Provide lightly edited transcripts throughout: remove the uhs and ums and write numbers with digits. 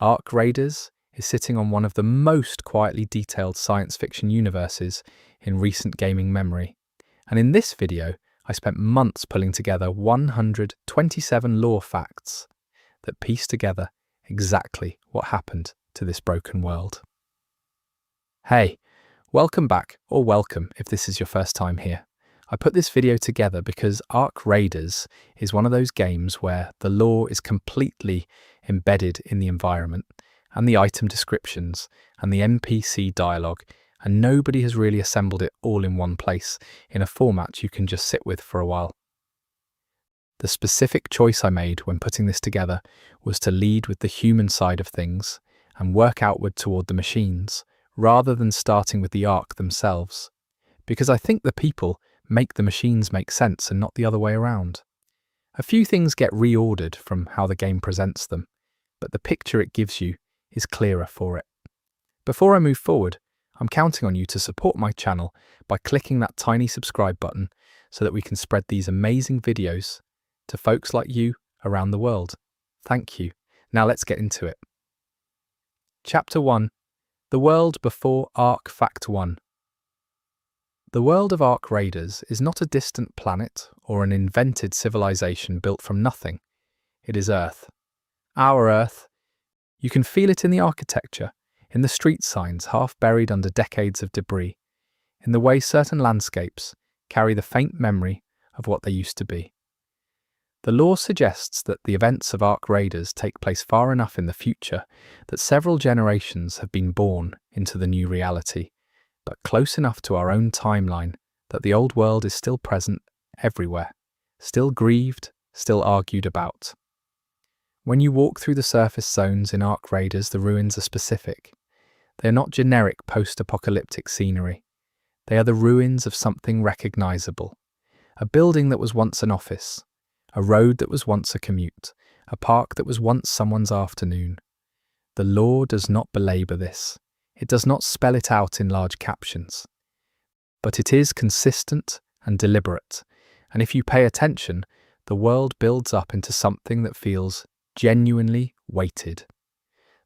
Ark Raiders is sitting on one of the most quietly detailed science fiction universes in recent gaming memory. And in this video, I spent months pulling together 127 lore facts that piece together exactly what happened to this broken world. Hey, welcome back, or welcome if this is your first time here. I put this video together because Ark Raiders is one of those games where the lore is completely embedded in the environment and the item descriptions and the NPC dialogue, and nobody has really assembled it all in one place in a format you can just sit with for a while. The specific choice I made when putting this together was to lead with the human side of things and work outward toward the machines, rather than starting with the Ark themselves, because I think the people make the machines make sense and not the other way around. A few things get reordered from how the game presents them, but the picture it gives you is clearer for it. Before I move forward, I'm counting on you to support my channel by clicking that tiny subscribe button so that we can spread these amazing videos to folks like you around the world. Thank you. Now let's get into it. Chapter 1. The World Before Ark Fact 1. The world of Ark Raiders is not a distant planet or an invented civilization built from nothing. It is Earth. Our Earth. You can feel it in the architecture, in the street signs half buried under decades of debris, in the way certain landscapes carry the faint memory of what they used to be. The lore suggests that the events of Ark Raiders take place far enough in the future that several generations have been born into the new reality, but close enough to our own timeline that the old world is still present everywhere, still grieved, still argued about. When you walk through the surface zones in Ark Raiders, the ruins are specific. They are not generic post-apocalyptic scenery. They are the ruins of something recognizable. A building that was once an office, a road that was once a commute, a park that was once someone's afternoon. The lore does not belabor this. It does not spell it out in large captions. But it is consistent and deliberate, and if you pay attention, the world builds up into something that feels genuinely weighted.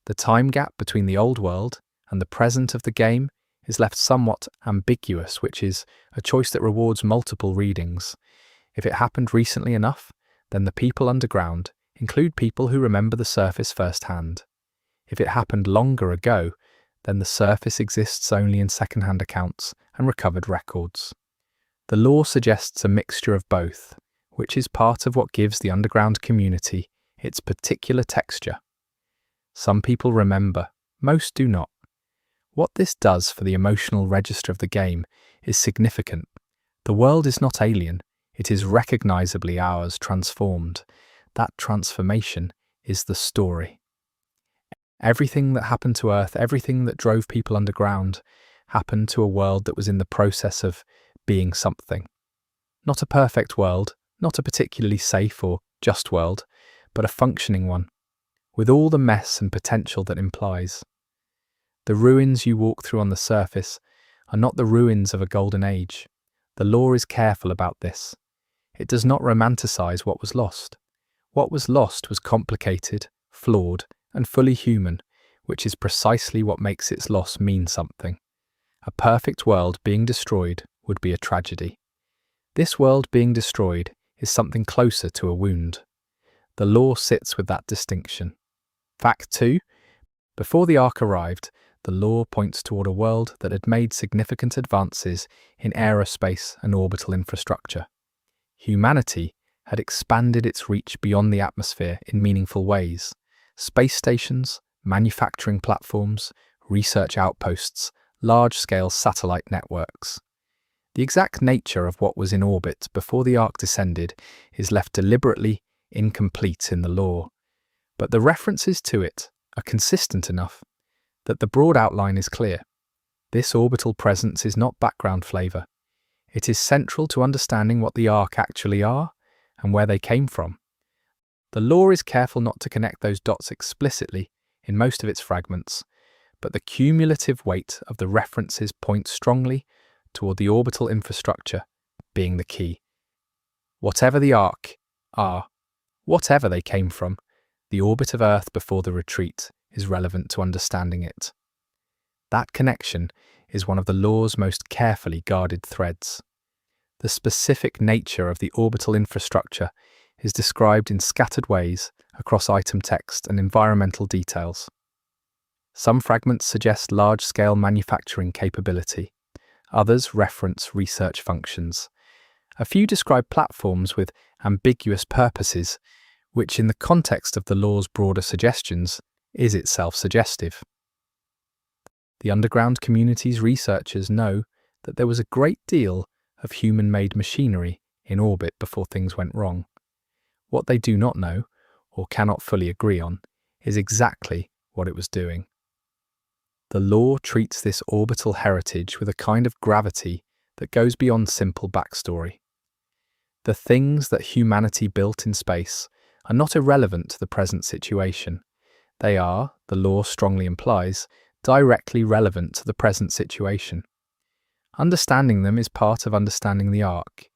The time gap between the old world and the present of the game is left somewhat ambiguous, which is a choice that rewards multiple readings. If it happened recently enough, then the people underground include people who remember the surface firsthand. If it happened longer ago, then the surface exists only in second-hand accounts and recovered records. The lore suggests a mixture of both, which is part of what gives the underground community its particular texture. Some people remember, most do not. What this does for the emotional register of the game is significant. The world is not alien, it is recognizably ours, transformed. That transformation is the story. Everything that happened to Earth, everything that drove people underground, happened to a world that was in the process of being something. Not a perfect world, not a particularly safe or just world, but a functioning one, with all the mess and potential that implies. The ruins you walk through on the surface are not the ruins of a golden age. The lore is careful about this. It does not romanticize what was lost. What was lost was complicated, flawed, and fully human, which is precisely what makes its loss mean something. A perfect world being destroyed would be a tragedy. This world being destroyed is something closer to a wound. The lore sits with that distinction. Fact 2. Before the Ark arrived, the lore points toward a world that had made significant advances in aerospace and orbital infrastructure. Humanity had expanded its reach beyond the atmosphere in meaningful ways. Space stations, manufacturing platforms, research outposts, large-scale satellite networks. The exact nature of what was in orbit before the Ark descended is left deliberately incomplete in the lore, but the references to it are consistent enough that the broad outline is clear. This orbital presence is not background flavor. It is central to understanding what the Ark actually are and where they came from. The lore is careful not to connect those dots explicitly in most of its fragments, but the cumulative weight of the references points strongly toward the orbital infrastructure being the key. Whatever the Ark are, whatever they came from, the orbit of Earth before the retreat is relevant to understanding it. That connection is one of the law's most carefully guarded threads. The specific nature of the orbital infrastructure is described in scattered ways across item text and environmental details. Some fragments suggest large-scale manufacturing capability. Others reference research functions. A few describe platforms with ambiguous purposes, which in the context of the law's broader suggestions is itself suggestive. The underground community's researchers know that there was a great deal of human-made machinery in orbit before things went wrong. What they do not know, or cannot fully agree on, is exactly what it was doing. The law treats this orbital heritage with a kind of gravity that goes beyond simple backstory. The things that humanity built in space are not irrelevant to the present situation. They are, the law strongly implies, directly relevant to the present situation. Understanding them is part of understanding the Ark,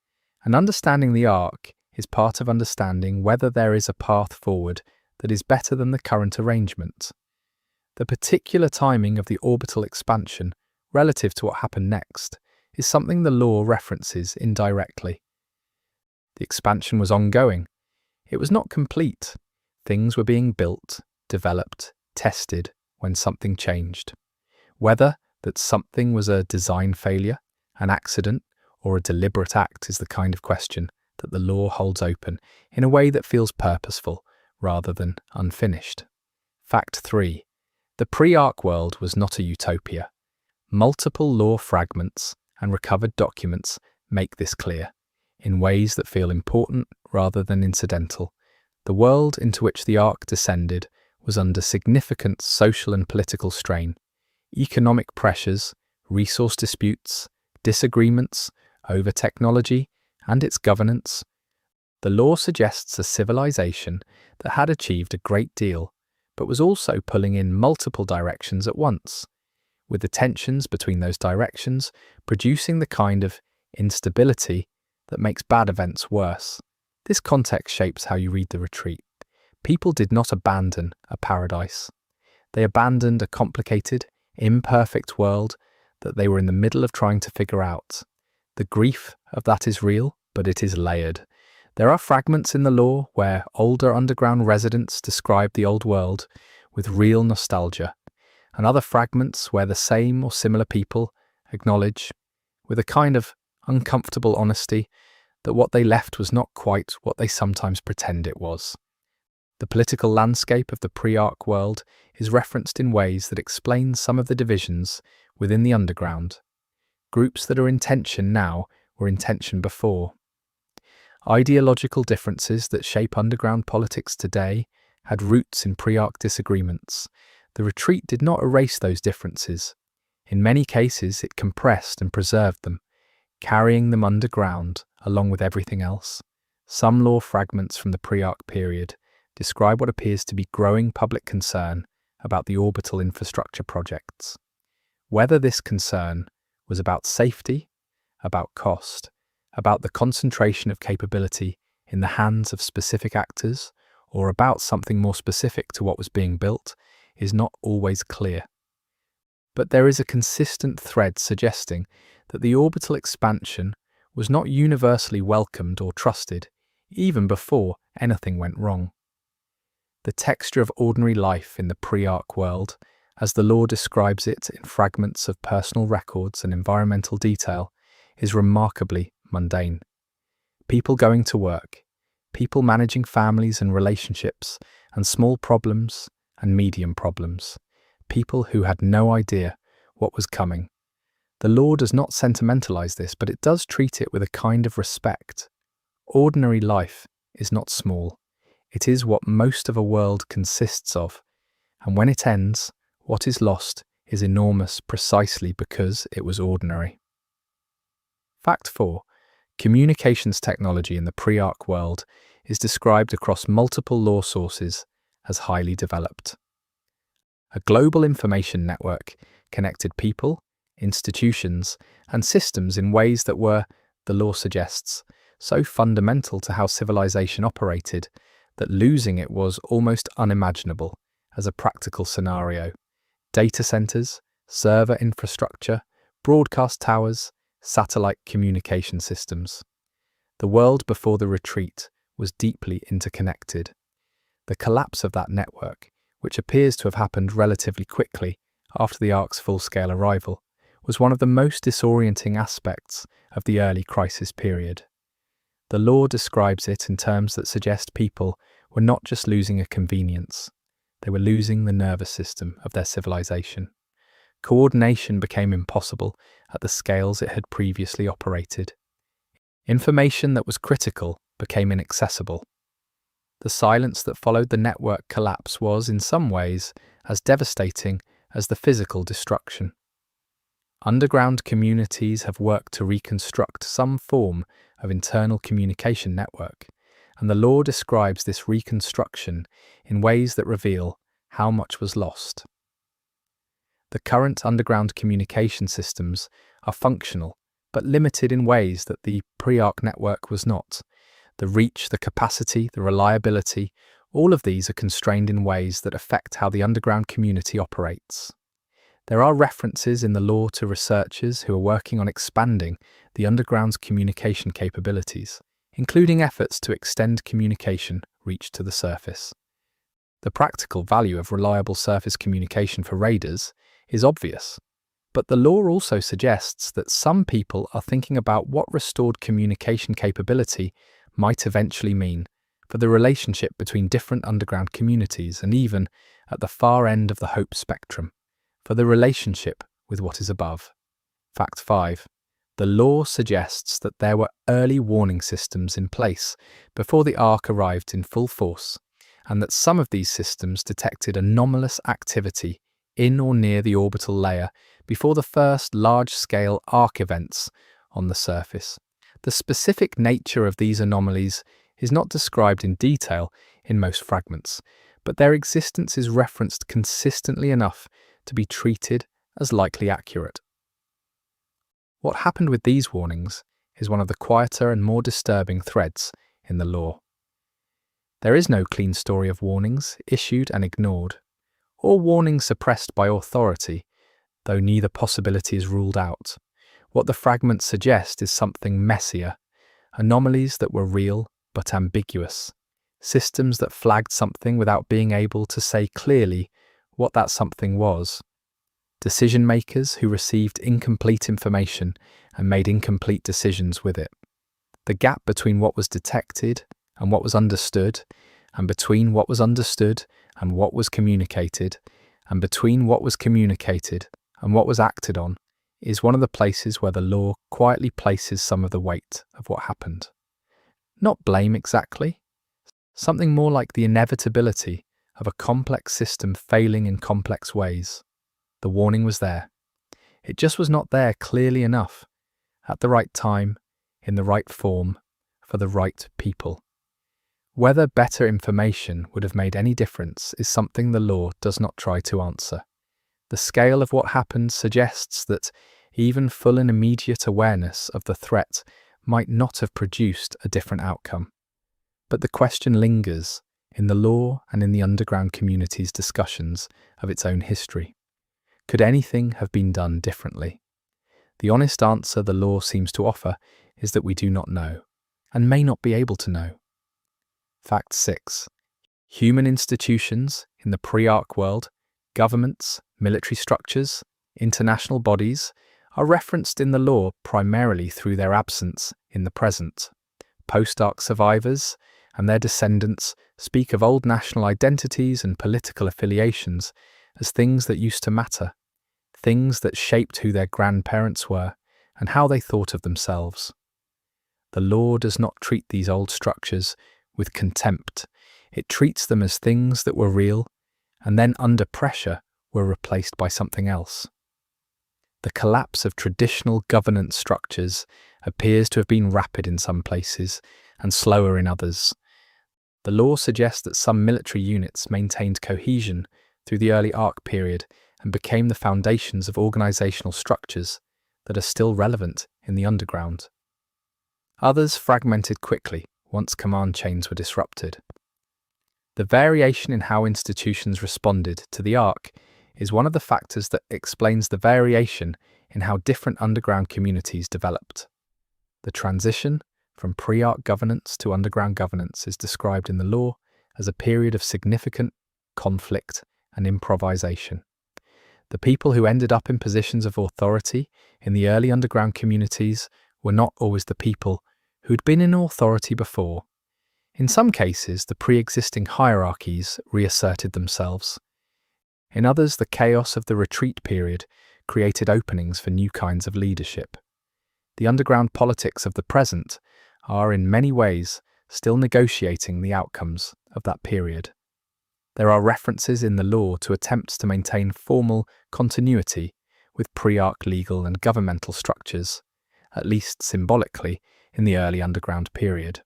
and understanding the Ark is part of understanding whether there is a path forward that is better than the current arrangement. The particular timing of the orbital expansion relative to what happened next is something the law references indirectly. The expansion was ongoing. It was not complete. Things were being built, developed, tested when something changed. Whether that something was a design failure, an accident, or a deliberate act is the kind of question that the law holds open in a way that feels purposeful rather than unfinished. Fact 3. The pre-Ark world was not a utopia. Multiple law fragments and recovered documents make this clear, in ways that feel important rather than incidental. The world into which the Ark descended was under significant social and political strain. Economic pressures, resource disputes, disagreements over technology and its governance. The law suggests a civilization that had achieved a great deal, but was also pulling in multiple directions at once, with the tensions between those directions producing the kind of instability that makes bad events worse. This context shapes how you read the retreat. People did not abandon a paradise. They abandoned a complicated, imperfect world that they were in the middle of trying to figure out. The grief of that is real, but it is layered. There are fragments in the law where older underground residents describe the old world with real nostalgia, and other fragments where the same or similar people acknowledge, with a kind of uncomfortable honesty, that what they left was not quite what they sometimes pretend it was. The political landscape of the pre-Ark world is referenced in ways that explain some of the divisions within the underground. Groups that are in tension now were in tension before. Ideological differences that shape underground politics today had roots in pre-Ark disagreements. The retreat did not erase those differences. In many cases, it compressed and preserved them, carrying them underground along with everything else. Some law fragments from the pre-Ark period describe what appears to be growing public concern about the orbital infrastructure projects. Whether this concern was about safety, about cost, about the concentration of capability in the hands of specific actors, or about something more specific to what was being built, is not always clear. But there is a consistent thread suggesting that the orbital expansion was not universally welcomed or trusted, even before anything went wrong. The texture of ordinary life in the pre-Ark world, as the law describes it in fragments of personal records and environmental detail, is remarkably mundane. People going to work, people managing families and relationships, and small problems and medium problems, people who had no idea what was coming. The law does not sentimentalize this, but it does treat it with a kind of respect. Ordinary life is not small. It is what most of a world consists of, and when it ends, what is lost is enormous precisely because it was ordinary. Fact 4. Communications technology in the pre-Ark world is described across multiple law sources as highly developed. A global information network connected people, institutions, and systems in ways that were, the law suggests, so fundamental to how civilization operated that losing it was almost unimaginable as a practical scenario: data centers, server infrastructure, broadcast towers, satellite communication systems. The world before the retreat was deeply interconnected. The collapse of that network, which appears to have happened relatively quickly after the Ark's full-scale arrival, was one of the most disorienting aspects of the early crisis period. The lore describes it in terms that suggest people were not just losing a convenience, they were losing the nervous system of their civilization. Coordination became impossible at the scales it had previously operated. Information that was critical became inaccessible. The silence that followed the network collapse was, in some ways, as devastating as the physical destruction. Underground communities have worked to reconstruct some form of internal communication network, and the lore describes this reconstruction in ways that reveal how much was lost. The current underground communication systems are functional, but limited in ways that the pre-Ark network was not. The reach, the capacity, the reliability, all of these are constrained in ways that affect how the underground community operates. There are references in the lore to researchers who are working on expanding the underground's communication capabilities, including efforts to extend communication reach to the surface. The practical value of reliable surface communication for raiders is obvious, but the lore also suggests that some people are thinking about what restored communication capability might eventually mean for the relationship between different underground communities, and even, at the far end of the hope spectrum, for the relationship with what is above. Fact 5. The lore suggests that there were early warning systems in place before the Ark arrived in full force, and that some of these systems detected anomalous activity in or near the orbital layer before the first large-scale Ark events on the surface. The specific nature of these anomalies is not described in detail in most fragments, but their existence is referenced consistently enough to be treated as likely accurate. What happened with these warnings is one of the quieter and more disturbing threads in the lore. There is no clean story of warnings issued and ignored, or warnings suppressed by authority, though neither possibility is ruled out. What the fragments suggest is something messier, anomalies that were real but ambiguous, systems that flagged something without being able to say clearly what that something was, decision-makers who received incomplete information and made incomplete decisions with it. The gap between what was detected and what was understood, and between what was understood and what was communicated, and between what was communicated and what was acted on, is one of the places where the lore quietly places some of the weight of what happened. Not blame exactly, something more like the inevitability of a complex system failing in complex ways. The warning was there. It just was not there clearly enough, at the right time, in the right form, for the right people. Whether better information would have made any difference is something the lore does not try to answer. The scale of what happened suggests that even full and immediate awareness of the threat might not have produced a different outcome. But the question lingers in the lore and in the underground community's discussions of its own history. Could anything have been done differently? The honest answer the lore seems to offer is that we do not know, and may not be able to know. Fact 6. Human institutions in the pre-Ark world, governments, military structures, international bodies, are referenced in the lore primarily through their absence in the present. Post-Ark survivors and their descendants speak of old national identities and political affiliations as things that used to matter, things that shaped who their grandparents were and how they thought of themselves. The lore does not treat these old structures with contempt. It treats them as things that were real and then under pressure were replaced by something else. The collapse of traditional governance structures appears to have been rapid in some places and slower in others. The lore suggests that some military units maintained cohesion through the early Ark period and became the foundations of organizational structures that are still relevant in the underground. Others fragmented quickly once command chains were disrupted. The variation in how institutions responded to the Ark is one of the factors that explains the variation in how different underground communities developed. The transition from pre-Ark governance to underground governance is described in the law as a period of significant conflict and improvisation. The people who ended up in positions of authority in the early underground communities were not always the people who'd been in authority before. In some cases, the pre-existing hierarchies reasserted themselves. In others, the chaos of the retreat period created openings for new kinds of leadership. The underground politics of the present are in many ways still negotiating the outcomes of that period. There are references in the law to attempts to maintain formal continuity with pre-Ark legal and governmental structures, at least symbolically, in the early underground period.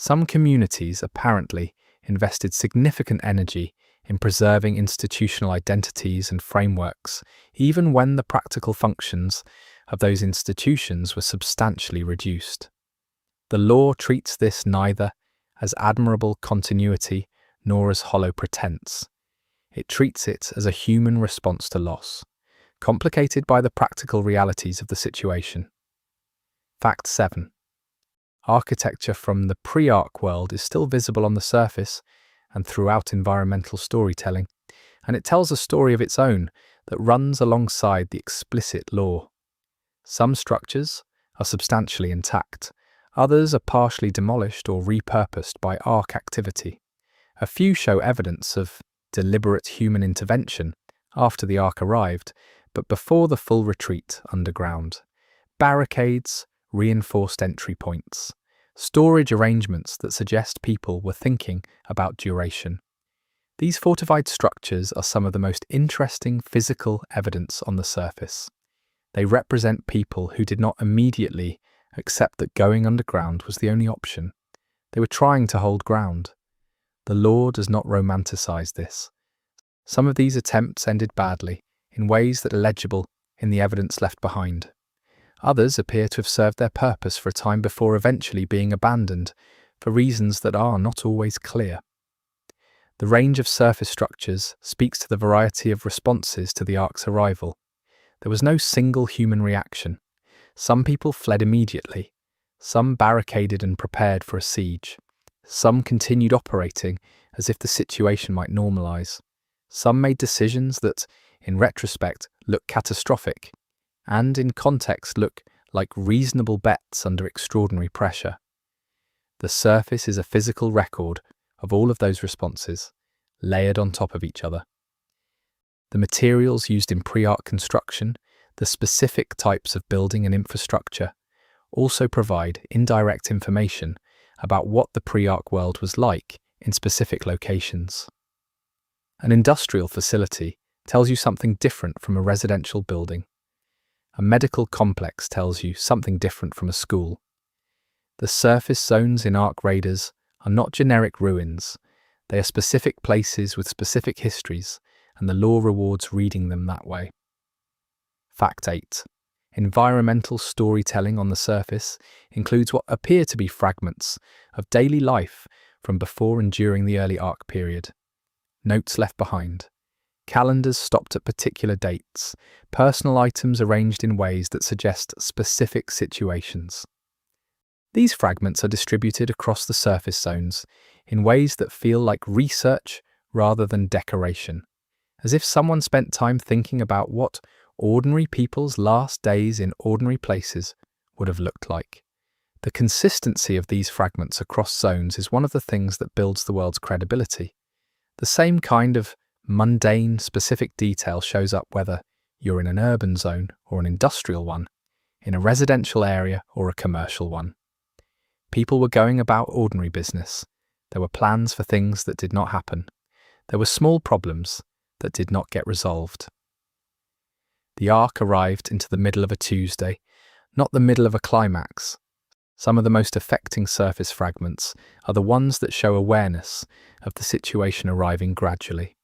Some communities apparently invested significant energy in preserving institutional identities and frameworks, even when the practical functions of those institutions were substantially reduced. The law treats this neither as admirable continuity nor as hollow pretense. It treats it as a human response to loss, complicated by the practical realities of the situation. Fact 7. Architecture from the pre-Ark world is still visible on the surface and throughout environmental storytelling, and it tells a story of its own that runs alongside the explicit law. Some structures are substantially intact, others are partially demolished or repurposed by Ark activity. A few show evidence of deliberate human intervention after the Ark arrived, but before the full retreat underground. Barricades, reinforced entry points, storage arrangements that suggest people were thinking about duration. These fortified structures are some of the most interesting physical evidence on the surface. They represent people who did not immediately accept that going underground was the only option. They were trying to hold ground. The law does not romanticize this. Some of these attempts ended badly, in ways that are legible in the evidence left behind. Others appear to have served their purpose for a time before eventually being abandoned, for reasons that are not always clear. The range of surface structures speaks to the variety of responses to the Ark's arrival. There was no single human reaction. Some people fled immediately. Some barricaded and prepared for a siege. Some continued operating as if the situation might normalize. Some made decisions that, in retrospect, look catastrophic, and in context look like reasonable bets under extraordinary pressure. The surface is a physical record of all of those responses, layered on top of each other. The materials used in pre-Ark construction, the specific types of building and infrastructure, also provide indirect information about what the pre-Ark world was like in specific locations. An industrial facility tells you something different from a residential building. A medical complex tells you something different from a school. The surface zones in Ark Raiders are not generic ruins. They are specific places with specific histories, and the law rewards reading them that way. Fact 8. Environmental storytelling on the surface includes what appear to be fragments of daily life from before and during the early Ark period. Notes left behind. Calendars stopped at particular dates. Personal items arranged in ways that suggest specific situations. These fragments are distributed across the surface zones in ways that feel like research rather than decoration, as if someone spent time thinking about what ordinary people's last days in ordinary places would have looked like. The consistency of these fragments across zones is one of the things that builds the world's credibility. The same kind of mundane, specific detail shows up whether you're in an urban zone or an industrial one, in a residential area or a commercial one. People were going about ordinary business. There were plans for things that did not happen. There were small problems that did not get resolved. The Ark arrived into the middle of a Tuesday, not the middle of a climax. Some of the most affecting surface fragments are the ones that show awareness of the situation arriving gradually.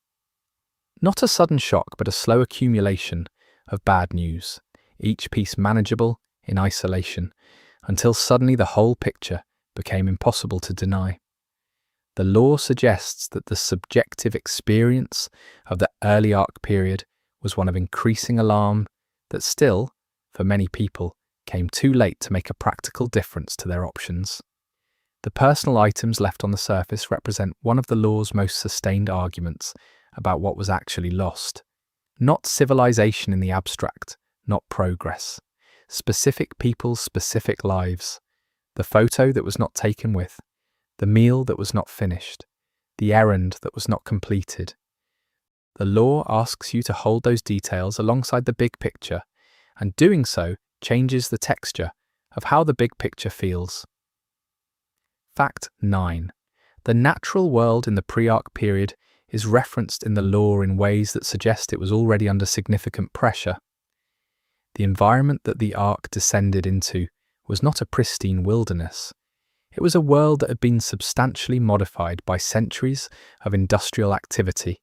Not a sudden shock, but a slow accumulation of bad news, each piece manageable in isolation, until suddenly the whole picture became impossible to deny. The law suggests that the subjective experience of the early Ark period was one of increasing alarm that still, for many people, came too late to make a practical difference to their options. The personal items left on the surface represent one of the law's most sustained arguments about what was actually lost. Not civilization in the abstract, not progress. Specific people's specific lives. The photo that was not taken with. The meal that was not finished. The errand that was not completed. The law asks you to hold those details alongside the big picture, and doing so changes the texture of how the big picture feels. Fact 9. The natural world in the pre-Ark period is referenced in the law in ways that suggest it was already under significant pressure. The environment that the Ark descended into was not a pristine wilderness. It was a world that had been substantially modified by centuries of industrial activity,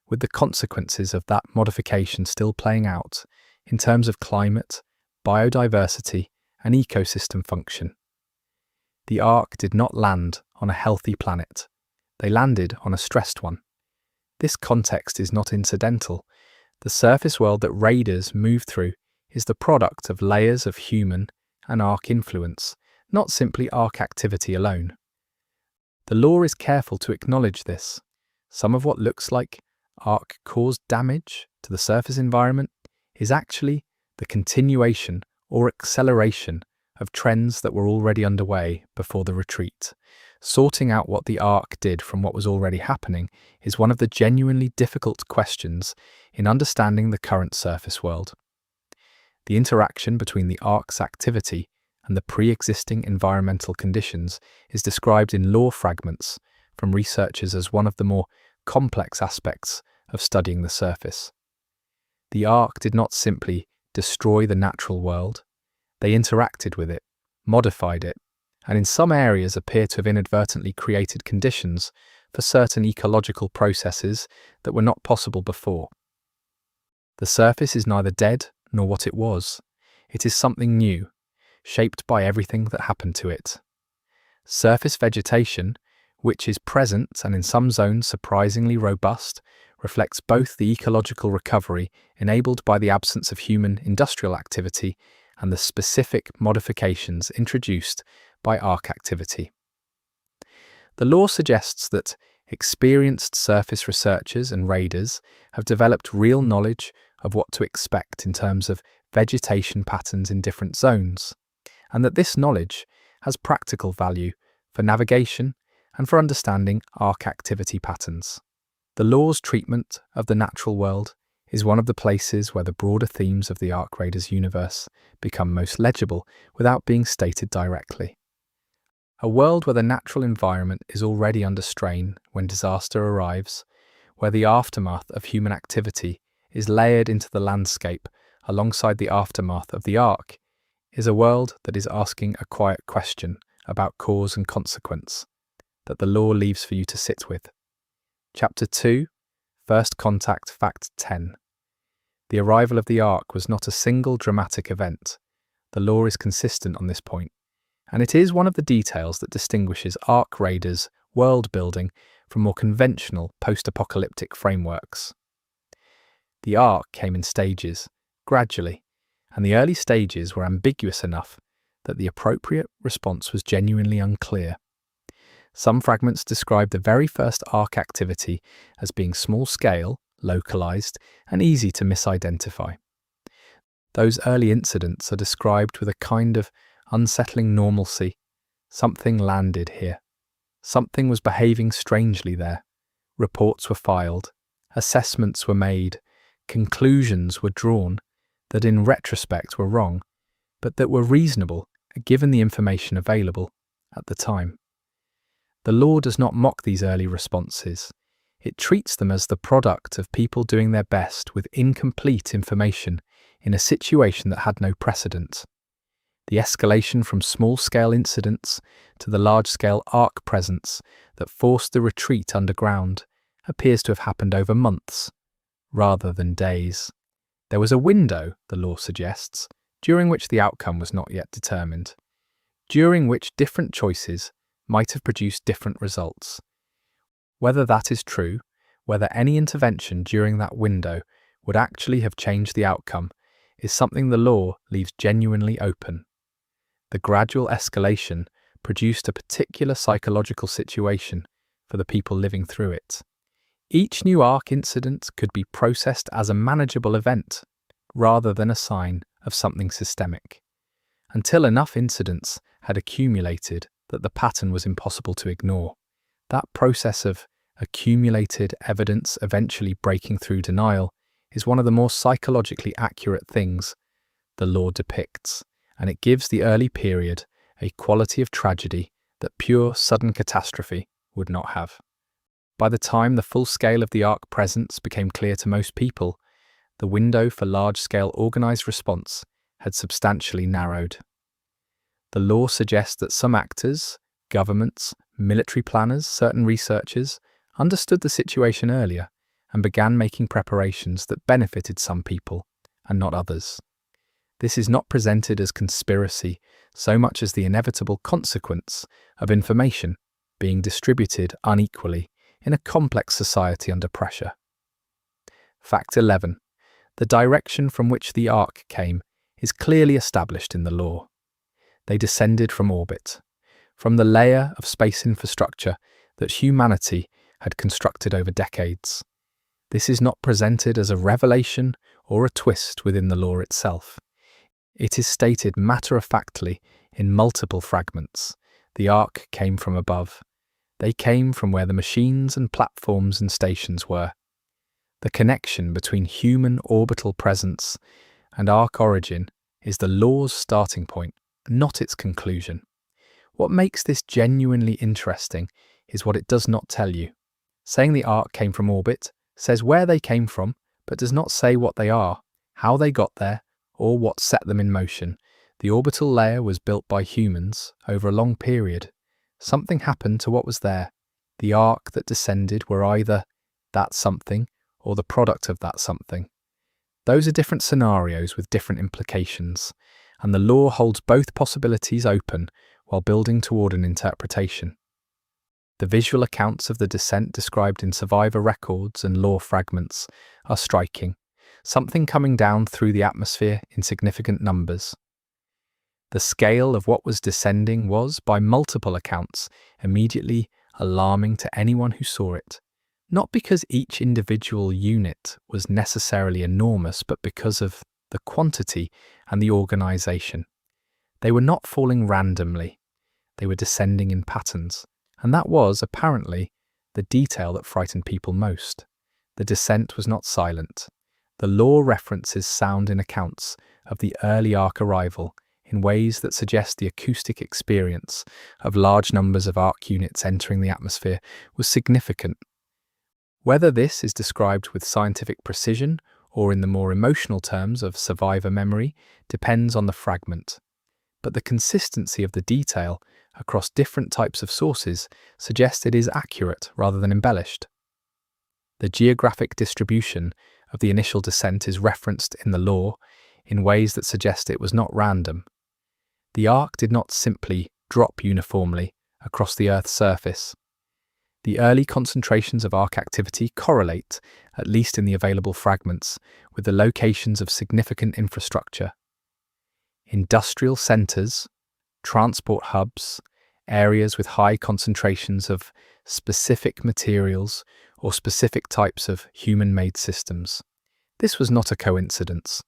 with the consequences of that modification still playing out in terms of climate, biodiversity, and ecosystem function. The Ark did not land on a healthy planet. They landed on a stressed one. This context is not incidental. The surface world that Raiders move through is the product of layers of human and Ark influence, not simply Ark activity alone. The law is careful to acknowledge this. Some of what looks like Ark-caused damage to the surface environment is actually the continuation or acceleration of trends that were already underway before the retreat. Sorting out what the Ark did from what was already happening is one of the genuinely difficult questions in understanding the current surface world. The interaction between the Ark's activity and the pre-existing environmental conditions is described in law fragments from researchers as one of the more complex aspects of studying the surface. The Ark did not simply destroy the natural world. They interacted with it, modified it, and in some areas appear to have inadvertently created conditions for certain ecological processes that were not possible before. The surface is neither dead nor what it was. It is something new, shaped by everything that happened to it. Surface vegetation, which is present and in some zones surprisingly robust, reflects both the ecological recovery enabled by the absence of human industrial activity and the specific modifications introduced by Ark activity. The law suggests that experienced surface researchers and raiders have developed real knowledge of what to expect in terms of vegetation patterns in different zones, and that this knowledge has practical value for navigation and for understanding Ark activity patterns. The law's treatment of the natural world is one of the places where the broader themes of the Ark Raiders universe become most legible without being stated directly. A world where the natural environment is already under strain when disaster arrives, where the aftermath of human activity is layered into the landscape alongside the aftermath of the Ark, is a world that is asking a quiet question about cause and consequence that the law leaves for you to sit with. Chapter 2, First Contact, Fact 10. The arrival of the Ark was not a single dramatic event. The law is consistent on this point, and it is one of the details that distinguishes Ark Raiders' world building from more conventional post-apocalyptic frameworks. The Ark came in stages, gradually, and the early stages were ambiguous enough that the appropriate response was genuinely unclear. Some fragments describe the very first Ark activity as being small-scale, localized, and easy to misidentify. Those early incidents are described with a kind of unsettling normalcy. Something landed here. Something was behaving strangely there. Reports were filed. Assessments were made. Conclusions were drawn that in retrospect were wrong, but that were reasonable given the information available at the time. The law does not mock these early responses. It treats them as the product of people doing their best with incomplete information in a situation that had no precedent. The escalation from small-scale incidents to the large-scale Ark presence that forced the retreat underground appears to have happened over months, rather than days. There was a window, the law suggests, during which the outcome was not yet determined, during which different choices might have produced different results. Whether that is true, whether any intervention during that window would actually have changed the outcome, is something the law leaves genuinely open. The gradual escalation produced a particular psychological situation for the people living through it. Each new Ark incident could be processed as a manageable event, rather than a sign of something systemic, until enough incidents had accumulated that the pattern was impossible to ignore. That process of accumulated evidence eventually breaking through denial is one of the more psychologically accurate things the law depicts, and it gives the early period a quality of tragedy that pure, sudden catastrophe would not have. By the time the full scale of the Ark presence became clear to most people, the window for large-scale organized response had substantially narrowed. The law suggests that some actors, governments, military planners, certain researchers, understood the situation earlier and began making preparations that benefited some people and not others. This is not presented as conspiracy so much as the inevitable consequence of information being distributed unequally in a complex society under pressure. Fact 11. The direction from which the Ark came is clearly established in the law. They descended from orbit, from the layer of space infrastructure that humanity had constructed over decades. This is not presented as a revelation or a twist within the law itself. It is stated matter-of-factly in multiple fragments. The Ark came from above. They came from where the machines and platforms and stations were. The connection between human orbital presence and Ark origin is the law's starting point, not its conclusion. What makes this genuinely interesting is what it does not tell you. Saying the Ark came from orbit says where they came from, but does not say what they are, how they got there, or what set them in motion. The orbital layer was built by humans over a long period. Something happened to what was there. The Ark that descended were either that something or the product of that something. Those are different scenarios with different implications, and the law holds both possibilities open while building toward an interpretation. The visual accounts of the descent described in survivor records and law fragments are striking, something coming down through the atmosphere in significant numbers. The scale of what was descending was, by multiple accounts, immediately alarming to anyone who saw it, not because each individual unit was necessarily enormous, but because of the quantity and the organization. They were not falling randomly, they were descending in patterns, and that was, apparently, the detail that frightened people most. The descent was not silent. The law references sound in accounts of the early Ark arrival in ways that suggest the acoustic experience of large numbers of Ark units entering the atmosphere was significant. Whether this is described with scientific precision or in the more emotional terms of survivor memory depends on the fragment, but the consistency of the detail across different types of sources suggests it is accurate rather than embellished. The geographic distribution of the initial descent is referenced in the law in ways that suggest it was not random. The Ark did not simply drop uniformly across the Earth's surface. The early concentrations of Ark activity correlate, at least in the available fragments, with the locations of significant infrastructure. Industrial centres, transport hubs, areas with high concentrations of specific materials or specific types of human-made systems. This was not a coincidence.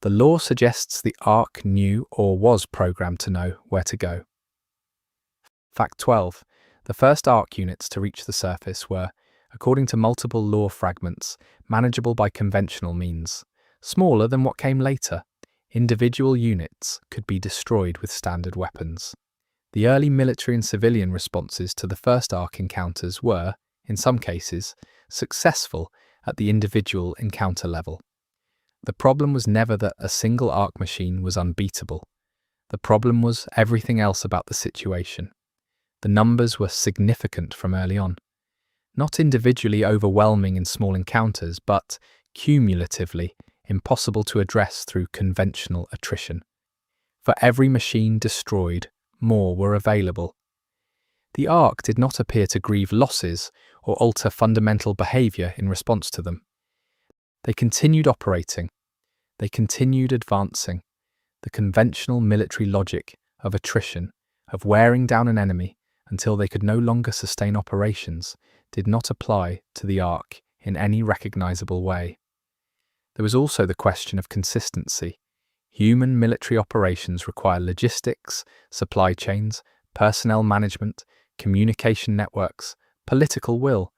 The law suggests the Ark knew or was programmed to know where to go. Fact 12. The first Ark units to reach the surface were, according to multiple law fragments, manageable by conventional means. Smaller than what came later, individual units could be destroyed with standard weapons. The early military and civilian responses to the first Ark encounters were, in some cases, successful at the individual encounter level. The problem was never that a single Ark machine was unbeatable. The problem was everything else about the situation. The numbers were significant from early on. Not individually overwhelming in small encounters, but cumulatively impossible to address through conventional attrition. For every machine destroyed, more were available. The Ark did not appear to grieve losses or alter fundamental behaviour in response to them. They continued operating. They continued advancing. The conventional military logic of attrition, of wearing down an enemy until they could no longer sustain operations, did not apply to the Ark in any recognisable way. There was also the question of consistency. Human military operations require logistics, supply chains, personnel management, communication networks, political will.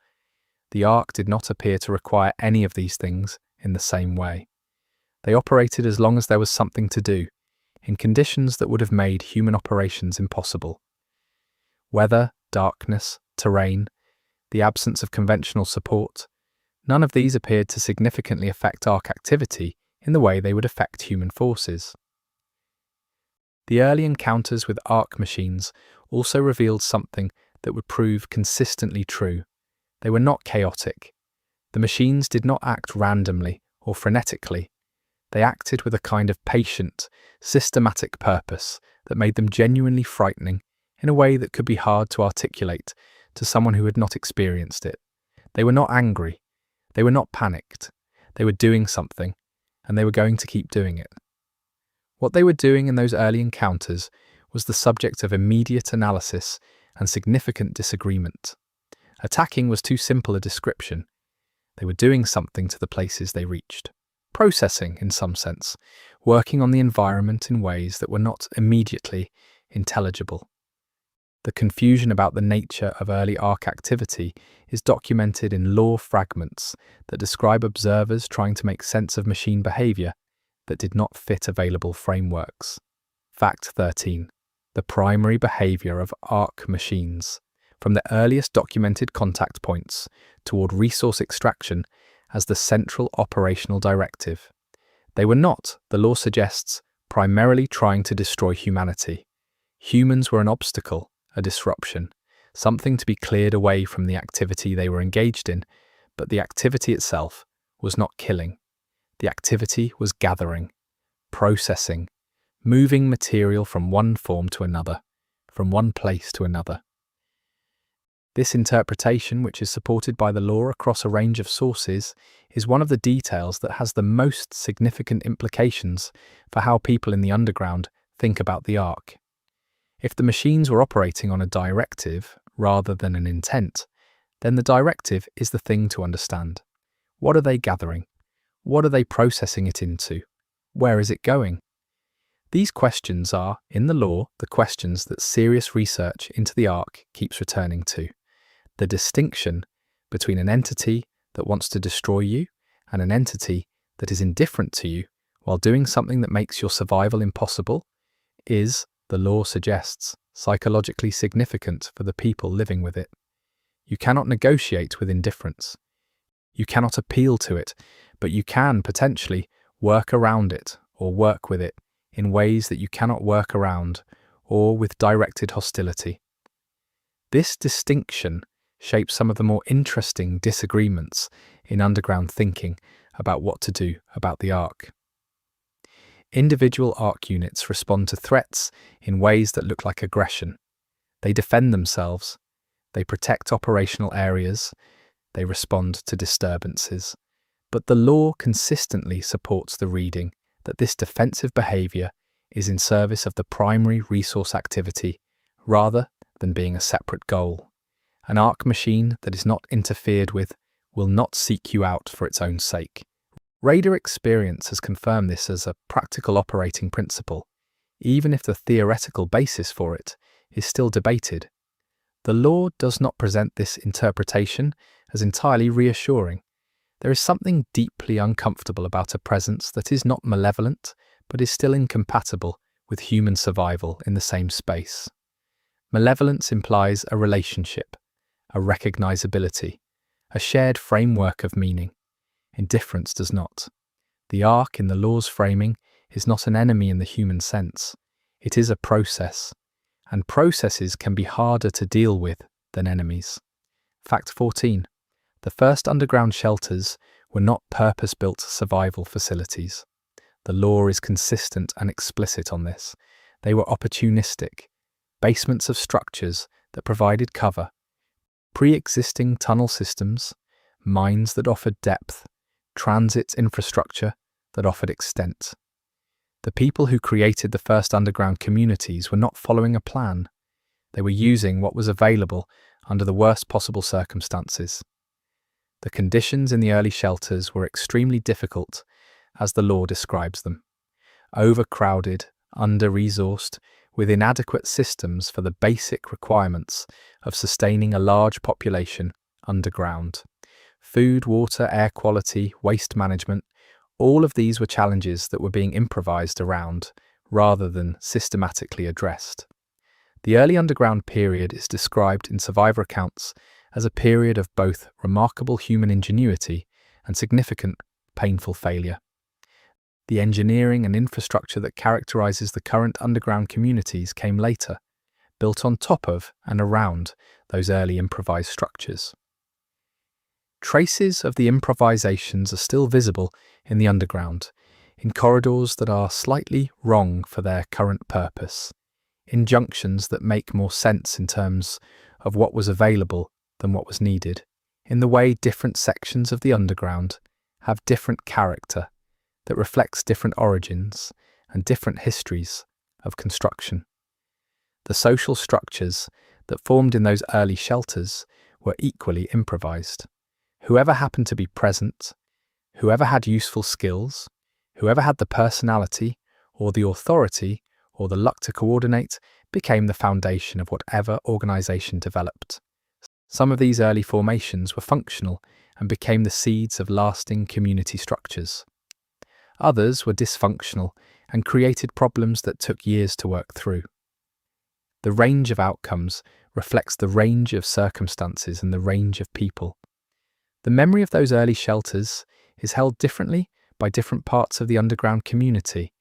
The Ark did not appear to require any of these things in the same way. They operated as long as there was something to do, in conditions that would have made human operations impossible. Weather, darkness, terrain, the absence of conventional support, none of these appeared to significantly affect Ark activity in the way they would affect human forces. The early encounters with Ark machines also revealed something that would prove consistently true. They were not chaotic. The machines did not act randomly or frenetically. They acted with a kind of patient, systematic purpose that made them genuinely frightening in a way that could be hard to articulate to someone who had not experienced it. They were not angry. They were not panicked. They were doing something, and they were going to keep doing it. What they were doing in those early encounters was the subject of immediate analysis and significant disagreement. Attacking was too simple a description. They were doing something to the places they reached. Processing, in some sense, working on the environment in ways that were not immediately intelligible. The confusion about the nature of early Ark activity is documented in lore fragments that describe observers trying to make sense of machine behavior that did not fit available frameworks. Fact 13. The primary behavior of Ark machines, from the earliest documented contact points toward resource extraction as the central operational directive. They were not, the lore suggests, primarily trying to destroy humanity. Humans were an obstacle, a disruption, something to be cleared away from the activity they were engaged in, but the activity itself was not killing. The activity was gathering, processing, moving material from one form to another, from one place to another. This interpretation, which is supported by the lore across a range of sources, is one of the details that has the most significant implications for how people in the underground think about the Ark. If the machines were operating on a directive rather than an intent, then the directive is the thing to understand. What are they gathering? What are they processing it into? Where is it going? These questions are, in the lore, the questions that serious research into the Ark keeps returning to. The distinction between an entity that wants to destroy you and an entity that is indifferent to you while doing something that makes your survival impossible is, the lore suggests, psychologically significant for the people living with it. You cannot negotiate with indifference. You cannot appeal to it, but you can potentially work around it or work with it in ways that you cannot work around or with directed hostility. This distinction shapes some of the more interesting disagreements in underground thinking about what to do about the Ark. Individual Ark units respond to threats in ways that look like aggression. They defend themselves, they protect operational areas, they respond to disturbances. But the lore consistently supports the reading that this defensive behavior is in service of the primary resource activity rather than being a separate goal. An Ark machine that is not interfered with will not seek you out for its own sake. Raider experience has confirmed this as a practical operating principle, even if the theoretical basis for it is still debated. The lore does not present this interpretation as entirely reassuring. There is something deeply uncomfortable about a presence that is not malevolent, but is still incompatible with human survival in the same space. Malevolence implies a relationship, a recognizability, a shared framework of meaning. Indifference does not. The Ark, in the lore's framing, is not an enemy in the human sense. It is a process, and processes can be harder to deal with than enemies. Fact 14. The first underground shelters were not purpose-built survival facilities. The lore is consistent and explicit on this. They were opportunistic, basements of structures that provided cover, pre-existing tunnel systems, mines that offered depth, transit infrastructure that offered extent. The people who created the first underground communities were not following a plan. They were using what was available under the worst possible circumstances. The conditions in the early shelters were extremely difficult, as the law describes them. Overcrowded, under-resourced, with inadequate systems for the basic requirements of sustaining a large population underground. Food, water, air quality, waste management, all of these were challenges that were being improvised around rather than systematically addressed. The early underground period is described in survivor accounts as a period of both remarkable human ingenuity and significant, painful failure. The engineering and infrastructure that characterizes the current underground communities came later, built on top of and around those early improvised structures. Traces of the improvisations are still visible in the underground, in corridors that are slightly wrong for their current purpose, in junctions that make more sense in terms of what was available than what was needed, in the way different sections of the underground have different character that reflects different origins and different histories of construction. The social structures that formed in those early shelters were equally improvised. Whoever happened to be present, whoever had useful skills, whoever had the personality or the authority or the luck to coordinate became the foundation of whatever organization developed. Some of these early formations were functional and became the seeds of lasting community structures. Others were dysfunctional and created problems that took years to work through. The range of outcomes reflects the range of circumstances and the range of people. The memory of those early shelters is held differently by different parts of the underground community.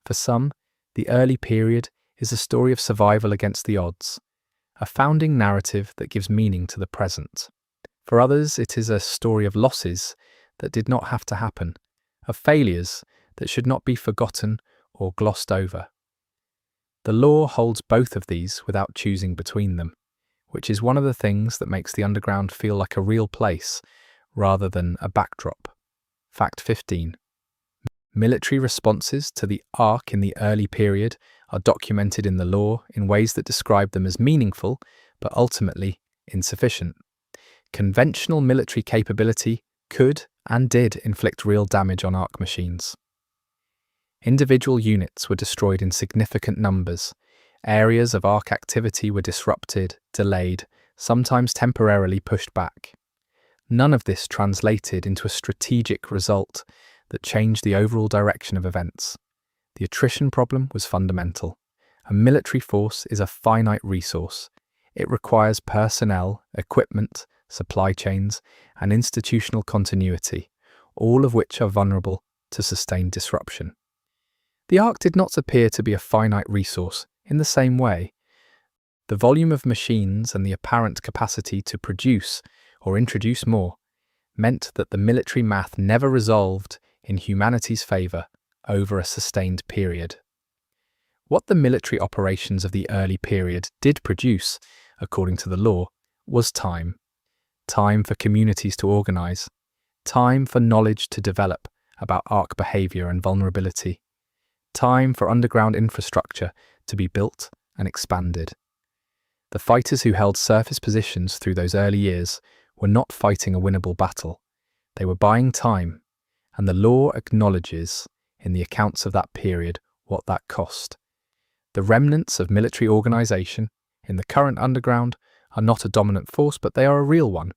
For some, the early period is a story of survival against the odds, a founding narrative that gives meaning to the present. For others, it is a story of losses that did not have to happen, of failures that should not be forgotten or glossed over. The law holds both of these without choosing between them, which is one of the things that makes the underground feel like a real place rather than a backdrop. Fact 15. Military responses to the Ark in the early period are documented in the law in ways that describe them as meaningful, but ultimately insufficient. Conventional military capability could and did inflict real damage on Ark machines. Individual units were destroyed in significant numbers. Areas of Ark activity were disrupted, delayed, sometimes temporarily pushed back. None of this translated into a strategic result that changed the overall direction of events. The attrition problem was fundamental. A military force is a finite resource. It requires personnel, equipment, supply chains, and institutional continuity, all of which are vulnerable to sustained disruption. The Ark did not appear to be a finite resource in the same way. The volume of machines and the apparent capacity to produce or introduce more meant that the military math never resolved in humanity's favour over a sustained period. What the military operations of the early period did produce, according to the law, was time. Time for communities to organise. Time for knowledge to develop about Ark behaviour and vulnerability. Time for underground infrastructure to be built and expanded. The fighters who held surface positions through those early years were not fighting a winnable battle. They were buying time, and the law acknowledges in the accounts of that period what that cost. The remnants of military organisation in the current underground are not a dominant force, but they are a real one.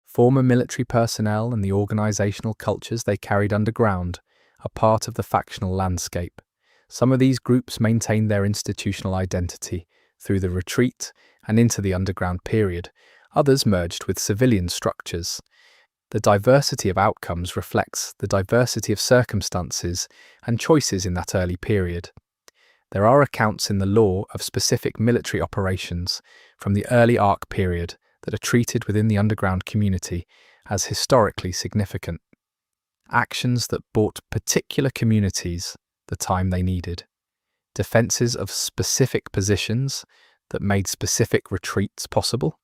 Former military personnel and the organisational cultures they carried underground are part of the factional landscape. Some of these groups maintained their institutional identity through the retreat and into the underground period. Others merged with civilian structures. The diversity of outcomes reflects the diversity of circumstances and choices in that early period. There are accounts in the law of specific military operations from the early Ark period that are treated within the underground community as historically significant. Actions that bought particular communities the time they needed. Defences of specific positions that made specific retreats possible.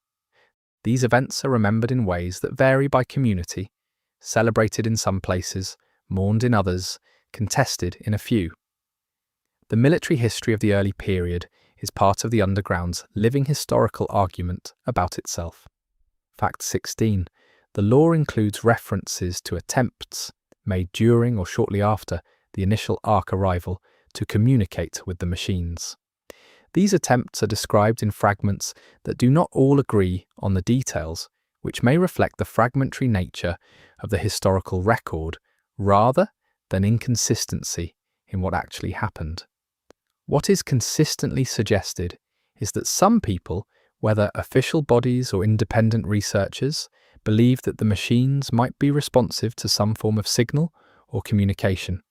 These events are remembered in ways that vary by community, celebrated in some places, mourned in others, contested in a few. The military history of the early period is part of the Underground's living historical argument about itself. Fact 16. The law includes references to attempts made during or shortly after the initial Ark arrival to communicate with the machines. These attempts are described in fragments that do not all agree on the details, which may reflect the fragmentary nature of the historical record rather than inconsistency in what actually happened. What is consistently suggested is that some people, whether official bodies or independent researchers, believe that the machines might be responsive to some form of signal or communication.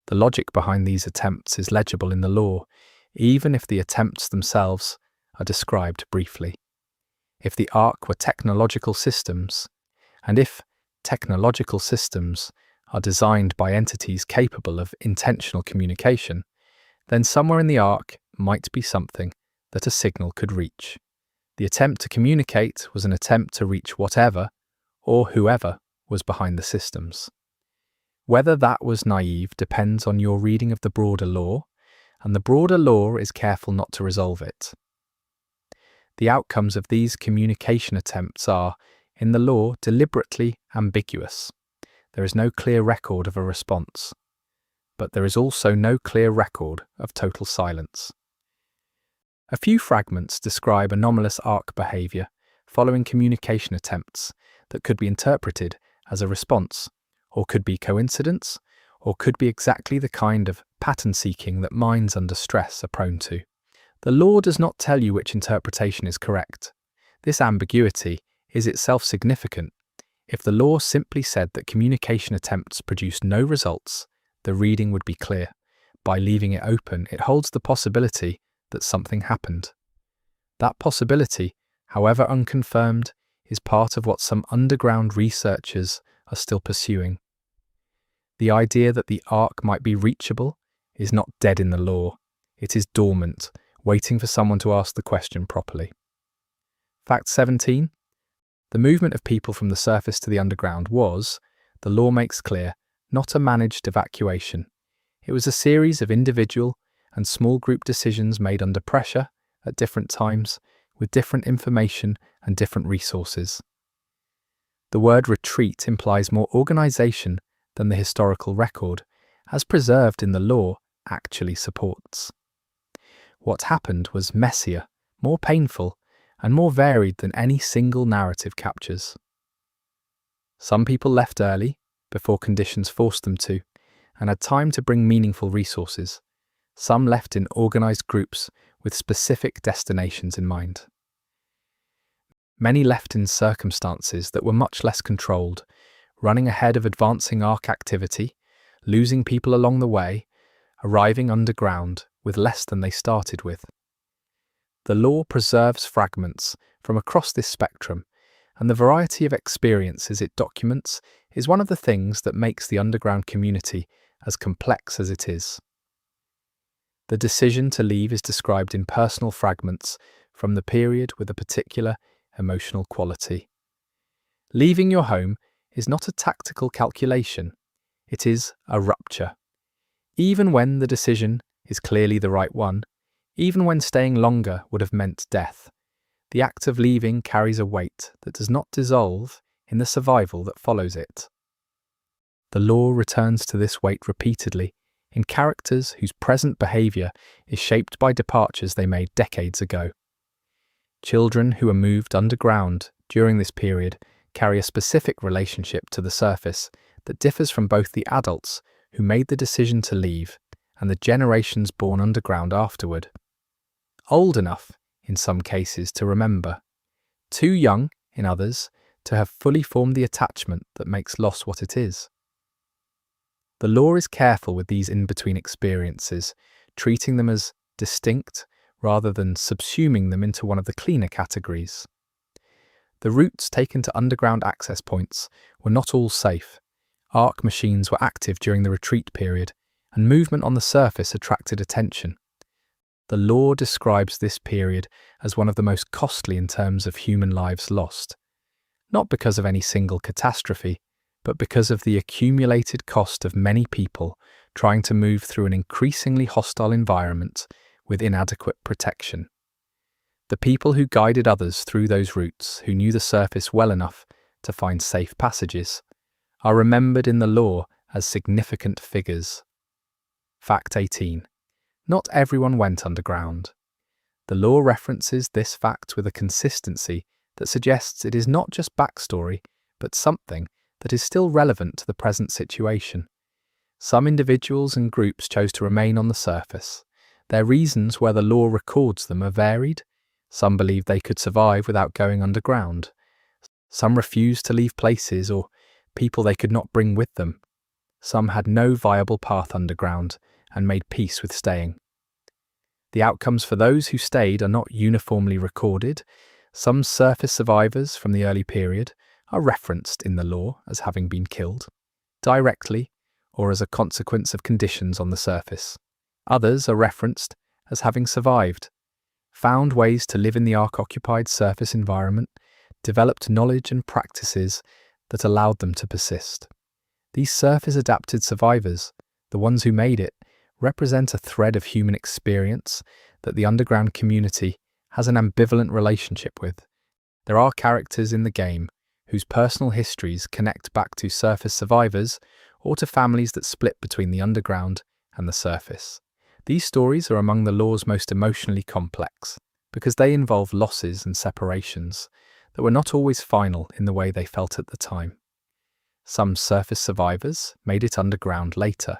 The logic behind these attempts is legible in the law, even if the attempts themselves are described briefly. If the Ark were technological systems, and if technological systems are designed by entities capable of intentional communication, then somewhere in the Ark might be something that a signal could reach. The attempt to communicate was an attempt to reach whatever or whoever was behind the systems. Whether that was naive depends on your reading of the broader law, and the broader law is careful not to resolve it. The outcomes of these communication attempts are, in the law, deliberately ambiguous. There is no clear record of a response, but there is also no clear record of total silence. A few fragments describe anomalous Ark behavior following communication attempts that could be interpreted as a response, or could be coincidence, or could be exactly the kind of pattern seeking that minds under stress are prone to. The law does not tell you which interpretation is correct. This ambiguity is itself significant. If the law simply said that communication attempts produced no results, the reading would be clear. By leaving it open, it holds the possibility that something happened. That possibility, however unconfirmed, is part of what some underground researchers are still pursuing. The idea that the Ark might be reachable is not dead in the law. It is dormant, waiting for someone to ask the question properly. Fact 17. The movement of people from the surface to the underground was, the law makes clear, not a managed evacuation. It was a series of individual and small group decisions made under pressure at different times, with different information and different resources. The word retreat implies more organisation than the historical record, as preserved in the law, actually supports. What happened was messier, more painful, and more varied than any single narrative captures. Some people left early, before conditions forced them to, and had time to bring meaningful resources. Some left in organised groups with specific destinations in mind. Many left in circumstances that were much less controlled, running ahead of advancing Ark activity, losing people along the way, arriving underground with less than they started with. The law preserves fragments from across this spectrum, and the variety of experiences it documents is one of the things that makes the underground community as complex as it is. The decision to leave is described in personal fragments from the period with a particular emotional quality. Leaving your home is not a tactical calculation, it is a rupture. Even when the decision is clearly the right one, even when staying longer would have meant death, the act of leaving carries a weight that does not dissolve in the survival that follows it. The law returns to this weight repeatedly in characters whose present behaviour is shaped by departures they made decades ago. Children who are moved underground during this period carry a specific relationship to the surface that differs from both the adults who made the decision to leave and the generations born underground afterward. Old enough, in some cases, to remember. Too young, in others, to have fully formed the attachment that makes loss what it is. The law is careful with these in-between experiences, treating them as distinct rather than subsuming them into one of the cleaner categories. The routes taken to underground access points were not all safe. Ark machines were active during the retreat period, and movement on the surface attracted attention. The law describes this period as one of the most costly in terms of human lives lost, not because of any single catastrophe, but because of the accumulated cost of many people trying to move through an increasingly hostile environment with inadequate protection. The people who guided others through those routes, who knew the surface well enough to find safe passages, are remembered in the law as significant figures. Fact 18. Not everyone went underground. The law references this fact with a consistency that suggests it is not just backstory, but something that is still relevant to the present situation. Some individuals and groups chose to remain on the surface. Their reasons where the law records them are varied. Some believed they could survive without going underground. Some refused to leave places or people they could not bring with them. Some had no viable path underground and made peace with staying. The outcomes for those who stayed are not uniformly recorded. Some surface survivors from the early period are referenced in the law as having been killed, directly or as a consequence of conditions on the surface. Others are referenced as having survived, found ways to live in the Ark-occupied surface environment, developed knowledge and practices that allowed them to persist. These surface-adapted survivors, the ones who made it, represent a thread of human experience that the underground community has an ambivalent relationship with. There are characters in the game whose personal histories connect back to surface survivors or to families that split between the underground and the surface. These stories are among the law's most emotionally complex because they involve losses and separations that were not always final in the way they felt at the time. Some surface survivors made it underground later.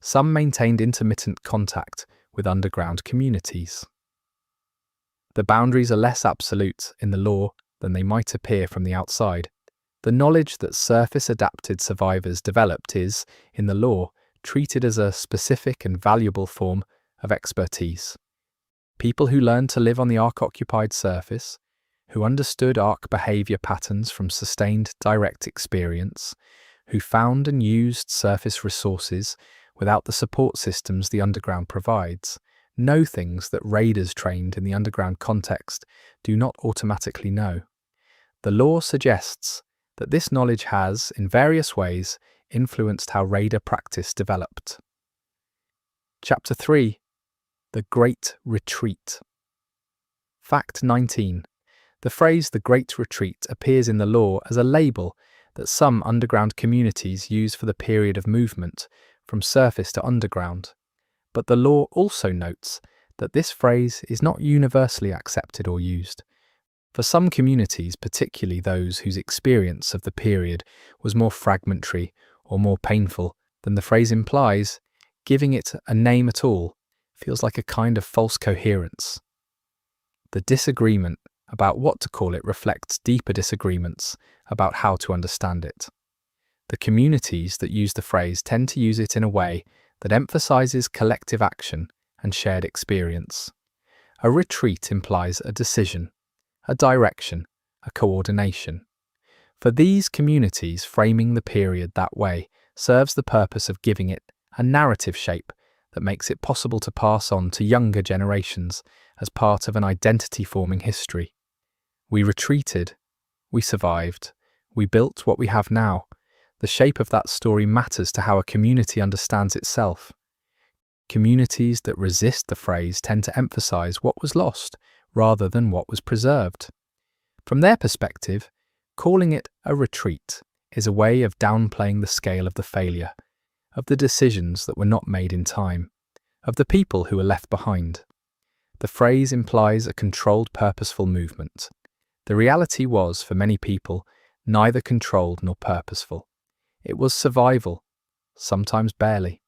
Some maintained intermittent contact with underground communities. The boundaries are less absolute in the law than they might appear from the outside. The knowledge that surface-adapted survivors developed is, in the law, treated as a specific and valuable form of expertise. People who learned to live on the Ark-occupied surface, who understood Ark behavior patterns from sustained direct experience, who found and used surface resources without the support systems the underground provides, know things that raiders trained in the underground context do not automatically know. The law suggests that this knowledge has, in various ways, influenced how raider practice developed. Chapter 3. The Great Retreat. Fact 19. The phrase "the Great Retreat" appears in the law as a label that some underground communities use for the period of movement from surface to underground. But the law also notes that this phrase is not universally accepted or used. For some communities, particularly those whose experience of the period was more fragmentary or more painful than the phrase implies, giving it a name at all feels like a kind of false coherence. The disagreement about what to call it reflects deeper disagreements about how to understand it. The communities that use the phrase tend to use it in a way that emphasizes collective action and shared experience. A retreat implies a decision, a direction, a coordination. For these communities, framing the period that way serves the purpose of giving it a narrative shape that makes it possible to pass on to younger generations as part of an identity-forming history. We retreated, we survived, we built what we have now. The shape of that story matters to how a community understands itself. Communities that resist the phrase tend to emphasize what was lost rather than what was preserved. From their perspective, calling it a retreat is a way of downplaying the scale of the failure, of the decisions that were not made in time, of the people who were left behind. The phrase implies a controlled, purposeful movement. The reality was, for many people, neither controlled nor purposeful. It was survival, sometimes barely.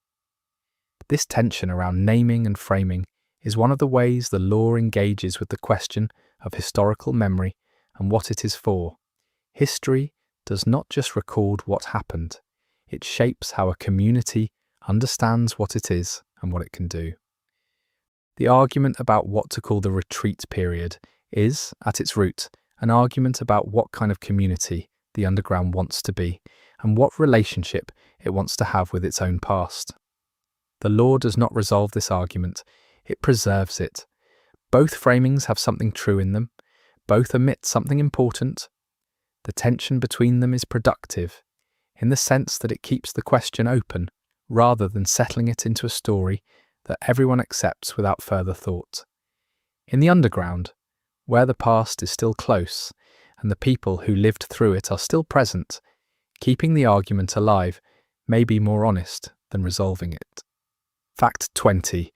This tension around naming and framing is one of the ways the law engages with the question of historical memory and what it is for. History does not just record what happened, it shapes how a community understands what it is and what it can do. The argument about what to call the retreat period is, at its root, an argument about what kind of community the underground wants to be and what relationship it wants to have with its own past. The law does not resolve this argument, it preserves it. Both framings have something true in them. Both omit something important. The tension between them is productive, in the sense that it keeps the question open, rather than settling it into a story that everyone accepts without further thought. In the underground, where the past is still close, and the people who lived through it are still present, keeping the argument alive may be more honest than resolving it. Fact 20.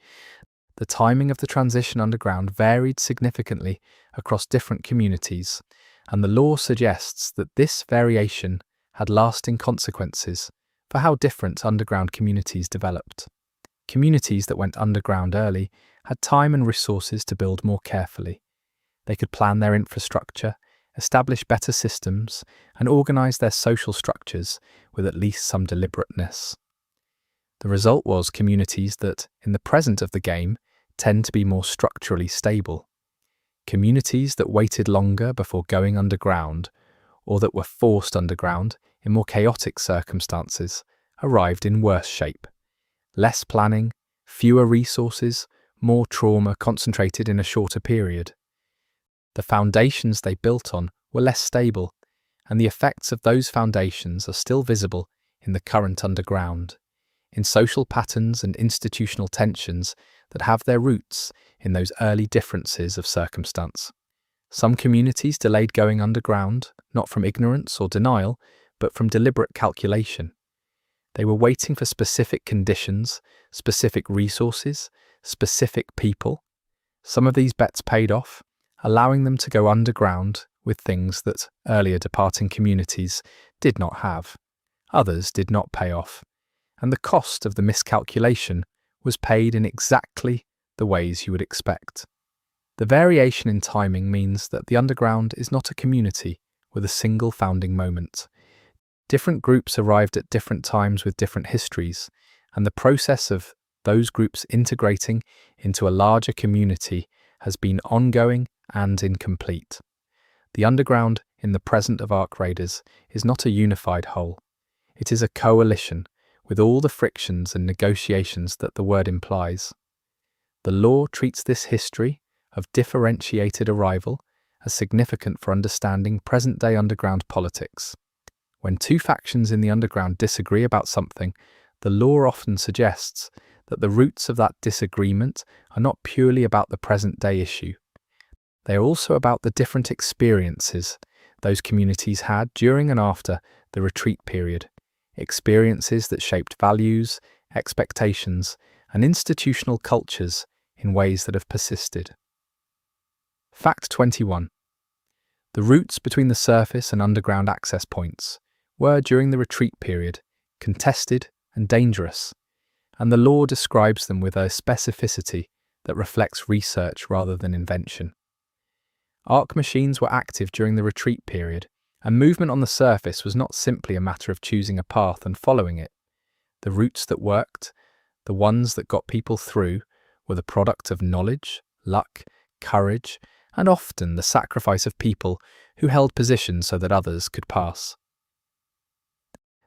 The timing of the transition underground varied significantly across different communities, and the lore suggests that this variation had lasting consequences for how different underground communities developed. Communities that went underground early had time and resources to build more carefully. They could plan their infrastructure, establish better systems, and organize their social structures with at least some deliberateness. The result was communities that, in the present of the game, tend to be more structurally stable. Communities that waited longer before going underground, or that were forced underground in more chaotic circumstances, arrived in worse shape. Less planning, fewer resources, more trauma concentrated in a shorter period. The foundations they built on were less stable, and the effects of those foundations are still visible in the current underground, in social patterns and institutional tensions that have their roots in those early differences of circumstance. Some communities delayed going underground, not from ignorance or denial, but from deliberate calculation. They were waiting for specific conditions, specific resources, specific people. Some of these bets paid off, allowing them to go underground with things that earlier departing communities did not have. Others did not pay off, and the cost of the miscalculation was paid in exactly the ways you would expect. The variation in timing means that the underground is not a community with a single founding moment. Different groups arrived at different times with different histories, and the process of those groups integrating into a larger community has been ongoing and incomplete. The underground in the present of Ark Raiders is not a unified whole. It is a coalition with all the frictions and negotiations that the word implies. The lore treats this history of differentiated arrival as significant for understanding present-day underground politics. When two factions in the underground disagree about something, the lore often suggests that the roots of that disagreement are not purely about the present-day issue. They are also about the different experiences those communities had during and after the retreat period, experiences that shaped values, expectations, and institutional cultures in ways that have persisted. Fact 21. The routes between the surface and underground access points were, during the retreat period, contested and dangerous, and the lore describes them with a specificity that reflects research rather than invention. Ark machines were active during the retreat period, and movement on the surface was not simply a matter of choosing a path and following it. The routes that worked, the ones that got people through, were the product of knowledge, luck, courage, and often the sacrifice of people who held positions so that others could pass.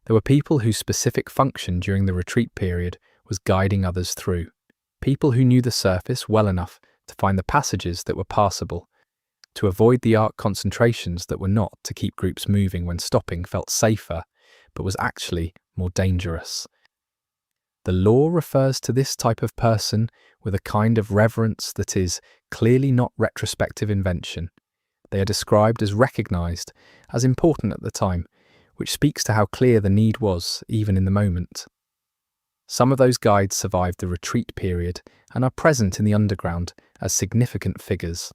There were people whose specific function during the retreat period was guiding others through, people who knew the surface well enough to find the passages that were passable, to avoid the arc concentrations that were not, to keep groups moving when stopping felt safer, but was actually more dangerous. The lore refers to this type of person with a kind of reverence that is clearly not retrospective invention. They are described as recognized, as important at the time, which speaks to how clear the need was, even in the moment. Some of those guides survived the retreat period and are present in the underground as significant figures.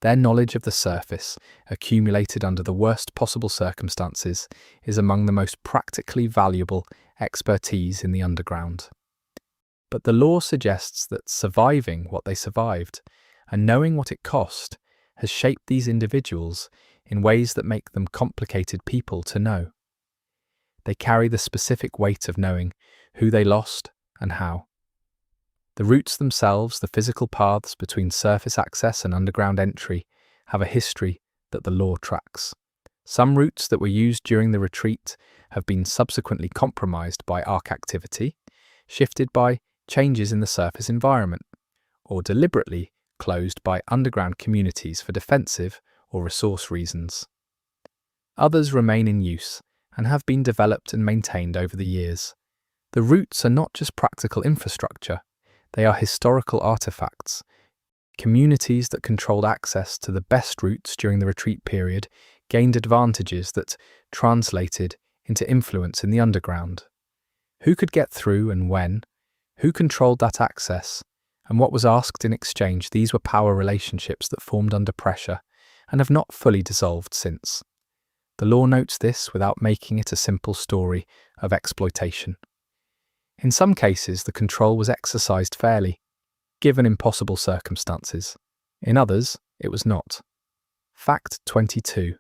Their knowledge of the surface, accumulated under the worst possible circumstances, is among the most practically valuable expertise in the underground. But the lore suggests that surviving what they survived, and knowing what it cost, has shaped these individuals in ways that make them complicated people to know. They carry the specific weight of knowing who they lost and how. The routes themselves, the physical paths between surface access and underground entry, have a history that the lore tracks. Some routes that were used during the retreat have been subsequently compromised by Ark activity, shifted by changes in the surface environment, or deliberately closed by underground communities for defensive or resource reasons. Others remain in use and have been developed and maintained over the years. The routes are not just practical infrastructure, they are historical artifacts. Communities that controlled access to the best routes during the retreat period gained advantages that translated into influence in the underground. Who could get through and when? Who controlled that access? And what was asked in exchange? These were power relationships that formed under pressure and have not fully dissolved since. The law notes this without making it a simple story of exploitation. In some cases, the control was exercised fairly, given impossible circumstances. In others, it was not. Fact 22.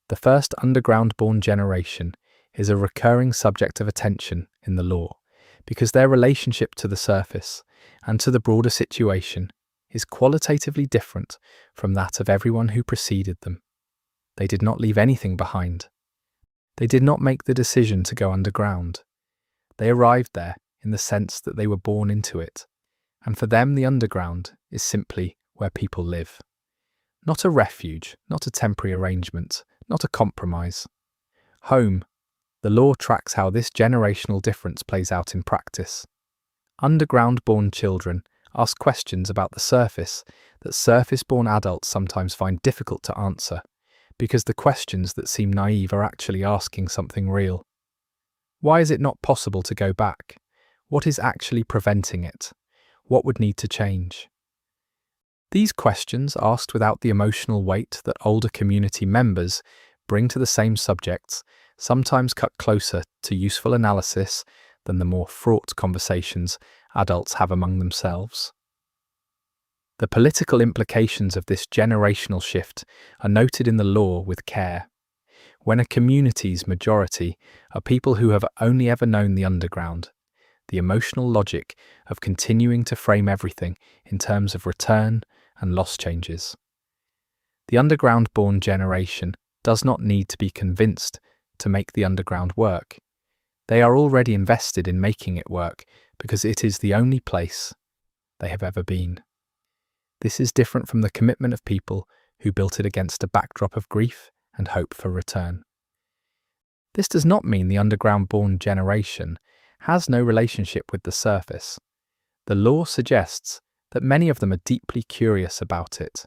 The first underground-born generation is a recurring subject of attention in the law, because their relationship to the surface and to the broader situation is qualitatively different from that of everyone who preceded them. They did not leave anything behind. They did not make the decision to go underground. They arrived there in the sense that they were born into it, and for them the underground is simply where people live. Not a refuge, not a temporary arrangement, not a compromise. Home. The law tracks how this generational difference plays out in practice. Underground-born children ask questions about the surface that surface-born adults sometimes find difficult to answer, because the questions that seem naive are actually asking something real. Why is it not possible to go back? What is actually preventing it? What would need to change? These questions, asked without the emotional weight that older community members bring to the same subjects, sometimes cut closer to useful analysis than the more fraught conversations adults have among themselves. The political implications of this generational shift are noted in the law with care. When a community's majority are people who have only ever known the underground, the emotional logic of continuing to frame everything in terms of return and loss changes. The underground-born generation does not need to be convinced to make the underground work. They are already invested in making it work because it is the only place they have ever been. This is different from the commitment of people who built it against a backdrop of grief and hope for return. This does not mean the underground-born generation has no relationship with the surface. The law suggests that many of them are deeply curious about it,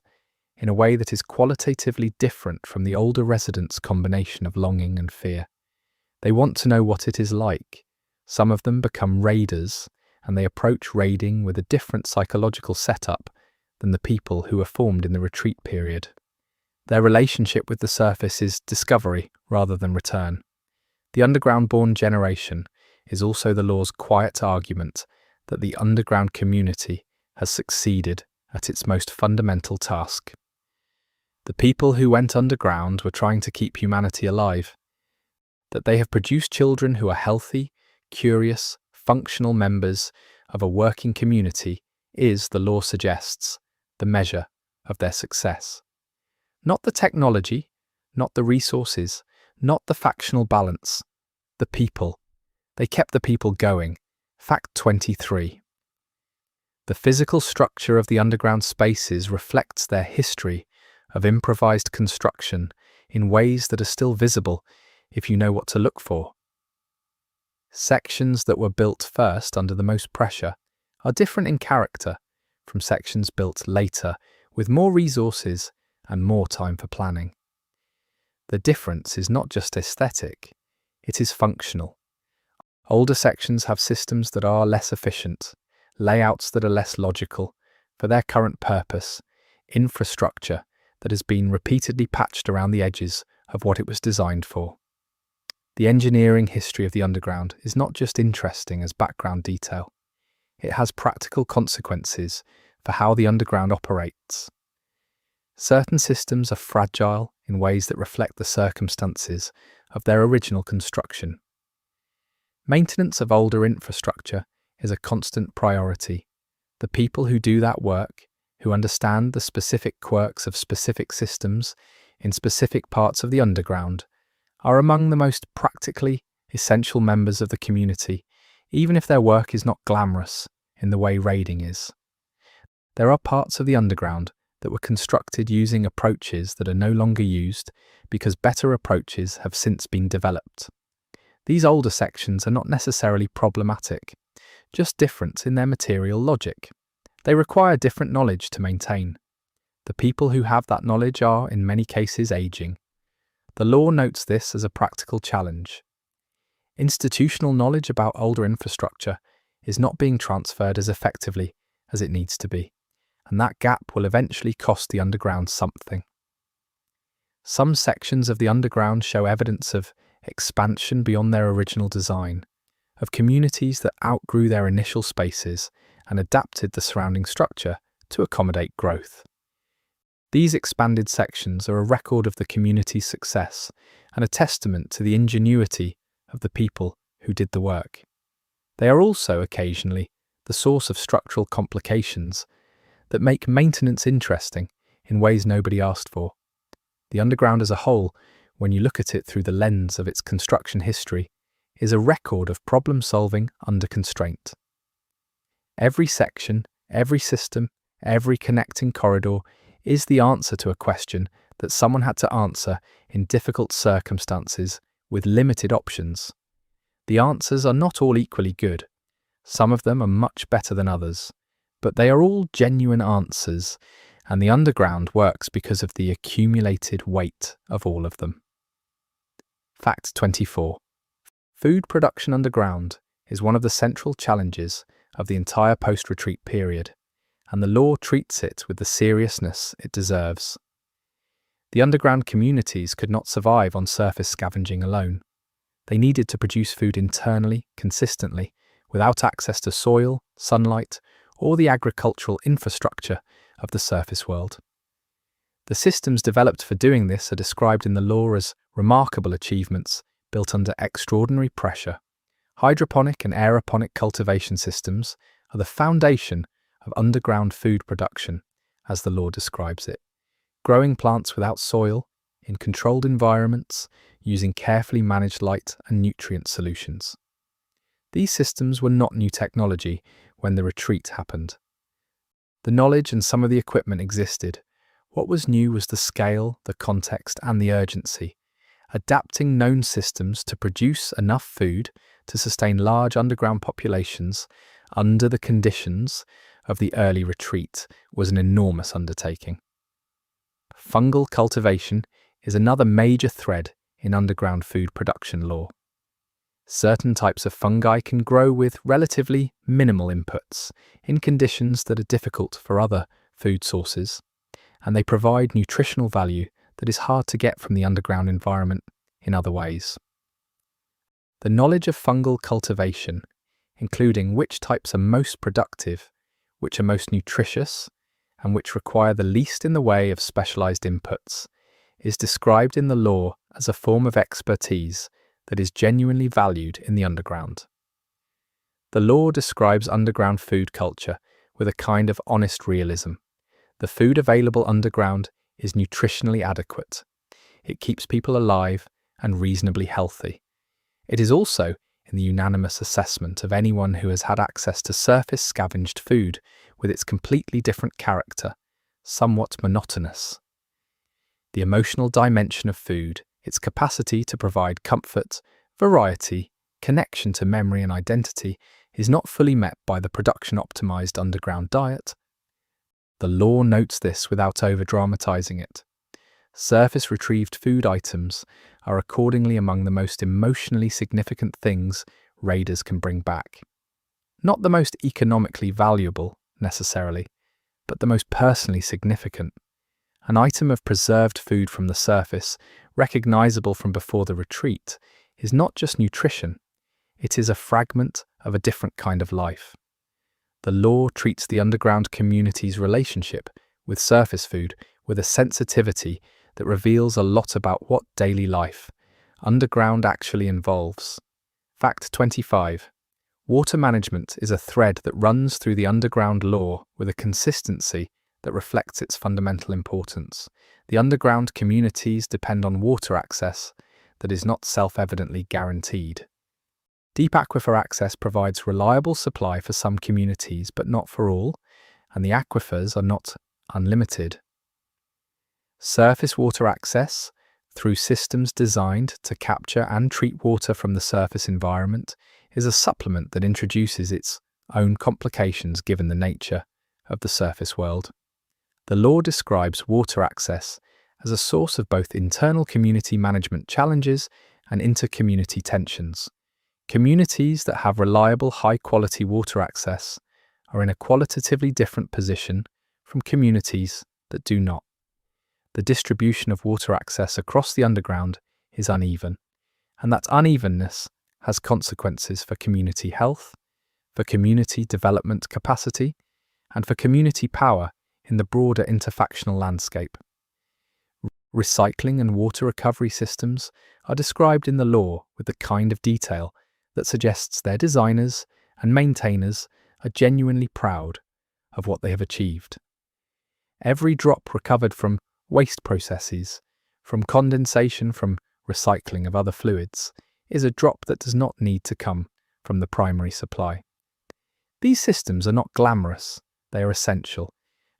in a way that is qualitatively different from the older residents' combination of longing and fear. They want to know what it is like. Some of them become raiders, and they approach raiding with a different psychological setup than the people who were formed in the retreat period. Their relationship with the surface is discovery rather than return. The underground-born generation is also the law's quiet argument that the underground community has succeeded at its most fundamental task. The people who went underground were trying to keep humanity alive. That they have produced children who are healthy, curious, functional members of a working community is, the law suggests, the measure of their success. Not the technology, not the resources, not the factional balance. The people. They kept the people going. Fact 23. The physical structure of the underground spaces reflects their history of improvised construction in ways that are still visible if you know what to look for. Sections that were built first under the most pressure are different in character from sections built later with more resources and more time for planning. The difference is not just aesthetic, it is functional. Older sections have systems that are less efficient, layouts that are less logical for their current purpose, infrastructure that has been repeatedly patched around the edges of what it was designed for. The engineering history of the underground is not just interesting as background detail. It has practical consequences for how the underground operates. Certain systems are fragile in ways that reflect the circumstances of their original construction. Maintenance of older infrastructure is a constant priority. The people who do that work, who understand the specific quirks of specific systems in specific parts of the underground, are among the most practically essential members of the community, even if their work is not glamorous, in the way raiding is. There are parts of the underground that were constructed using approaches that are no longer used because better approaches have since been developed. These older sections are not necessarily problematic, just different in their material logic. They require different knowledge to maintain. The people who have that knowledge are, in many cases, aging. The law notes this as a practical challenge. Institutional knowledge about older infrastructure is not being transferred as effectively as it needs to be, and that gap will eventually cost the underground something. Some sections of the underground show evidence of expansion beyond their original design, of communities that outgrew their initial spaces and adapted the surrounding structure to accommodate growth. These expanded sections are a record of the community's success and a testament to the ingenuity of the people who did the work. They are also occasionally the source of structural complications that make maintenance interesting in ways nobody asked for. The underground as a whole, when you look at it through the lens of its construction history, is a record of problem-solving under constraint. Every section, every system, every connecting corridor is the answer to a question that someone had to answer in difficult circumstances with limited options. The answers are not all equally good. Some of them are much better than others, but they are all genuine answers, and the underground works because of the accumulated weight of all of them. Fact 24. Food production underground is one of the central challenges of the entire post-retreat period, and the law treats it with the seriousness it deserves. The underground communities could not survive on surface scavenging alone. They needed to produce food internally, consistently, without access to soil, sunlight, or the agricultural infrastructure of the surface world. The systems developed for doing this are described in the law as remarkable achievements built under extraordinary pressure. Hydroponic and aeroponic cultivation systems are the foundation of underground food production, as the law describes it. Growing plants without soil, in controlled environments, using carefully managed light and nutrient solutions. These systems were not new technology when the retreat happened. The knowledge and some of the equipment existed. What was new was the scale, the context, and the urgency. Adapting known systems to produce enough food to sustain large underground populations under the conditions of the early retreat was an enormous undertaking. Fungal cultivation is another major thread in underground food production law. Certain types of fungi can grow with relatively minimal inputs in conditions that are difficult for other food sources, and they provide nutritional value that is hard to get from the underground environment in other ways. The knowledge of fungal cultivation, including which types are most productive, which are most nutritious, and which require the least in the way of specialized inputs, is described in the law as a form of expertise that is genuinely valued in the underground. The law describes underground food culture with a kind of honest realism. The food available underground is nutritionally adequate. It keeps people alive and reasonably healthy. It is also in the unanimous assessment of anyone who has had access to surface scavenged food with its completely different character, somewhat monotonous. The emotional dimension of food, its capacity to provide comfort, variety, connection to memory and identity, is not fully met by the production-optimized underground diet. The law notes this without over-dramatizing it. Surface-retrieved food items are accordingly among the most emotionally significant things raiders can bring back. Not the most economically valuable, necessarily, but the most personally significant. An item of preserved food from the surface, recognizable from before the retreat, is not just nutrition, it is a fragment of a different kind of life. The law treats the underground community's relationship with surface food with a sensitivity that reveals a lot about what daily life underground actually involves. Fact 25. Water management is a thread that runs through the underground law with a consistency that reflects its fundamental importance. The underground communities depend on water access that is not self-evidently guaranteed. Deep aquifer access provides reliable supply for some communities, but not for all, and the aquifers are not unlimited. Surface water access, through systems designed to capture and treat water from the surface environment, is a supplement that introduces its own complications given the nature of the surface world. The law describes water access as a source of both internal community management challenges and inter-community tensions. Communities that have reliable, high-quality water access are in a qualitatively different position from communities that do not. The distribution of water access across the underground is uneven, and that unevenness has consequences for community health, for community development capacity, and for community power in the broader interfactional landscape. Recycling and water recovery systems are described in the law with the kind of detail that suggests their designers and maintainers are genuinely proud of what they have achieved. Every drop recovered from waste processes, from condensation, from recycling of other fluids, is a drop that does not need to come from the primary supply. These systems are not glamorous, they are essential,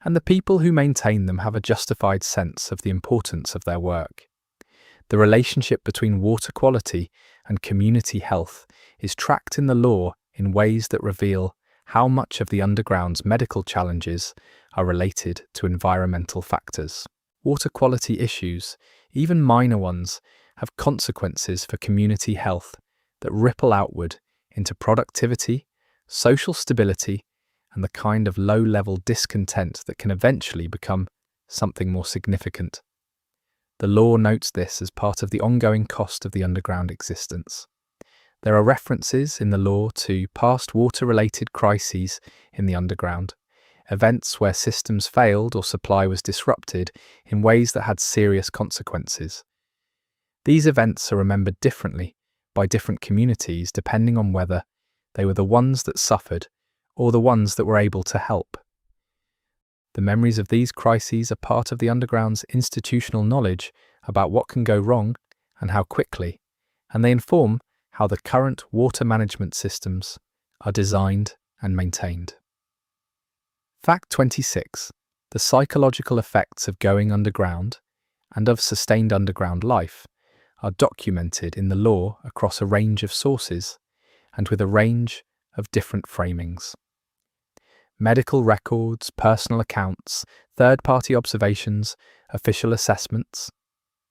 and the people who maintain them have a justified sense of the importance of their work. The relationship between water quality and community health is tracked in the law in ways that reveal how much of the underground's medical challenges are related to environmental factors. Water quality issues, even minor ones, have consequences for community health that ripple outward into productivity, social stability, and the kind of low-level discontent that can eventually become something more significant. The law notes this as part of the ongoing cost of the underground existence. There are references in the law to past water-related crises in the underground, events where systems failed or supply was disrupted in ways that had serious consequences. These events are remembered differently by different communities depending on whether they were the ones that suffered or the ones that were able to help. The memories of these crises are part of the underground's institutional knowledge about what can go wrong and how quickly, and they inform how the current water management systems are designed and maintained. Fact 26. The psychological effects of going underground and of sustained underground life are documented in the law across a range of sources and with a range of different framings. Medical records, personal accounts, third-party observations, official assessments.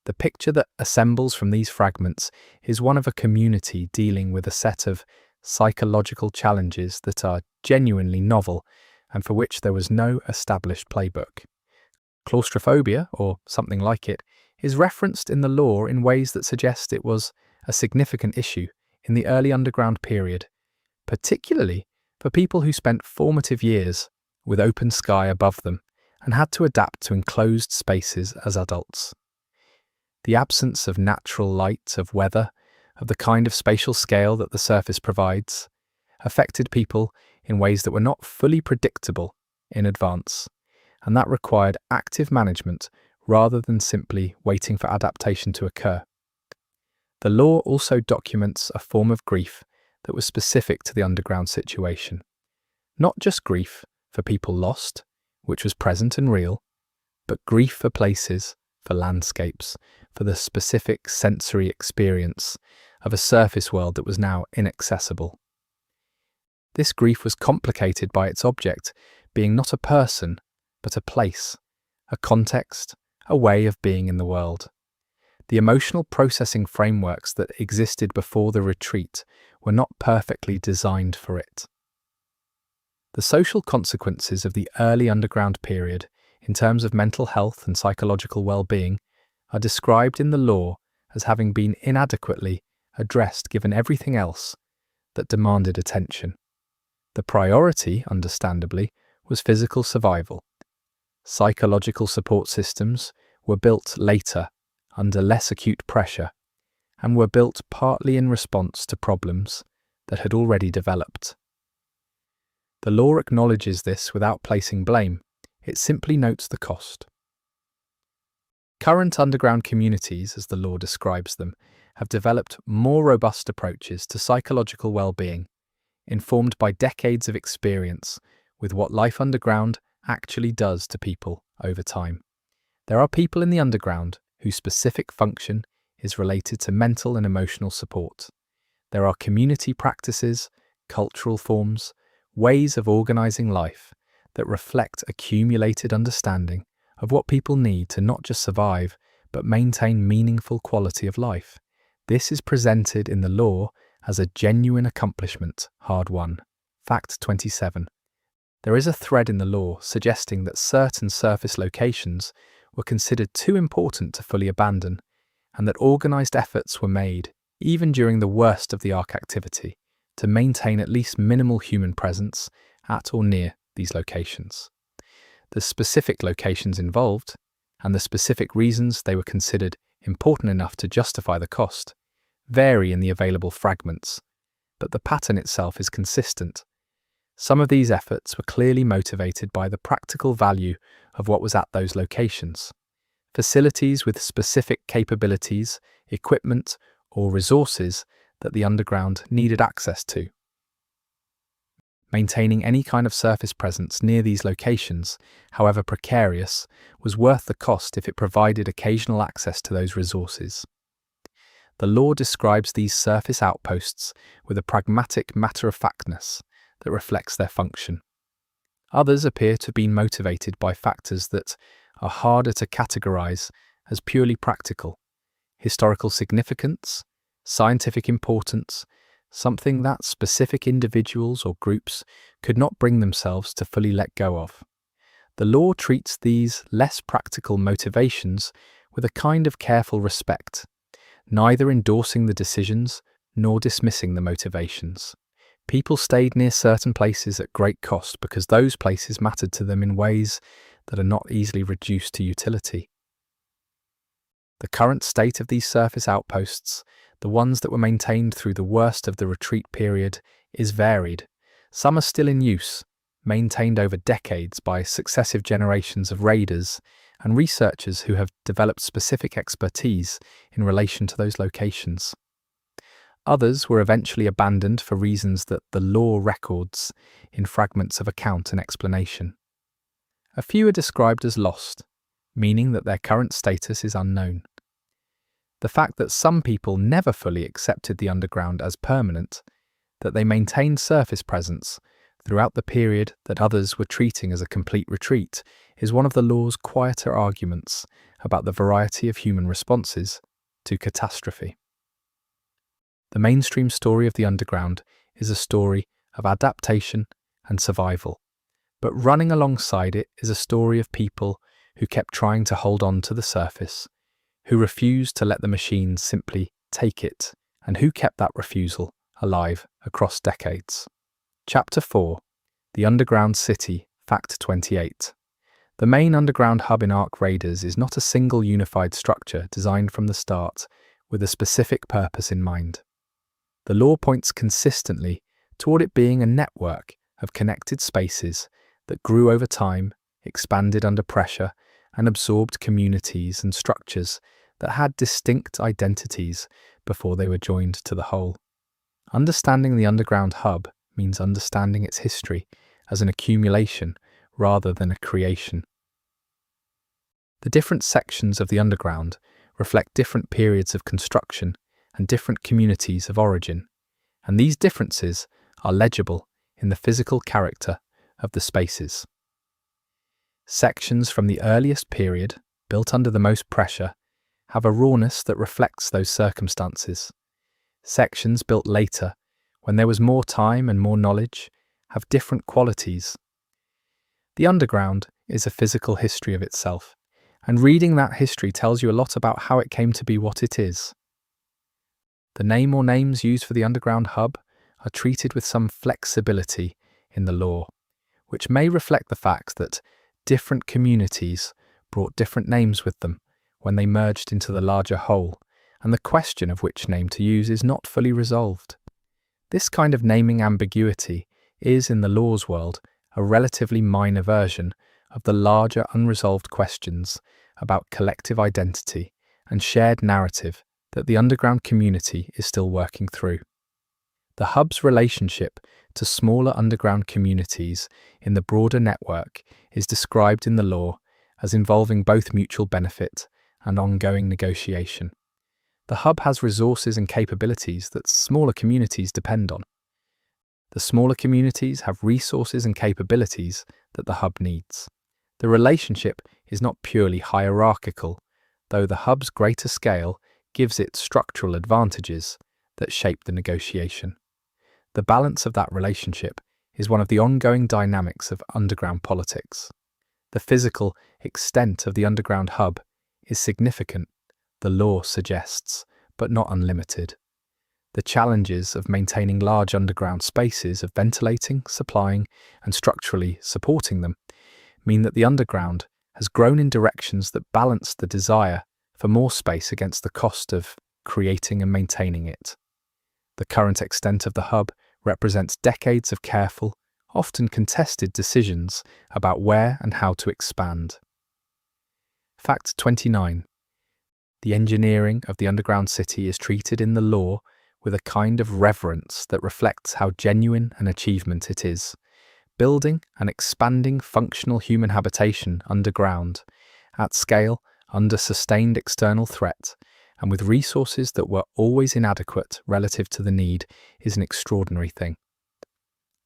The picture that assembles from these fragments is one of a community dealing with a set of psychological challenges that are genuinely novel and for which there was no established playbook. Claustrophobia, or something like it, is referenced in the law in ways that suggest it was a significant issue in the early underground period, particularly for people who spent formative years with open sky above them and had to adapt to enclosed spaces as adults. The absence of natural light, of weather, of the kind of spatial scale that the surface provides, affected people in ways that were not fully predictable in advance, and that required active management rather than simply waiting for adaptation to occur. The law also documents a form of grief that was specific to the underground situation. Not just grief for people lost, which was present and real, but grief for places, for landscapes, for the specific sensory experience of a surface world that was now inaccessible. This grief was complicated by its object being not a person, but a place, a context, a way of being in the world. The emotional processing frameworks that existed before the retreat were not perfectly designed for it. The social consequences of the early underground period, in terms of mental health and psychological well-being, are described in the law as having been inadequately addressed given everything else that demanded attention. The priority, understandably, was physical survival. Psychological support systems were built later, under less acute pressure, and were built partly in response to problems that had already developed. The law acknowledges this without placing blame. It simply notes the cost. Current underground communities, as the law describes them, have developed more robust approaches to psychological well-being, informed by decades of experience with what life underground actually does to people over time. There are people in the underground whose specific function is related to mental and emotional support. There are community practices, cultural forms, ways of organizing life that reflect accumulated understanding of what people need to not just survive, but maintain meaningful quality of life. This is presented in the lore as a genuine accomplishment, hard won. Fact 27. There is a thread in the lore suggesting that certain surface locations were considered too important to fully abandon, and that organized efforts were made, even during the worst of the Ark activity, to maintain at least minimal human presence at or near these locations. The specific locations involved, and the specific reasons they were considered important enough to justify the cost, vary in the available fragments, but the pattern itself is consistent. Some of these efforts were clearly motivated by the practical value of what was at those locations. Facilities with specific capabilities, equipment, or resources that the underground needed access to. Maintaining any kind of surface presence near these locations, however precarious, was worth the cost if it provided occasional access to those resources. The lore describes these surface outposts with a pragmatic matter-of-factness that reflects their function. Others appear to be motivated by factors that are harder to categorize as purely practical: historical significance, scientific importance, something that specific individuals or groups could not bring themselves to fully let go of. The lore treats these less practical motivations with a kind of careful respect, neither endorsing the decisions nor dismissing the motivations. People stayed near certain places at great cost because those places mattered to them in ways that are not easily reduced to utility. The current state of these surface outposts, the ones that were maintained through the worst of the retreat period, is varied. Some are still in use, maintained over decades by successive generations of raiders and researchers who have developed specific expertise in relation to those locations. Others were eventually abandoned for reasons that the lore records in fragments of account and explanation. A few are described as lost, meaning that their current status is unknown. The fact that some people never fully accepted the underground as permanent, that they maintained surface presence throughout the period that others were treating as a complete retreat, is one of the lore's quieter arguments about the variety of human responses to catastrophe. The mainstream story of the underground is a story of adaptation and survival, but running alongside it is a story of people who kept trying to hold on to the surface, who refused to let the machines simply take it, and who kept that refusal alive across decades. Chapter 4. The Underground City, Fact 28. The main underground hub in Ark Raiders is not a single unified structure designed from the start with a specific purpose in mind. The lore points consistently toward it being a network of connected spaces that grew over time, expanded under pressure, and absorbed communities and structures that had distinct identities before they were joined to the whole. Understanding the underground hub means understanding its history as an accumulation rather than a creation. The different sections of the underground reflect different periods of construction and different communities of origin, and these differences are legible in the physical character of the spaces. Sections from the earliest period, built under the most pressure, have a rawness that reflects those circumstances. Sections built later, when there was more time and more knowledge, have different qualities. The underground is a physical history of itself, and reading that history tells you a lot about how it came to be what it is. The name or names used for the underground hub are treated with some flexibility in the lore, which may reflect the fact that different communities brought different names with them when they merged into the larger whole, and the question of which name to use is not fully resolved. This kind of naming ambiguity is, in the lore's world, a relatively minor version of the larger unresolved questions about collective identity and shared narrative that the underground community is still working through. The hub's relationship to smaller underground communities in the broader network is described in the lore as involving both mutual benefit and ongoing negotiation. The hub has resources and capabilities that smaller communities depend on. The smaller communities have resources and capabilities that the hub needs. The relationship is not purely hierarchical, though the hub's greater scale gives it structural advantages that shape the negotiation. The balance of that relationship is one of the ongoing dynamics of underground politics. The physical extent of the underground hub is significant, the lore suggests, but not unlimited. The challenges of maintaining large underground spaces, of ventilating, supplying, and structurally supporting them, mean that the underground has grown in directions that balance the desire for more space against the cost of creating and maintaining it. The current extent of the hub represents decades of careful, often contested decisions about where and how to expand. Fact 29. The engineering of the underground city is treated in the lore with a kind of reverence that reflects how genuine an achievement it is. Building and expanding functional human habitation underground, at scale, under sustained external threat, and with resources that were always inadequate relative to the need, is an extraordinary thing.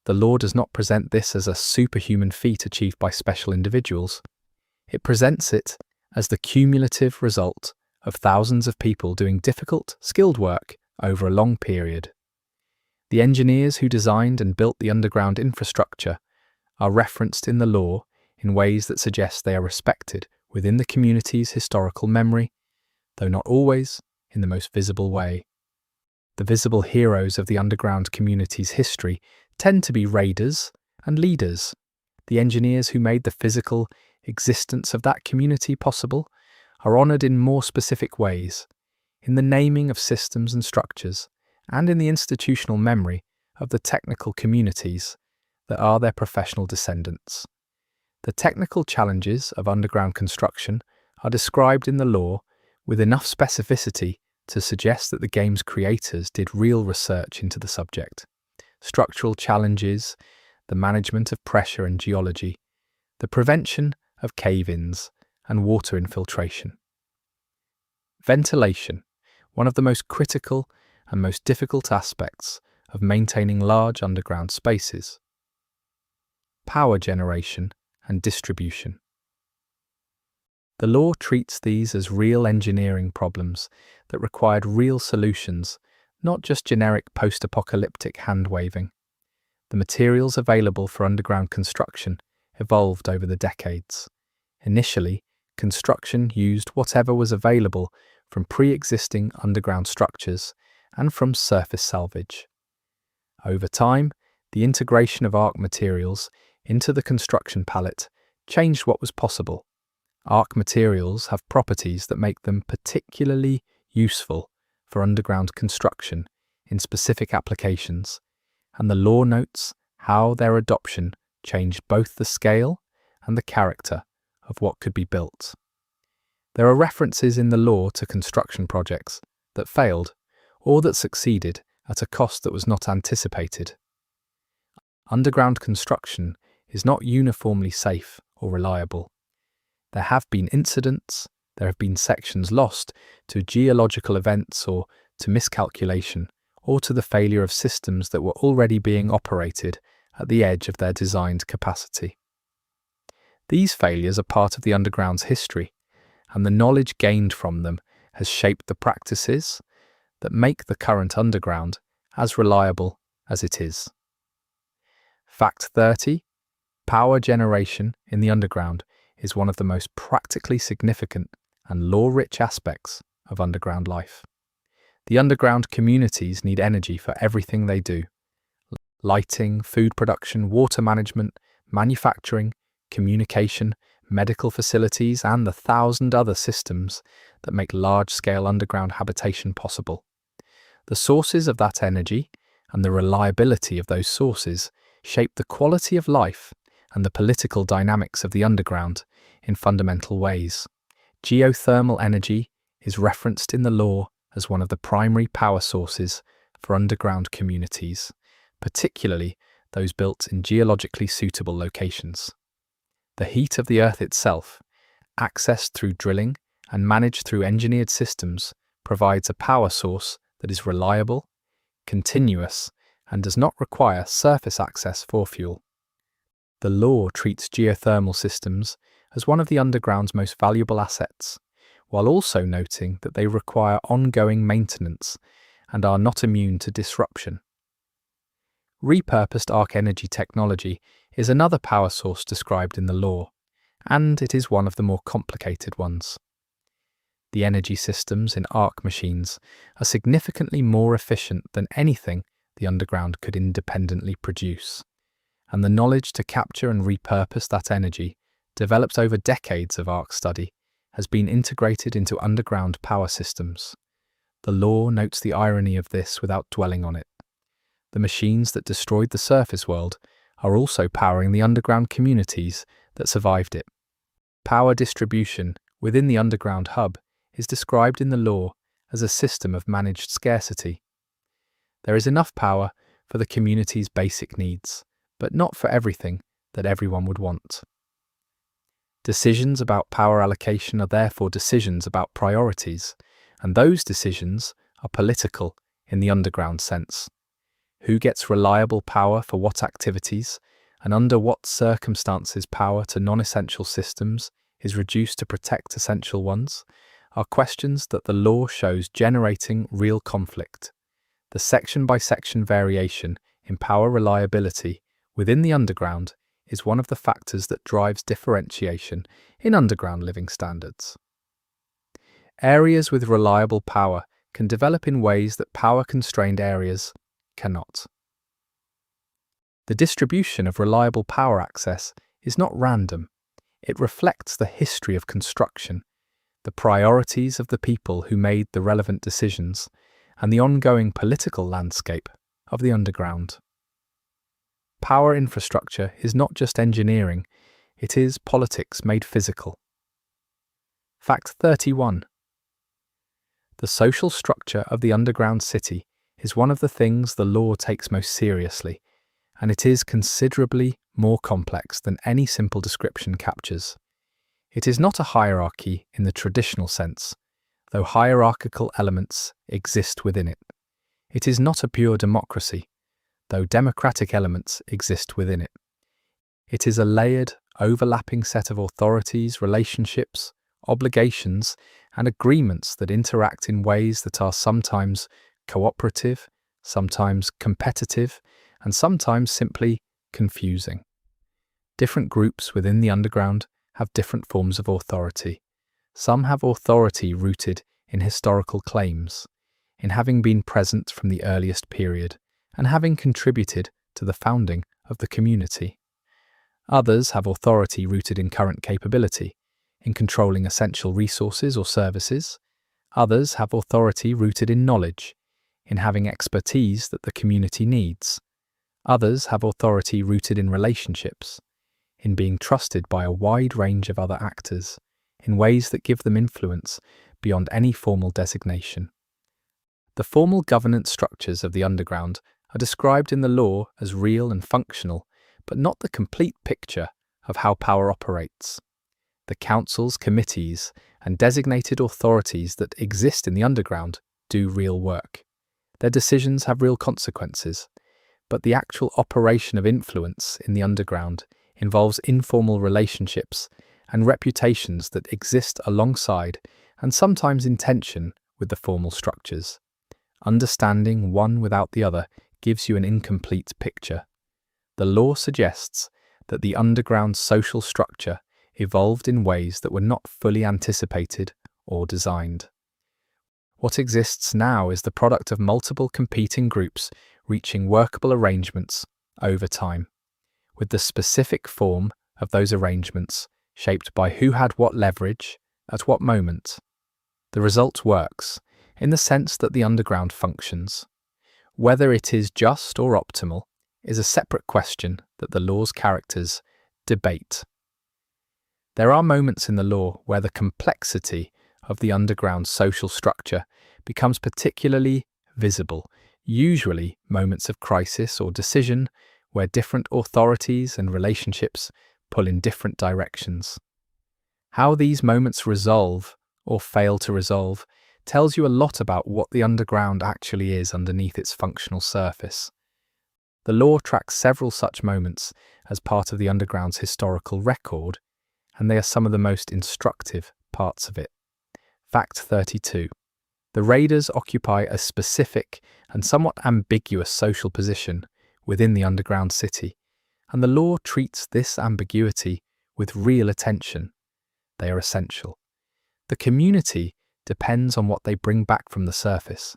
The lore does not present this as a superhuman feat achieved by special individuals. It presents it as the cumulative result of thousands of people doing difficult, skilled work over a long period. The engineers who designed and built the underground infrastructure are referenced in the lore in ways that suggest they are respected within the community's historical memory, though not always in the most visible way. The visible heroes of the underground community's history tend to be raiders and leaders. The engineers who made the physical existence of that community possible are honoured in more specific ways, in the naming of systems and structures, and in the institutional memory of the technical communities that are their professional descendants. The technical challenges of underground construction are described in the lore with enough specificity to suggest that the game's creators did real research into the subject. Structural challenges, the management of pressure and geology, the prevention of cave-ins and water infiltration. Ventilation, one of the most critical and most difficult aspects of maintaining large underground spaces. Power generation and distribution. The lore treats these as real engineering problems that required real solutions, not just generic post-apocalyptic hand-waving. The materials available for underground construction evolved over the decades. Initially, construction used whatever was available from pre-existing underground structures and from surface salvage. Over time, the integration of Ark materials into the construction palette changed what was possible. Ark materials have properties that make them particularly useful for underground construction in specific applications, and the lore notes how their adoption changed both the scale and the character of what could be built. There are references in the lore to construction projects that failed or that succeeded at a cost that was not anticipated. Underground construction is not uniformly safe or reliable. There have been incidents, there have been sections lost to geological events or to miscalculation or to the failure of systems that were already being operated at the edge of their designed capacity. These failures are part of the underground's history, and the knowledge gained from them has shaped the practices that make the current underground as reliable as it is. Fact 30. Power generation in the underground is one of the most practically significant and lore-rich aspects of underground life. The underground communities need energy for everything they do. Lighting, food production, water management, manufacturing, communication, medical facilities, and the 1,000 other systems that make large-scale underground habitation possible. The sources of that energy and the reliability of those sources shape the quality of life and the political dynamics of the underground in fundamental ways. Geothermal energy is referenced in the lore as one of the primary power sources for underground communities, particularly those built in geologically suitable locations. The heat of the Earth itself, accessed through drilling and managed through engineered systems, provides a power source that is reliable, continuous, and does not require surface access for fuel. The law treats geothermal systems as one of the underground's most valuable assets, while also noting that they require ongoing maintenance and are not immune to disruption. Repurposed arc energy technology is another power source described in the law, and it is one of the more complicated ones. The energy systems in arc machines are significantly more efficient than anything the underground could independently produce, and the knowledge to capture and repurpose that energy, developed over decades of arc study, has been integrated into underground power systems. The law notes the irony of this without dwelling on it. The machines that destroyed the surface world are also powering the underground communities that survived it. Power distribution within the underground hub is described in the law as a system of managed scarcity. There is enough power for the community's basic needs, but not for everything that everyone would want. Decisions about power allocation are therefore decisions about priorities, and those decisions are political in the underground sense. Who gets reliable power for what activities, and under what circumstances power to non-essential systems is reduced to protect essential ones, are questions that the law shows generating real conflict. The section-by-section variation in power reliability within the underground is one of the factors that drives differentiation in underground living standards. Areas with reliable power can develop in ways that power-constrained areas cannot. The distribution of reliable power access is not random. It reflects the history of construction, the priorities of the people who made the relevant decisions, and the ongoing political landscape of the underground. Power infrastructure is not just engineering, it is politics made physical. Fact 31. The social structure of the underground city is one of the things the law takes most seriously, and it is considerably more complex than any simple description captures. It is not a hierarchy in the traditional sense, though hierarchical elements exist within it. It is not a pure democracy, though democratic elements exist within it. It is a layered, overlapping set of authorities, relationships, obligations, and agreements that interact in ways that are sometimes cooperative, sometimes competitive, and sometimes simply confusing. Different groups within the underground have different forms of authority. Some have authority rooted in historical claims, in having been present from the earliest period, and having contributed to the founding of the community. Others have authority rooted in current capability, in controlling essential resources or services. Others have authority rooted in knowledge, in having expertise that the community needs. Others have authority rooted in relationships, in being trusted by a wide range of other actors, in ways that give them influence beyond any formal designation. The formal governance structures of the underground are described in the law as real and functional, but not the complete picture of how power operates. The councils, committees, and designated authorities that exist in the underground do real work. Their decisions have real consequences, but the actual operation of influence in the underground involves informal relationships and reputations that exist alongside and sometimes in tension with the formal structures. Understanding one without the other gives you an incomplete picture. The law suggests that the underground social structure evolved in ways that were not fully anticipated or designed. What exists now is the product of multiple competing groups reaching workable arrangements over time, with the specific form of those arrangements shaped by who had what leverage at what moment. The result works, in the sense that the underground functions. Whether it is just or optimal is a separate question that the law's characters debate. There are moments in the law where the complexity of the underground social structure becomes particularly visible, usually moments of crisis or decision where different authorities and relationships pull in different directions. How these moments resolve or fail to resolve tells you a lot about what the underground actually is underneath its functional surface. The lore tracks several such moments as part of the underground's historical record, and they are some of the most instructive parts of it. Fact 32. The Raiders occupy a specific and somewhat ambiguous social position within the underground city, and the lore treats this ambiguity with real attention. They are essential. The community depends on what they bring back from the surface.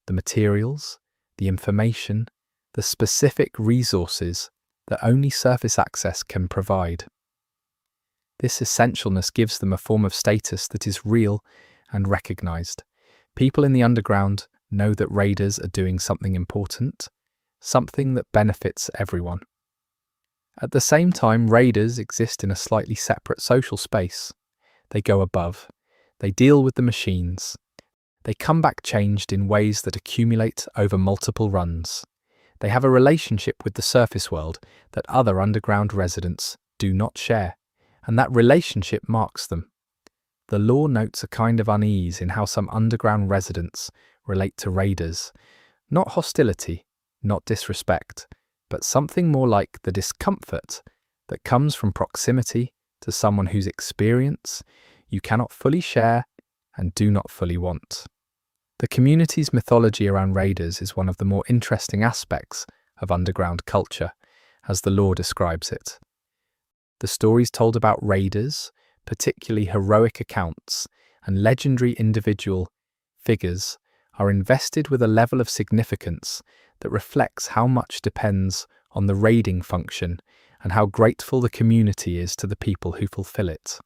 The materials, the information, the specific resources that only surface access can provide. This essentialness gives them a form of status that is real and recognized. People in the underground know that raiders are doing something important, something that benefits everyone. At the same time, raiders exist in a slightly separate social space. They go above. They deal with the machines. They come back changed in ways that accumulate over multiple runs. They have a relationship with the surface world that other underground residents do not share, and that relationship marks them. The lore notes a kind of unease in how some underground residents relate to raiders. Not hostility, not disrespect, but something more like the discomfort that comes from proximity to someone whose experience you cannot fully share and do not fully want. The community's mythology around raiders is one of the more interesting aspects of underground culture, as the lore describes it. The stories told about raiders, particularly heroic accounts and legendary individual figures, are invested with a level of significance that reflects how much depends on the raiding function and how grateful the community is to the people who fulfill it.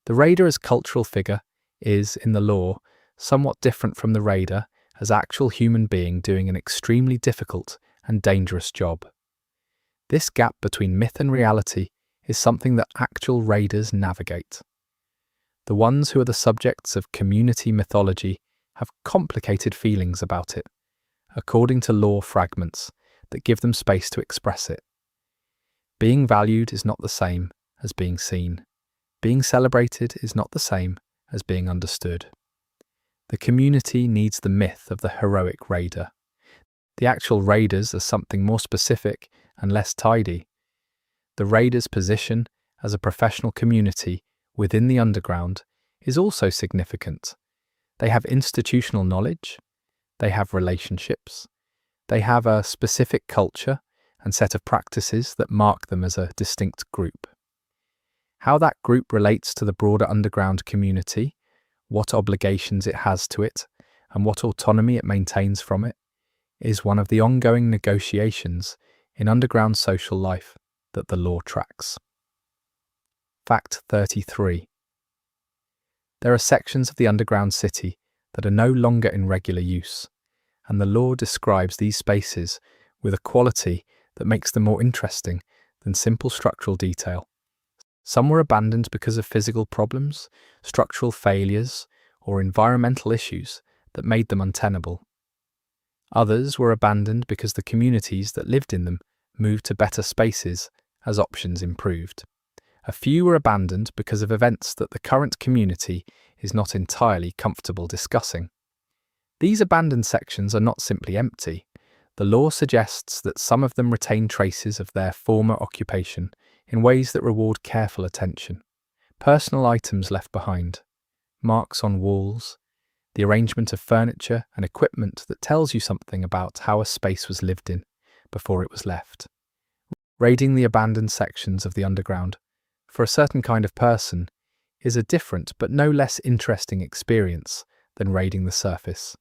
The raider as cultural figure is, in the lore, somewhat different from the raider as actual human being doing an extremely difficult and dangerous job. This gap between myth and reality is something that actual raiders navigate. The ones who are the subjects of community mythology have complicated feelings about it, according to lore fragments that give them space to express it. Being valued is not the same as being seen. Being celebrated is not the same as being understood. The community needs the myth of the heroic raider. The actual raiders are something more specific and less tidy. The raiders' position as a professional community within the underground is also significant. They have institutional knowledge, they have relationships, they have a specific culture and set of practices that mark them as a distinct group. How that group relates to the broader underground community, what obligations it has to it, and what autonomy it maintains from it, is one of the ongoing negotiations in underground social life that the lore tracks. Fact 33. There are sections of the underground city that are no longer in regular use, and the lore describes these spaces with a quality that makes them more interesting than simple structural detail. Some were abandoned because of physical problems, structural failures, or environmental issues that made them untenable. Others were abandoned because the communities that lived in them moved to better spaces as options improved. A few were abandoned because of events that the current community is not entirely comfortable discussing. These abandoned sections are not simply empty. The lore suggests that some of them retain traces of their former occupation in ways that reward careful attention. Personal items left behind, marks on walls, the arrangement of furniture and equipment that tells you something about how a space was lived in before it was left. Raiding the abandoned sections of the underground, for a certain kind of person, is a different but no less interesting experience than raiding the surface.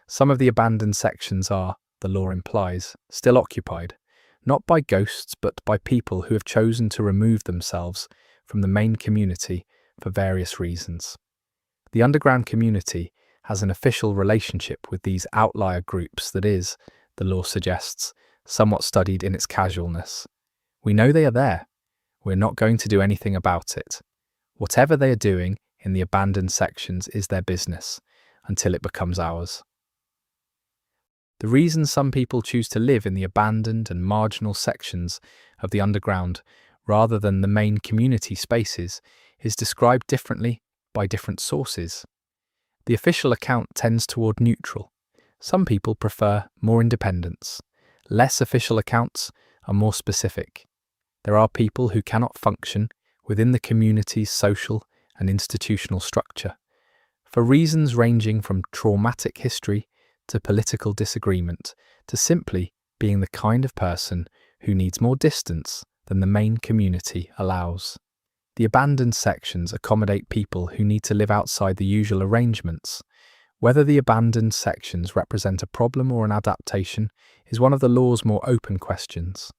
Some of the abandoned sections are, the lore implies, still occupied, not by ghosts but by people who have chosen to remove themselves from the main community for various reasons. The underground community has an official relationship with these outlier groups that is, the lore suggests, somewhat studied in its casualness. We know they are there. We're not going to do anything about it. Whatever they are doing in the abandoned sections is their business, until it becomes ours. The reason some people choose to live in the abandoned and marginal sections of the underground rather than the main community spaces is described differently by different sources. The official account tends toward neutral. Some people prefer more independence. Less official accounts are more specific. There are people who cannot function within the community's social and institutional structure, for reasons ranging from traumatic history to political disagreement, to simply being the kind of person who needs more distance than the main community allows. The abandoned sections accommodate people who need to live outside the usual arrangements. Whether the abandoned sections represent a problem or an adaptation is one of the law's more open questions.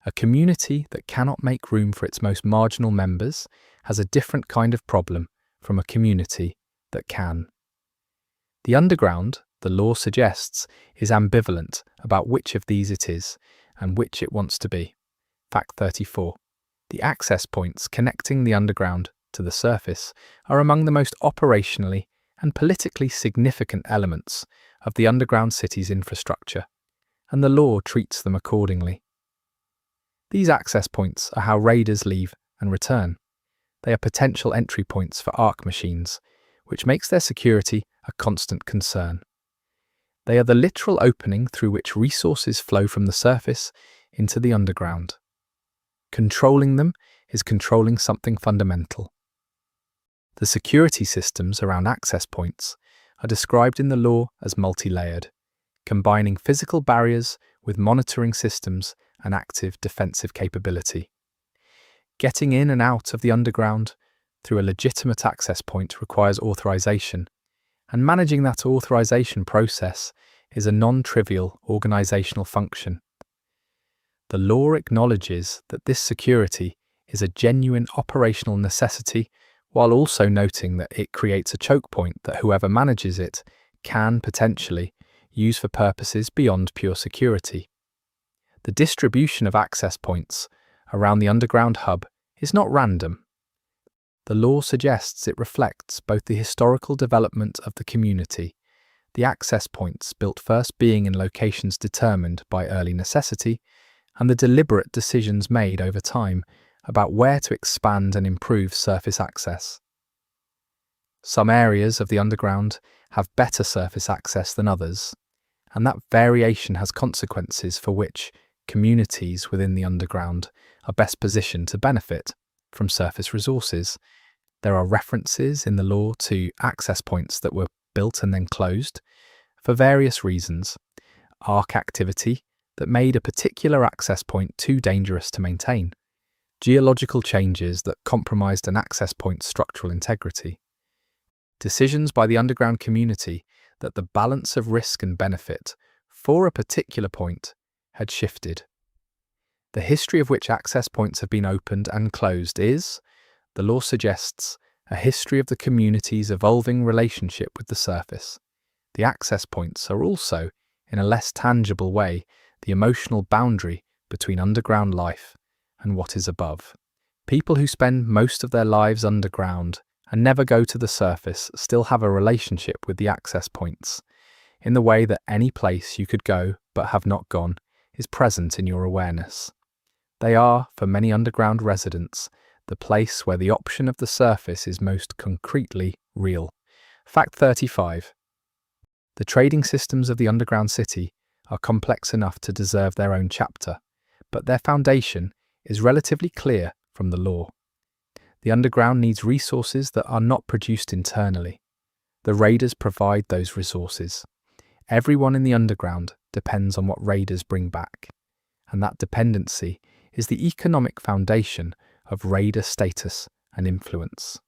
A community that cannot make room for its most marginal members has a different kind of problem from a community that can. The underground, the law suggests, is ambivalent about which of these it is and which it wants to be. Fact 34. The access points connecting the underground to the surface are among the most operationally and politically significant elements of the underground city's infrastructure, and the law treats them accordingly. These access points are how raiders leave and return. They are potential entry points for Ark machines, which makes their security a constant concern. They are the literal opening through which resources flow from the surface into the underground. Controlling them is controlling something fundamental. The security systems around access points are described in the law as multi-layered, combining physical barriers with monitoring systems and active defensive capability. Getting in and out of the underground through a legitimate access point requires authorization, and managing that authorization process is a non-trivial organizational function. The law acknowledges that this security is a genuine operational necessity, while also noting that it creates a choke point that whoever manages it can potentially use for purposes beyond pure security. The distribution of access points around the underground hub is not random. The law suggests it reflects both the historical development of the community, the access points built first being in locations determined by early necessity, and the deliberate decisions made over time about where to expand and improve surface access. Some areas of the underground have better surface access than others, and that variation has consequences for which communities within the underground are best positioned to benefit from surface resources. There are references in the law to access points that were built and then closed for various reasons. Ark activity that made a particular access point too dangerous to maintain. Geological changes that compromised an access point's structural integrity. Decisions by the underground community that the balance of risk and benefit for a particular point had shifted. The history of which access points have been opened and closed is, the law suggests, a history of the community's evolving relationship with the surface. The access points are also, in a less tangible way, the emotional boundary between underground life and what is above. People who spend most of their lives underground and never go to the surface still have a relationship with the access points, in the way that any place you could go but have not gone is present in your awareness. They are, for many underground residents, the place where the option of the surface is most concretely real. Fact 35. The trading systems of the underground city are complex enough to deserve their own chapter, but their foundation is relatively clear from the law. The underground needs resources that are not produced internally. The raiders provide those resources. Everyone in the underground depends on what raiders bring back, and that dependency is the economic foundation of raider status and influence.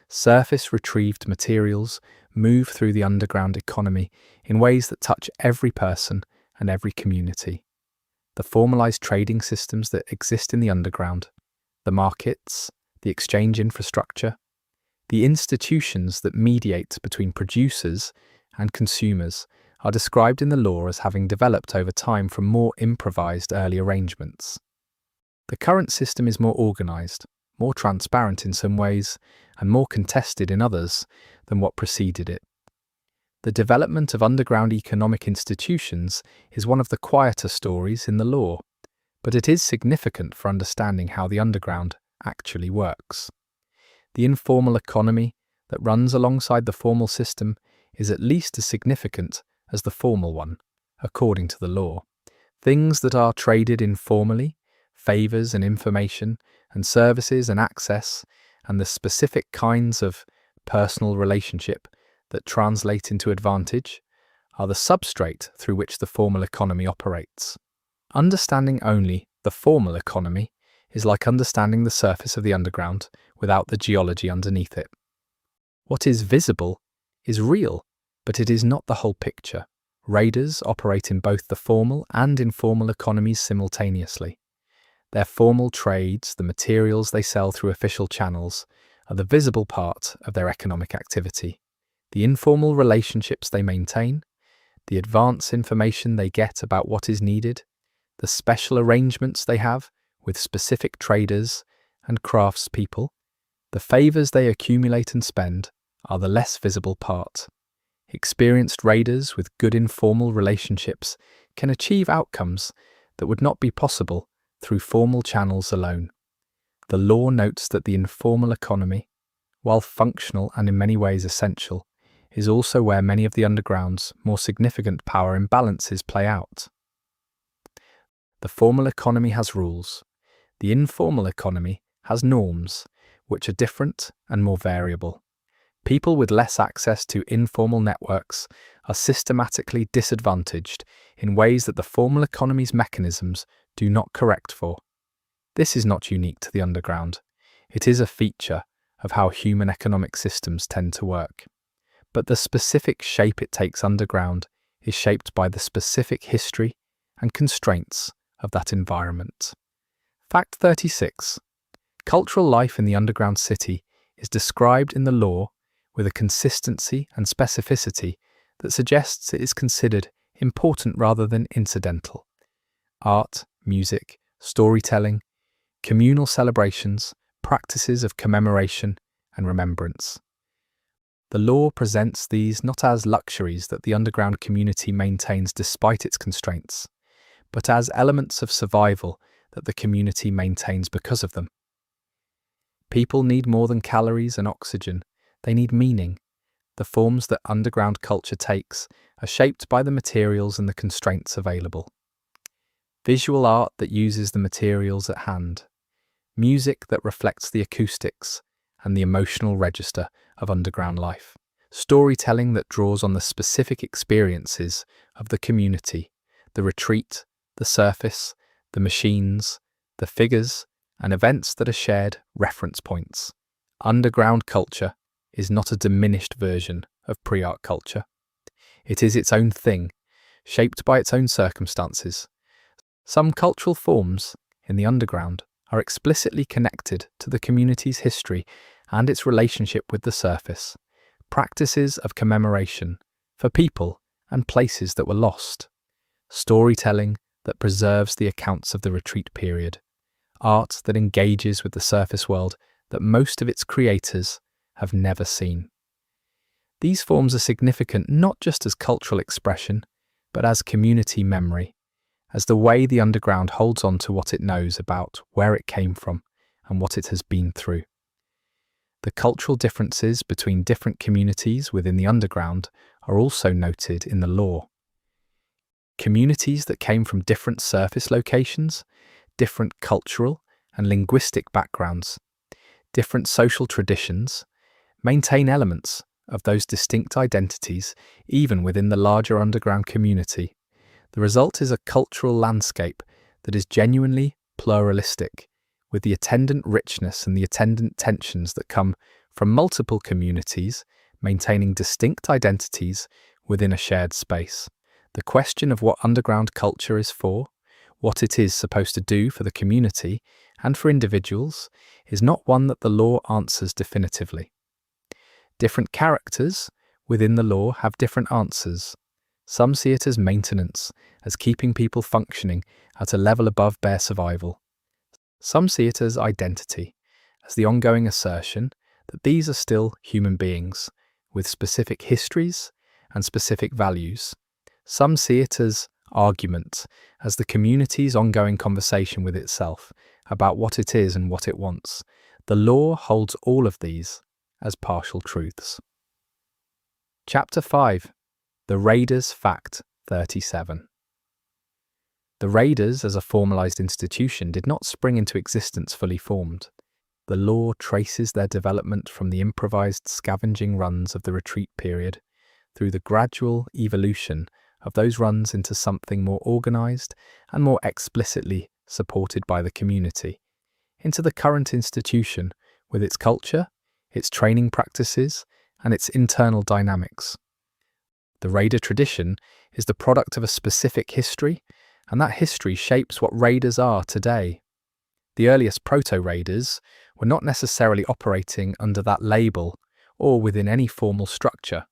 Surface-retrieved materials move through the underground economy in ways that touch every person and every community. The formalized trading systems that exist in the underground, the markets, the exchange infrastructure, the institutions that mediate between producers and consumers are described in the law as having developed over time from more improvised early arrangements. The current system is more organized, more transparent in some ways, and more contested in others than what preceded it. The development of underground economic institutions is one of the quieter stories in the lore, but it is significant for understanding how the underground actually works. The informal economy that runs alongside the formal system is at least as significant as the formal one, according to the law. Things that are traded informally, favors and information, and services and access, and the specific kinds of personal relationship that translate into advantage, are the substrate through which the formal economy operates. Understanding only the formal economy is like understanding the surface of the underground without the geology underneath it. What is visible is real, but it is not the whole picture. Raiders operate in both the formal and informal economies simultaneously. Their formal trades, the materials they sell through official channels, are the visible part of their economic activity. The informal relationships they maintain, the advance information they get about what is needed, the special arrangements they have with specific traders and craftspeople, the favors they accumulate and spend, are the less visible part. Experienced raiders with good informal relationships can achieve outcomes that would not be possible through formal channels alone. The law notes that the informal economy, while functional and in many ways essential, is also where many of the underground's more significant power imbalances play out. The formal economy has rules. The informal economy has norms, which are different and more variable. People with less access to informal networks are systematically disadvantaged in ways that the formal economy's mechanisms do not correct for. This is not unique to the underground. It is a feature of how human economic systems tend to work. But the specific shape it takes underground is shaped by the specific history and constraints of that environment. Fact 36. Cultural life in the underground city is described in the law with a consistency and specificity that suggests it is considered important rather than incidental. Art, music, storytelling, communal celebrations, practices of commemoration and remembrance. The law presents these not as luxuries that the underground community maintains despite its constraints, but as elements of survival that the community maintains because of them. People need more than calories and oxygen. They need meaning. The forms that underground culture takes are shaped by the materials and the constraints available. Visual art that uses the materials at hand. Music that reflects the acoustics and the emotional register of underground life. Storytelling that draws on the specific experiences of the community, the retreat, the surface, the machines, the figures, and events that are shared reference points. Underground culture is not a diminished version of pre-art culture. It is its own thing, shaped by its own circumstances. Some cultural forms in the underground are explicitly connected to the community's history and its relationship with the surface. Practices of commemoration for people and places that were lost. Storytelling that preserves the accounts of the retreat period. Art that engages with the surface world that most of its creators have never seen. These forms are significant not just as cultural expression, but as community memory, as the way the underground holds on to what it knows about where it came from and what it has been through. The cultural differences between different communities within the underground are also noted in the law. Communities that came from different surface locations, different cultural and linguistic backgrounds, different social traditions, maintain elements of those distinct identities even within the larger underground community. The result is a cultural landscape that is genuinely pluralistic, with the attendant richness and the attendant tensions that come from multiple communities maintaining distinct identities within a shared space. The question of what underground culture is for, what it is supposed to do for the community and for individuals, is not one that the law answers definitively. Different characters within the law have different answers. Some see it as maintenance, as keeping people functioning at a level above bare survival. Some see it as identity, as the ongoing assertion that these are still human beings, with specific histories and specific values. Some see it as argument, as the community's ongoing conversation with itself about what it is and what it wants. The law holds all of these as partial truths. Chapter 5. The Raiders Fact 37. The Raiders, as a formalized institution, did not spring into existence fully formed. The law traces their development from the improvised scavenging runs of the retreat period through the gradual evolution of those runs into something more organized and more explicitly supported by the community, into the current institution with its culture, its training practices, and its internal dynamics. The Raider tradition is the product of a specific history, and that history shapes what Raiders are today. The earliest proto-Raiders were not necessarily operating under that label or within any formal structure.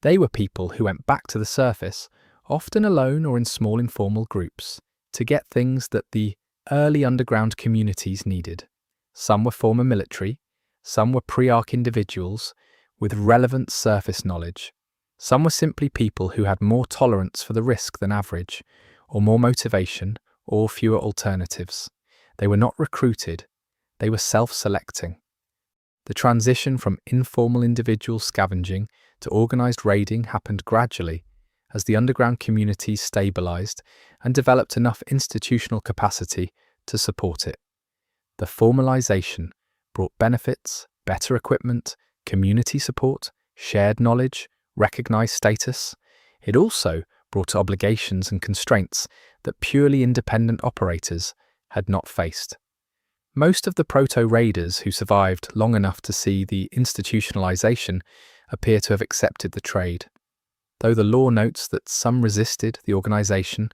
They were people who went back to the surface, often alone or in small informal groups, to get things that the early underground communities needed. Some were former military, some were pre-Ark individuals with relevant surface knowledge. Some were simply people who had more tolerance for the risk than average, or more motivation, or fewer alternatives. They were not recruited, they were self-selecting. The transition from informal individual scavenging to organized raiding happened gradually as the underground communities stabilized and developed enough institutional capacity to support it. The formalization brought benefits, better equipment, community support, shared knowledge, recognized status. It also brought obligations and constraints that purely independent operators had not faced. Most of the proto-raiders who survived long enough to see the institutionalization appear to have accepted the trade, though the law notes that some resisted the organization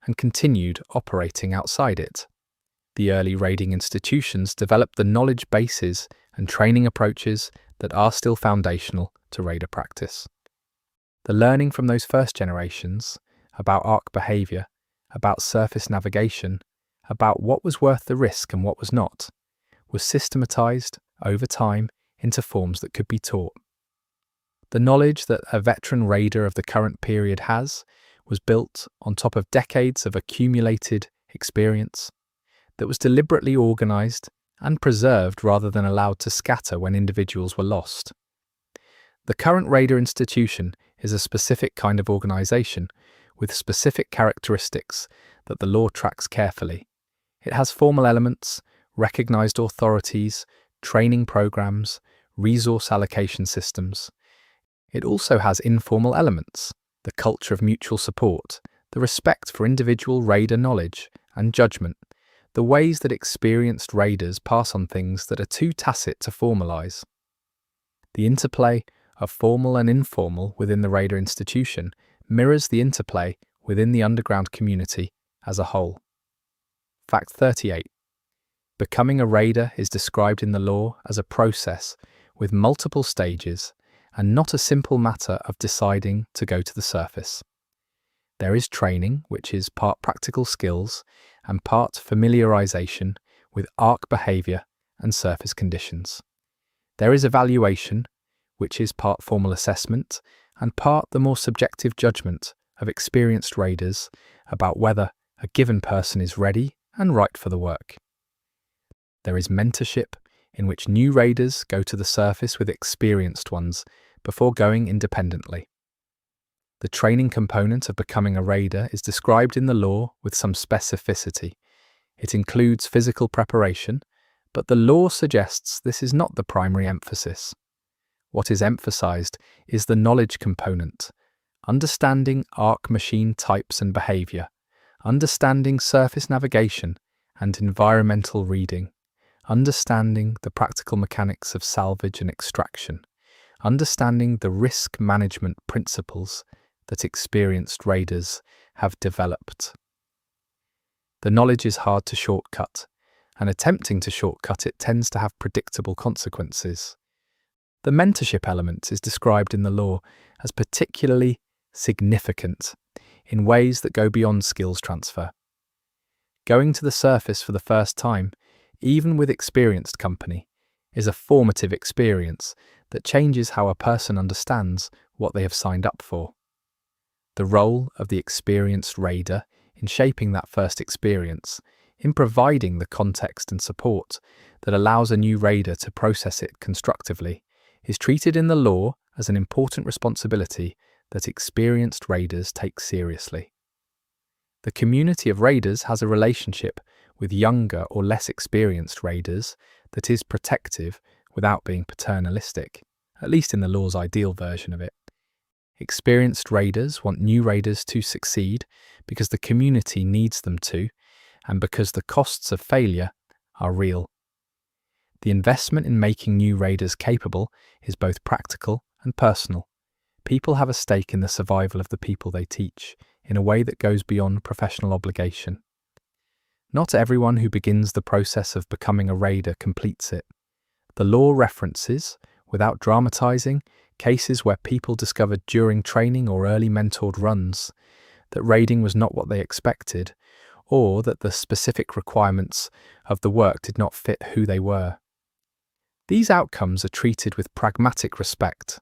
and continued operating outside it. The early raiding institutions developed the knowledge bases and training approaches that are still foundational to raider practice. The learning from those first generations about Ark behavior, about surface navigation, about what was worth the risk and what was not, was systematized over time into forms that could be taught. The knowledge that a veteran raider of the current period has was built on top of decades of accumulated experience that was deliberately organized and preserved rather than allowed to scatter when individuals were lost. The current raider institution is a specific kind of organization with specific characteristics that the law tracks carefully. It has formal elements, recognized authorities, training programs, resource allocation systems. It also has informal elements, the culture of mutual support, the respect for individual raider knowledge and judgment, the ways that experienced raiders pass on things that are too tacit to formalize. The interplay of formal and informal within the raider institution mirrors the interplay within the underground community as a whole. Fact 38. Becoming a raider is described in the law as a process with multiple stages and not a simple matter of deciding to go to the surface. There is training, which is part practical skills and part familiarization with Ark behavior and surface conditions. There is evaluation, which is part formal assessment and part the more subjective judgment of experienced raiders about whether a given person is ready and right for the work. There is mentorship, in which new raiders go to the surface with experienced ones before going independently. The training component of becoming a raider is described in the law with some specificity. It includes physical preparation, but the law suggests this is not the primary emphasis. What is emphasized is the knowledge component, understanding Ark machine types and behavior, understanding surface navigation and environmental reading, understanding the practical mechanics of salvage and extraction, understanding the risk management principles that experienced raiders have developed. The knowledge is hard to shortcut, and attempting to shortcut it tends to have predictable consequences. The mentorship element is described in the law as particularly significant in ways that go beyond skills transfer. Going to the surface for the first time, even with experienced company, is a formative experience that changes how a person understands what they have signed up for. the role of the experienced raider in shaping that first experience, in providing the context and support that allows a new raider to process it constructively, is treated in the law as an important responsibility that experienced raiders take seriously. The community of raiders has a relationship with younger or less experienced raiders that is protective without being paternalistic, at least in the law's ideal version of it. Experienced raiders want new raiders to succeed because the community needs them to, and because the costs of failure are real. The investment in making new raiders capable is both practical and personal. People have a stake in the survival of the people they teach, in a way that goes beyond professional obligation. Not everyone who begins the process of becoming a raider completes it. The law references, without dramatizing, cases where people discovered during training or early mentored runs that raiding was not what they expected, or that the specific requirements of the work did not fit who they were. These outcomes are treated with pragmatic respect.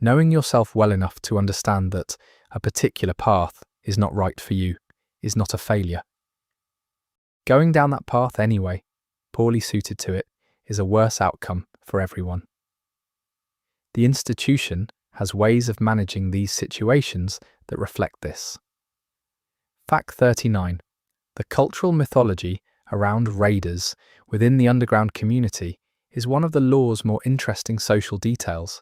Knowing yourself well enough to understand that a particular path is not right for you is not a failure. Going down that path anyway, poorly suited to it, is a worse outcome for everyone. The institution has ways of managing these situations that reflect this. Fact 39. The cultural mythology around raiders within the underground community is one of the law's more interesting social details,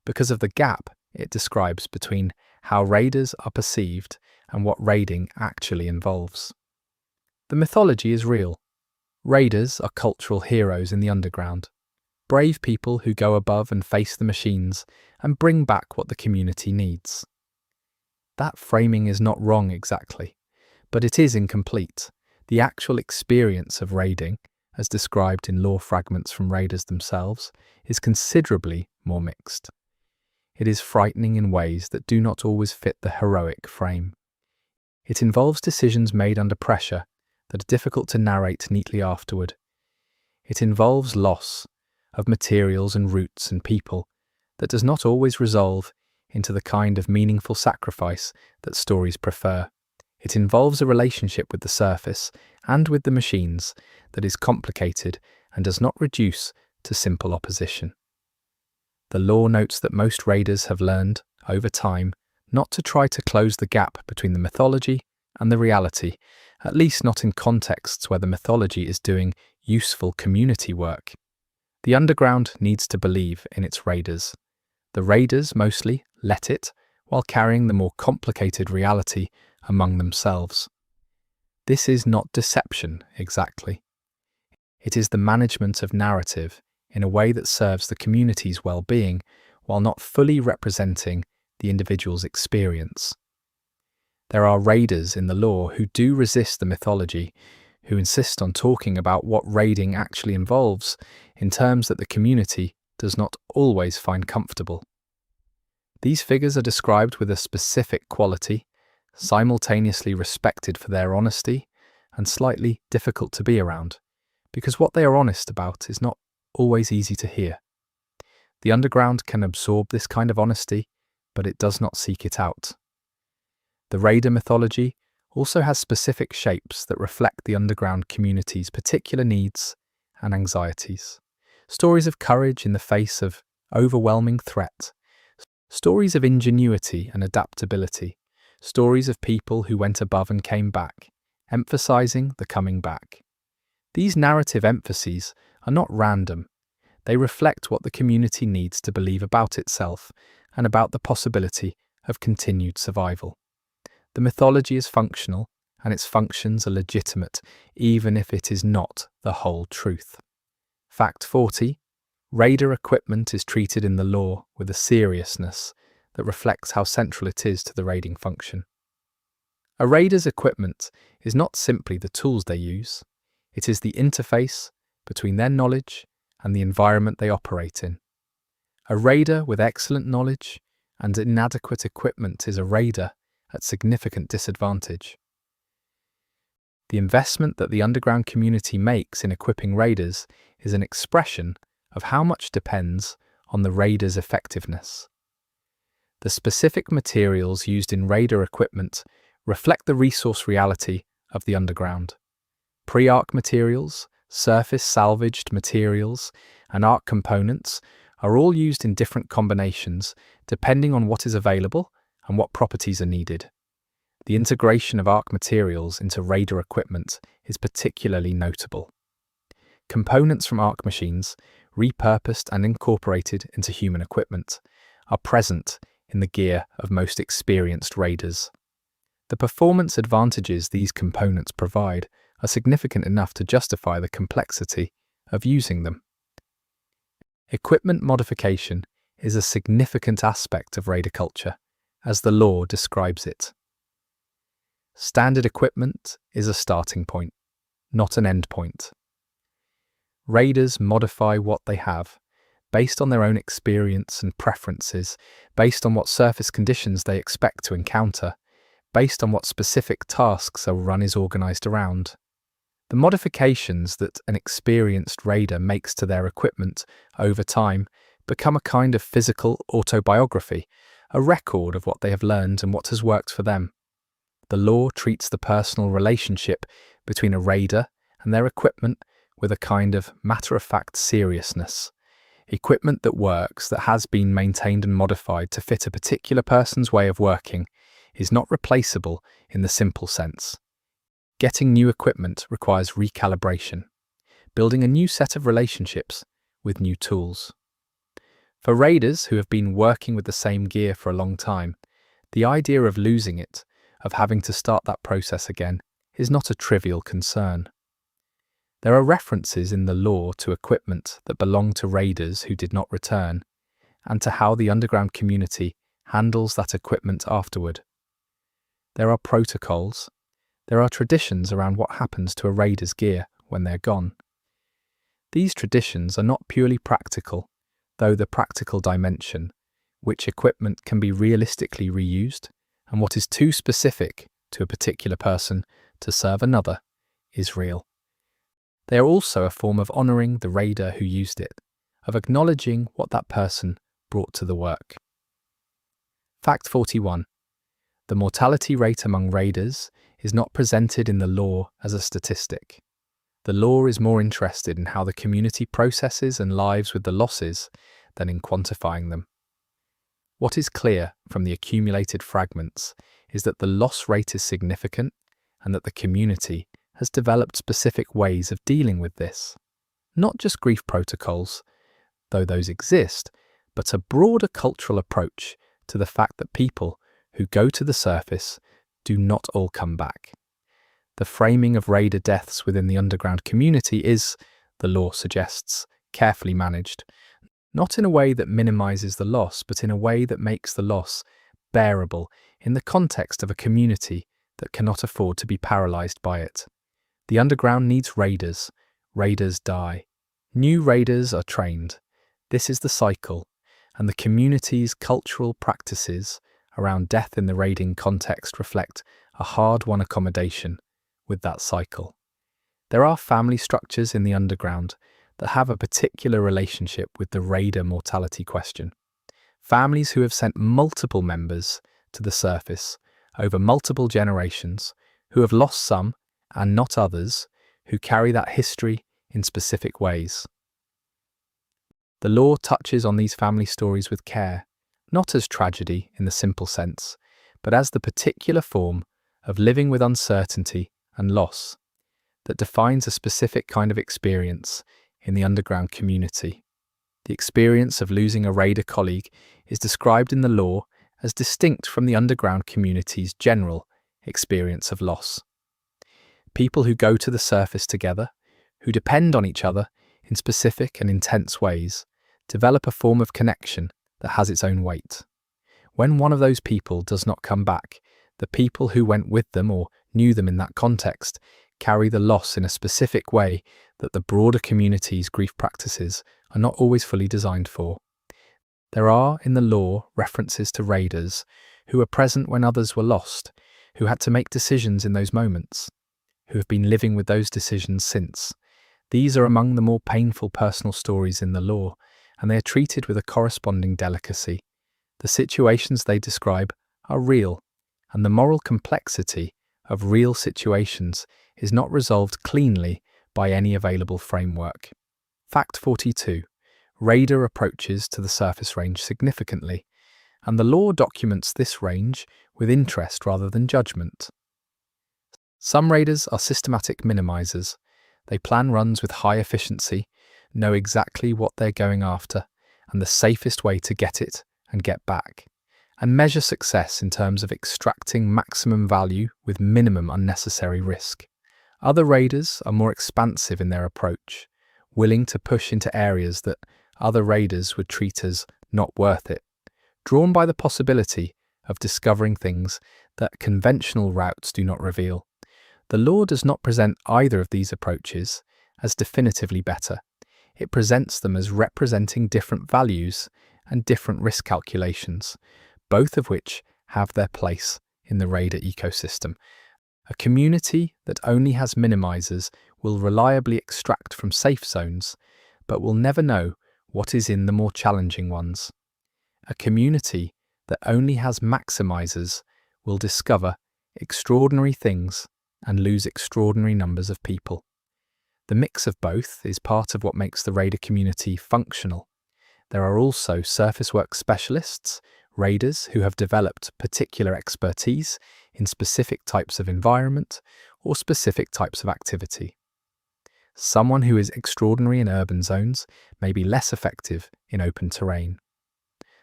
because of the gap it describes between how raiders are perceived and what raiding actually involves. The mythology is real. Raiders are cultural heroes in the underground, brave people who go above and face the machines and bring back what the community needs. That framing is not wrong exactly, but it is incomplete. The actual experience of raiding, as described in law fragments from raiders themselves, is considerably more mixed. It is frightening in ways that do not always fit the heroic frame. It involves decisions made under pressure that are difficult to narrate neatly afterward. It involves loss of materials and routes and people that does not always resolve into the kind of meaningful sacrifice that stories prefer. It involves a relationship with the surface and with the machines that is complicated and does not reduce to simple opposition. The law notes that most raiders have learned, over time, not to try to close the gap between the mythology and the reality, at least not in contexts where the mythology is doing useful community work. The underground needs to believe in its raiders. The raiders mostly let it, while carrying the more complicated reality among themselves. This is not deception, exactly. It is the management of narrative in a way that serves the community's well-being while not fully representing the individual's experience. There are raiders in the law who do resist the mythology, who insist on talking about what raiding actually involves in terms that the community does not always find comfortable. These figures are described with a specific quality, simultaneously respected for their honesty and slightly difficult to be around, because what they are honest about is not always easy to hear. The underground can absorb this kind of honesty, but it does not seek it out. The raider mythology also has specific shapes that reflect the underground community's particular needs and anxieties. Stories of courage in the face of overwhelming threat. Stories of ingenuity and adaptability. Stories of people who went above and came back, emphasizing the coming back. These narrative emphases are not random. They reflect what the community needs to believe about itself and about the possibility of continued survival. The mythology is functional, and its functions are legitimate, even if it is not the whole truth. Fact 40. Raider equipment is treated in the law with a seriousness that reflects how central it is to the raiding function. A raider's equipment is not simply the tools they use, it is the interface between their knowledge and the environment they operate in. A raider with excellent knowledge and inadequate equipment is a raider at significant disadvantage. The investment that the underground community makes in equipping raiders is an expression of how much depends on the raider's effectiveness. The specific materials used in Raider equipment reflect the resource reality of the underground. Pre-Ark materials, surface salvaged materials, and Ark components are all used in different combinations depending on what is available and what properties are needed. The integration of Ark materials into Raider equipment is particularly notable. Components from Ark machines, repurposed and incorporated into human equipment, are present in the gear of most experienced Raiders. The performance advantages these components provide are significant enough to justify the complexity of using them. Equipment modification is a significant aspect of Raider culture, as the lore describes it. Standard equipment is a starting point, not an end point. Raiders modify what they have, based on their own experience and preferences, based on what surface conditions they expect to encounter, based on what specific tasks a run is organized around. The modifications that an experienced raider makes to their equipment over time become a kind of physical autobiography, a record of what they have learned and what has worked for them. The lore treats the personal relationship between a raider and their equipment with a kind of matter-of-fact seriousness. Equipment that works, that has been maintained and modified to fit a particular person's way of working, is not replaceable in the simple sense. Getting new equipment requires recalibration, building a new set of relationships with new tools. For raiders who have been working with the same gear for a long time, the idea of losing it, of having to start that process again, is not a trivial concern. There are references in the lore to equipment that belong to raiders who did not return, and to how the underground community handles that equipment afterward. There are protocols. There are traditions around what happens to a raider's gear when they're gone. These traditions are not purely practical, though the practical dimension, which equipment can be realistically reused, and what is too specific to a particular person to serve another, is real. They are also a form of honouring the raider who used it, of acknowledging what that person brought to the work. Fact 41. The mortality rate among raiders is not presented in the lore as a statistic. The lore is more interested in how the community processes and lives with the losses than in quantifying them. What is clear from the accumulated fragments is that the loss rate is significant and that the community has developed specific ways of dealing with this. Not just grief protocols, though those exist, but a broader cultural approach to the fact that people who go to the surface do not all come back. The framing of raider deaths within the underground community is, the lore suggests, carefully managed, not in a way that minimizes the loss, but in a way that makes the loss bearable in the context of a community that cannot afford to be paralyzed by it. The underground needs raiders. Raiders die. New raiders are trained. This is the cycle, and the community's cultural practices around death in the raiding context reflect a hard-won accommodation with that cycle. There are family structures in the underground that have a particular relationship with the raider mortality question. Families who have sent multiple members to the surface over multiple generations, who have lost some and not others, who carry that history in specific ways. The lore touches on these family stories with care, not as tragedy in the simple sense, but as the particular form of living with uncertainty and loss that defines a specific kind of experience in the underground community. The experience of losing a raider colleague is described in the lore as distinct from the underground community's general experience of loss. People who go to the surface together, who depend on each other in specific and intense ways, develop a form of connection that has its own weight. When one of those people does not come back, the people who went with them or knew them in that context carry the loss in a specific way that the broader community's grief practices are not always fully designed for. There are, in the lore, references to raiders who were present when others were lost, who had to make decisions in those moments, who have been living with those decisions since. These are among the more painful personal stories in the lore, and they are treated with a corresponding delicacy. The situations they describe are real, and the moral complexity of real situations is not resolved cleanly by any available framework. Fact 42. Raider approaches to the surface range significantly, and the law documents this range with interest rather than judgment. Some raiders are systematic minimizers. They plan runs with high efficiency, know exactly what they're going after, and the safest way to get it and get back, and measure success in terms of extracting maximum value with minimum unnecessary risk. Other raiders are more expansive in their approach, willing to push into areas that other raiders would treat as not worth it, drawn by the possibility of discovering things that conventional routes do not reveal. The law does not present either of these approaches as definitively better. It presents them as representing different values and different risk calculations, both of which have their place in the raider ecosystem. A community that only has minimizers will reliably extract from safe zones, but will never know what is in the more challenging ones. A community that only has maximizers will discover extraordinary things and lose extraordinary numbers of people. The mix of both is part of what makes the raider community functional. There are also surface work specialists, raiders who have developed particular expertise in specific types of environment or specific types of activity. Someone who is extraordinary in urban zones may be less effective in open terrain.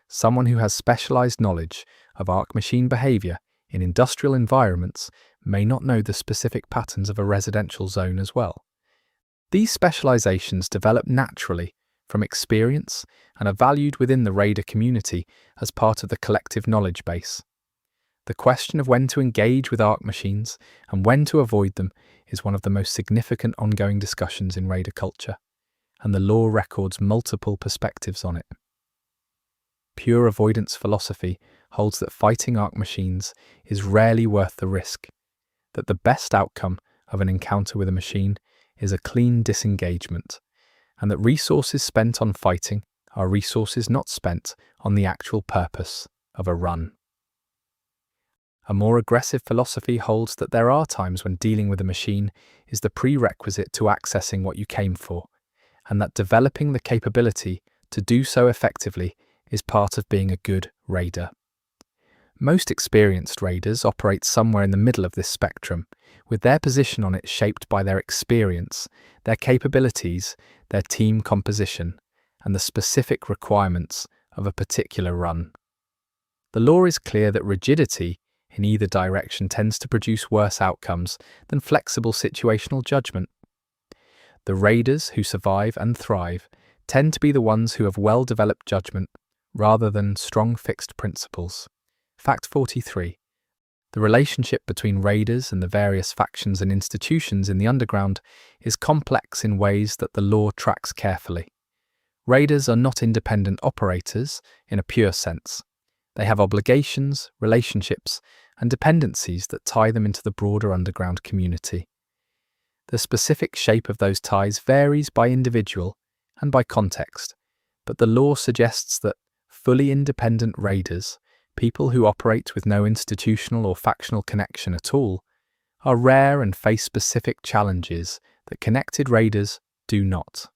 Someone who has specialized knowledge of Ark machine behavior in industrial environments may not know the specific patterns of a residential zone as well. These specializations develop naturally from experience and are valued within the raider community as part of the collective knowledge base. The question of when to engage with Ark machines and when to avoid them is one of the most significant ongoing discussions in raider culture, and the law records multiple perspectives on it. Pure avoidance philosophy holds that fighting Ark machines is rarely worth the risk, that the best outcome of an encounter with a machine is a clean disengagement, and that resources spent on fighting are resources not spent on the actual purpose of a run. A more aggressive philosophy holds that there are times when dealing with a machine is the prerequisite to accessing what you came for, and that developing the capability to do so effectively is part of being a good raider. Most experienced raiders operate somewhere in the middle of this spectrum, with their position on it shaped by their experience, their capabilities, their team composition, and the specific requirements of a particular run. The law is clear that rigidity in either direction tends to produce worse outcomes than flexible situational judgment. The raiders who survive and thrive tend to be the ones who have well-developed judgment rather than strong fixed principles. Fact 43. The relationship between raiders and the various factions and institutions in the underground is complex in ways that the law tracks carefully. Raiders are not independent operators in a pure sense. They have obligations, relationships, and dependencies that tie them into the broader underground community. The specific shape of those ties varies by individual and by context, but the law suggests that fully independent raiders, people who operate with no institutional or factional connection at all, are rare and face specific challenges that connected raiders do not.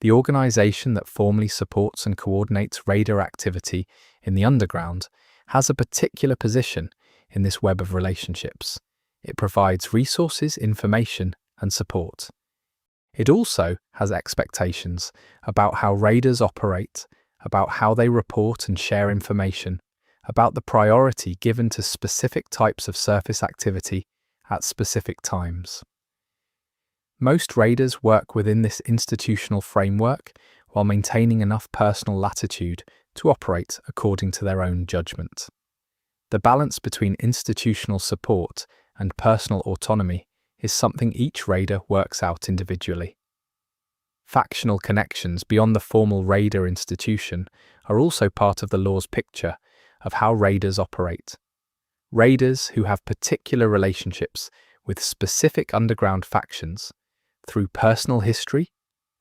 The organization that formally supports and coordinates raider activity in the underground has a particular position in this web of relationships. It provides resources, information, and support. It also has expectations about how raiders operate, about how they report and share information, about the priority given to specific types of surface activity at specific times. Most raiders work within this institutional framework while maintaining enough personal latitude to operate according to their own judgment. The balance between institutional support and personal autonomy is something each raider works out individually. Factional connections beyond the formal raider institution are also part of the law's picture of how raiders operate. Raiders who have particular relationships with specific underground factions, through personal history,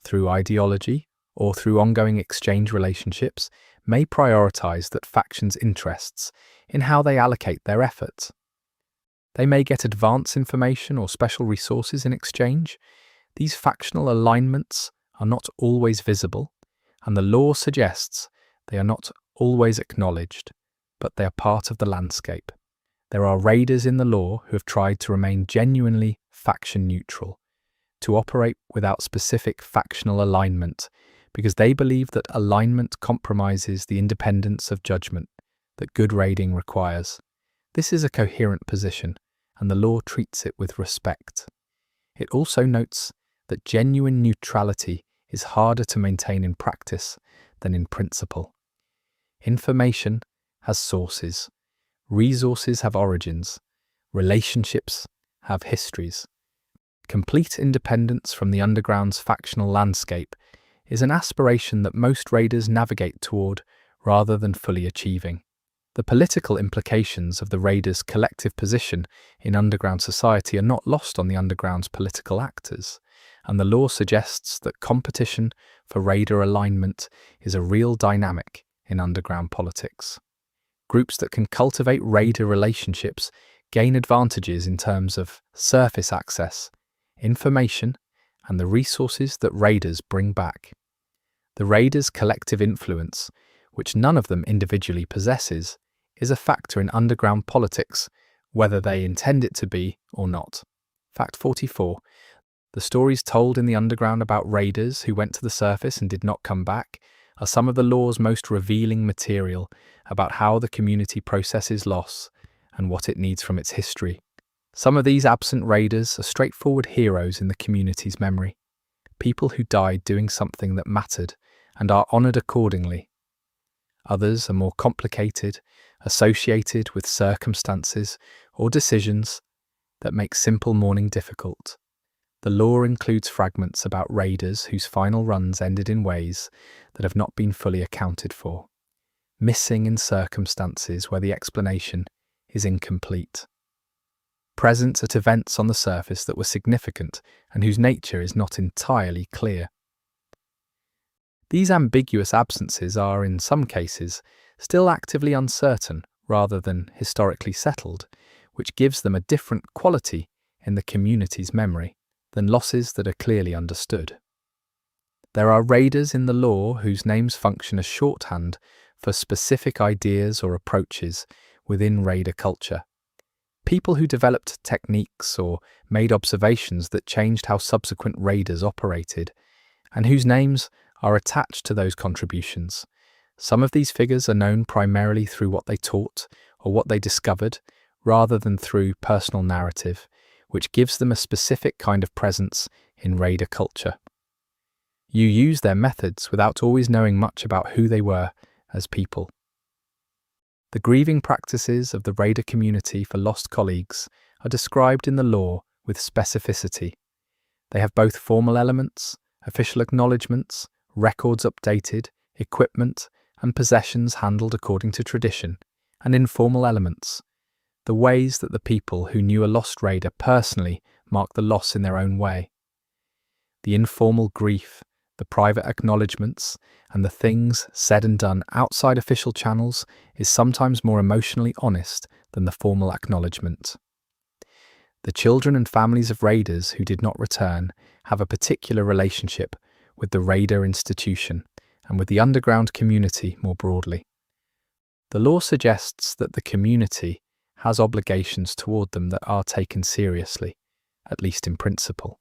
through ideology, or through ongoing exchange relationships, may prioritize that faction's interests in how they allocate their efforts. They may get advance information or special resources in exchange. These factional alignments are not always visible, and the law suggests they are not always acknowledged, but they are part of the landscape. There are raiders in the law who have tried to remain genuinely faction neutral, to operate without specific factional alignment, because they believe that alignment compromises the independence of judgment that good raiding requires. This is a coherent position, and the law treats it with respect. It also notes that genuine neutrality is harder to maintain in practice than in principle. Information has sources, resources have origins, relationships have histories. Complete independence from the underground's factional landscape is an aspiration that most raiders navigate toward rather than fully achieving. The political implications of the raiders' collective position in underground society are not lost on the underground's political actors, and the law suggests that competition for raider alignment is a real dynamic in underground politics. Groups that can cultivate raider relationships gain advantages in terms of surface access, information, and the resources that raiders bring back. The raiders' collective influence, which none of them individually possesses, is a factor in underground politics, whether they intend it to be or not. Fact 44. The stories told in the underground about raiders who went to the surface and did not come back are some of the law's most revealing material about how the community processes loss and what it needs from its history. Some of these absent raiders are straightforward heroes in the community's memory, people who died doing something that mattered and are honoured accordingly. Others are more complicated, associated with circumstances or decisions that make simple mourning difficult. The law includes fragments about raiders whose final runs ended in ways that have not been fully accounted for, missing in circumstances where the explanation is incomplete. Present at events on the surface that were significant and whose nature is not entirely clear. These ambiguous absences are, in some cases, still actively uncertain rather than historically settled, which gives them a different quality in the community's memory than losses that are clearly understood. There are raiders in the law whose names function as shorthand for specific ideas or approaches within raider culture. People who developed techniques or made observations that changed how subsequent raiders operated, and whose names are attached to those contributions. Some of these figures are known primarily through what they taught or what they discovered, rather than through personal narrative, which gives them a specific kind of presence in raider culture. You use their methods without always knowing much about who they were as people. The grieving practices of the raider community for lost colleagues are described in the law with specificity. They have both formal elements, official acknowledgements, records updated, equipment, and possessions handled according to tradition, and informal elements, the ways that the people who knew a lost raider personally mark the loss in their own way. The informal grief, the private acknowledgements, and the things said and done outside official channels is sometimes more emotionally honest than the formal acknowledgement. The children and families of raiders who did not return have a particular relationship with the raider institution and with the underground community more broadly. The law suggests that the community has obligations toward them that are taken seriously, at least in principle.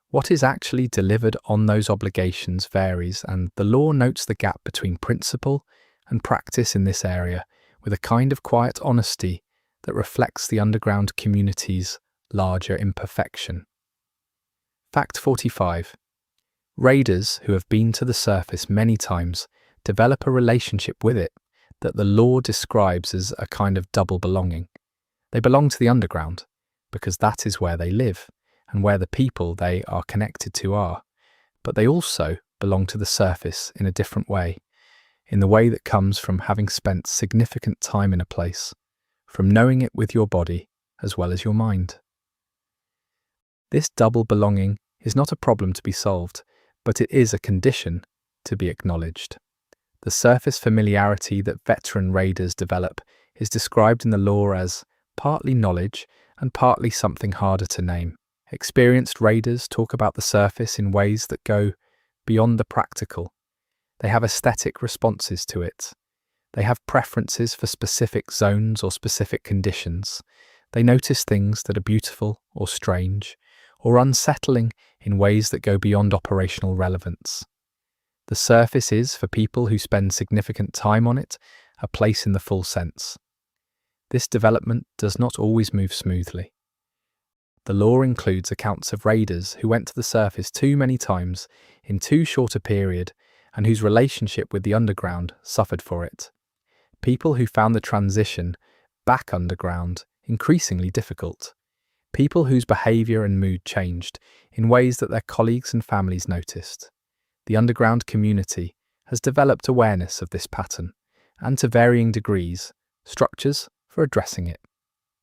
What is actually delivered on those obligations varies, and the law notes the gap between principle and practice in this area with a kind of quiet honesty that reflects the underground community's larger imperfection. Fact 45. Raiders who have been to the surface many times develop a relationship with it that the law describes as a kind of double belonging. They belong to the underground because that is where they live and where the people they are connected to are, but they also belong to the surface in a different way, in the way that comes from having spent significant time in a place, from knowing it with your body as well as your mind. This double belonging is not a problem to be solved, but it is a condition to be acknowledged. The surface familiarity that veteran raiders develop is described in the lore as partly knowledge and partly something harder to name. Experienced raiders talk about the surface in ways that go beyond the practical. They have aesthetic responses to it. They have preferences for specific zones or specific conditions. They notice things that are beautiful or strange or unsettling in ways that go beyond operational relevance. The surface is, for people who spend significant time on it, a place in the full sense. This development does not always move smoothly. The lore includes accounts of raiders who went to the surface too many times in too short a period and whose relationship with the underground suffered for it. People who found the transition back underground increasingly difficult. People whose behaviour and mood changed in ways that their colleagues and families noticed. The underground community has developed awareness of this pattern, and to varying degrees, structures for addressing it.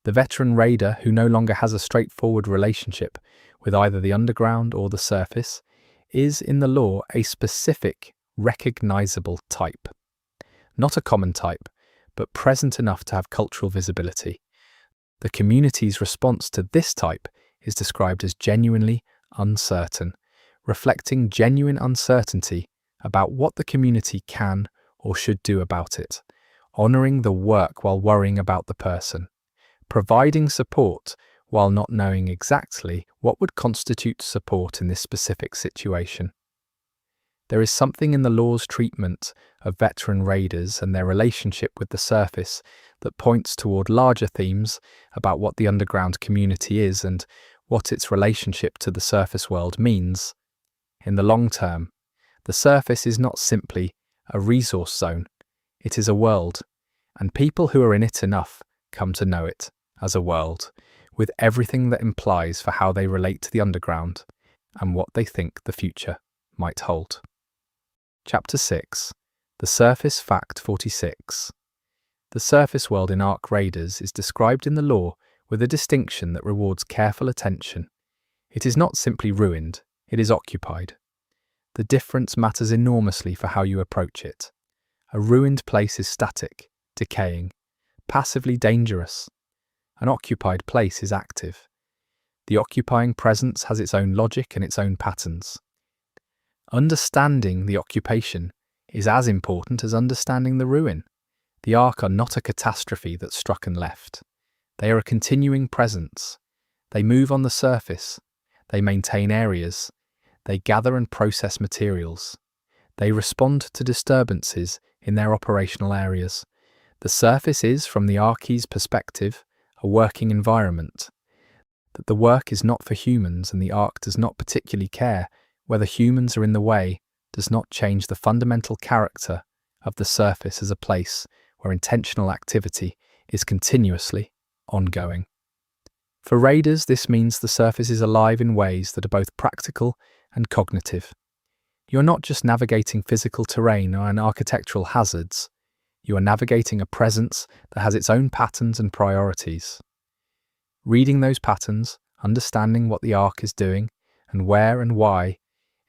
The veteran raider who no longer has a straightforward relationship with either the underground or the surface is, in the lore, a specific, recognizable type. Not a common type, but present enough to have cultural visibility. The community's response to this type is described as genuinely uncertain, reflecting genuine uncertainty about what the community can or should do about it, honouring the work while worrying about the person, providing support while not knowing exactly what would constitute support in this specific situation. There is something in the lore's treatment of veteran raiders and their relationship with the surface that points toward larger themes about what the underground community is and what its relationship to the surface world means. In the long term, the surface is not simply a resource zone, it is a world, and people who are in it enough come to know it as a world, with everything that implies for how they relate to the underground and what they think the future might hold. Chapter 6. The Surface Fact 46. The surface world in Ark Raiders is described in the lore with a distinction that rewards careful attention. It is not simply ruined, it is occupied. The difference matters enormously for how you approach it. A ruined place is static, decaying, passively dangerous. An occupied place is active. The occupying presence has its own logic and its own patterns. Understanding the occupation is as important as understanding the ruin. The Ark are not a catastrophe that struck and left. They are a continuing presence. They move on the surface. They maintain areas. They gather and process materials. They respond to disturbances in their operational areas. The surface is, from the Arkie's perspective, a working environment. That the work is not for humans and the Ark does not particularly care whether humans are in the way does not change the fundamental character of the surface as a place where intentional activity is continuously ongoing. For raiders, this means the surface is alive in ways that are both practical and cognitive. You are not just navigating physical terrain or architectural hazards, you are navigating a presence that has its own patterns and priorities. Reading those patterns, understanding what the Ark is doing, and where and why,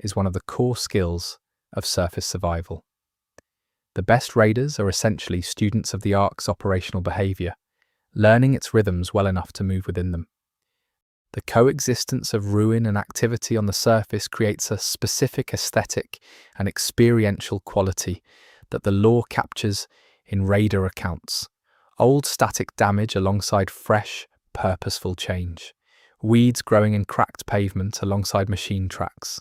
is one of the core skills of surface survival. The best raiders are essentially students of the Ark's operational behaviour, learning its rhythms well enough to move within them. The coexistence of ruin and activity on the surface creates a specific aesthetic and experiential quality that the lore captures in raider accounts. Old static damage alongside fresh, purposeful change. Weeds growing in cracked pavement alongside machine tracks.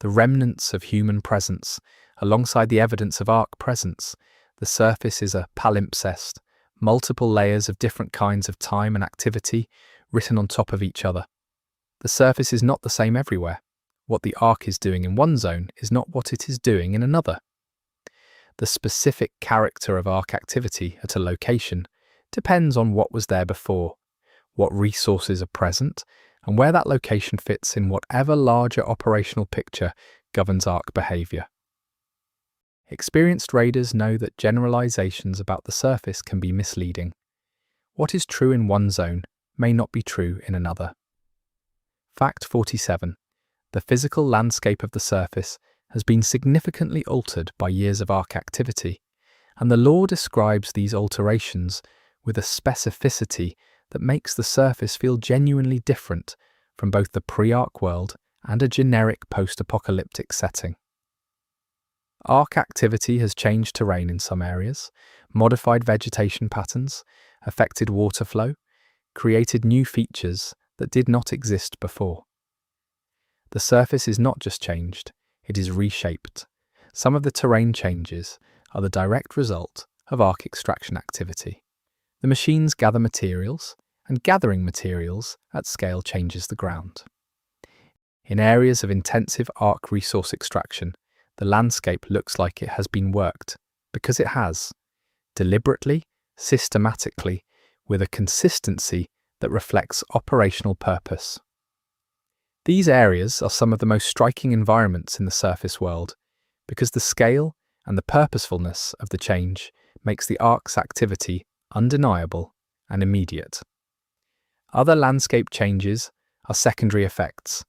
The remnants of human presence alongside the evidence of Ark presence. The surface is a palimpsest, multiple layers of different kinds of time and activity written on top of each other. The surface is not the same everywhere. What the Ark is doing in one zone is not what it is doing in another. The specific character of Ark activity at a location depends on what was there before, what resources are present, and where that location fits in whatever larger operational picture governs Ark behaviour. Experienced raiders know that generalizations about the surface can be misleading. What is true in one zone may not be true in another. Fact 47. The physical landscape of the surface has been significantly altered by years of Ark activity, and the law describes these alterations with a specificity that makes the surface feel genuinely different from both the pre-Ark world and a generic post-apocalyptic setting. Ark activity has changed terrain in some areas, modified vegetation patterns, affected water flow, created new features that did not exist before. The surface is not just changed, it is reshaped. Some of the terrain changes are the direct result of Ark extraction activity. The machines gather materials, and gathering materials at scale changes the ground. In areas of intensive Ark resource extraction, the landscape looks like it has been worked, because it has, deliberately, systematically, with a consistency that reflects operational purpose. These areas are some of the most striking environments in the surface world, because the scale and the purposefulness of the change makes the Ark's activity undeniable and immediate. Other landscape changes are secondary effects,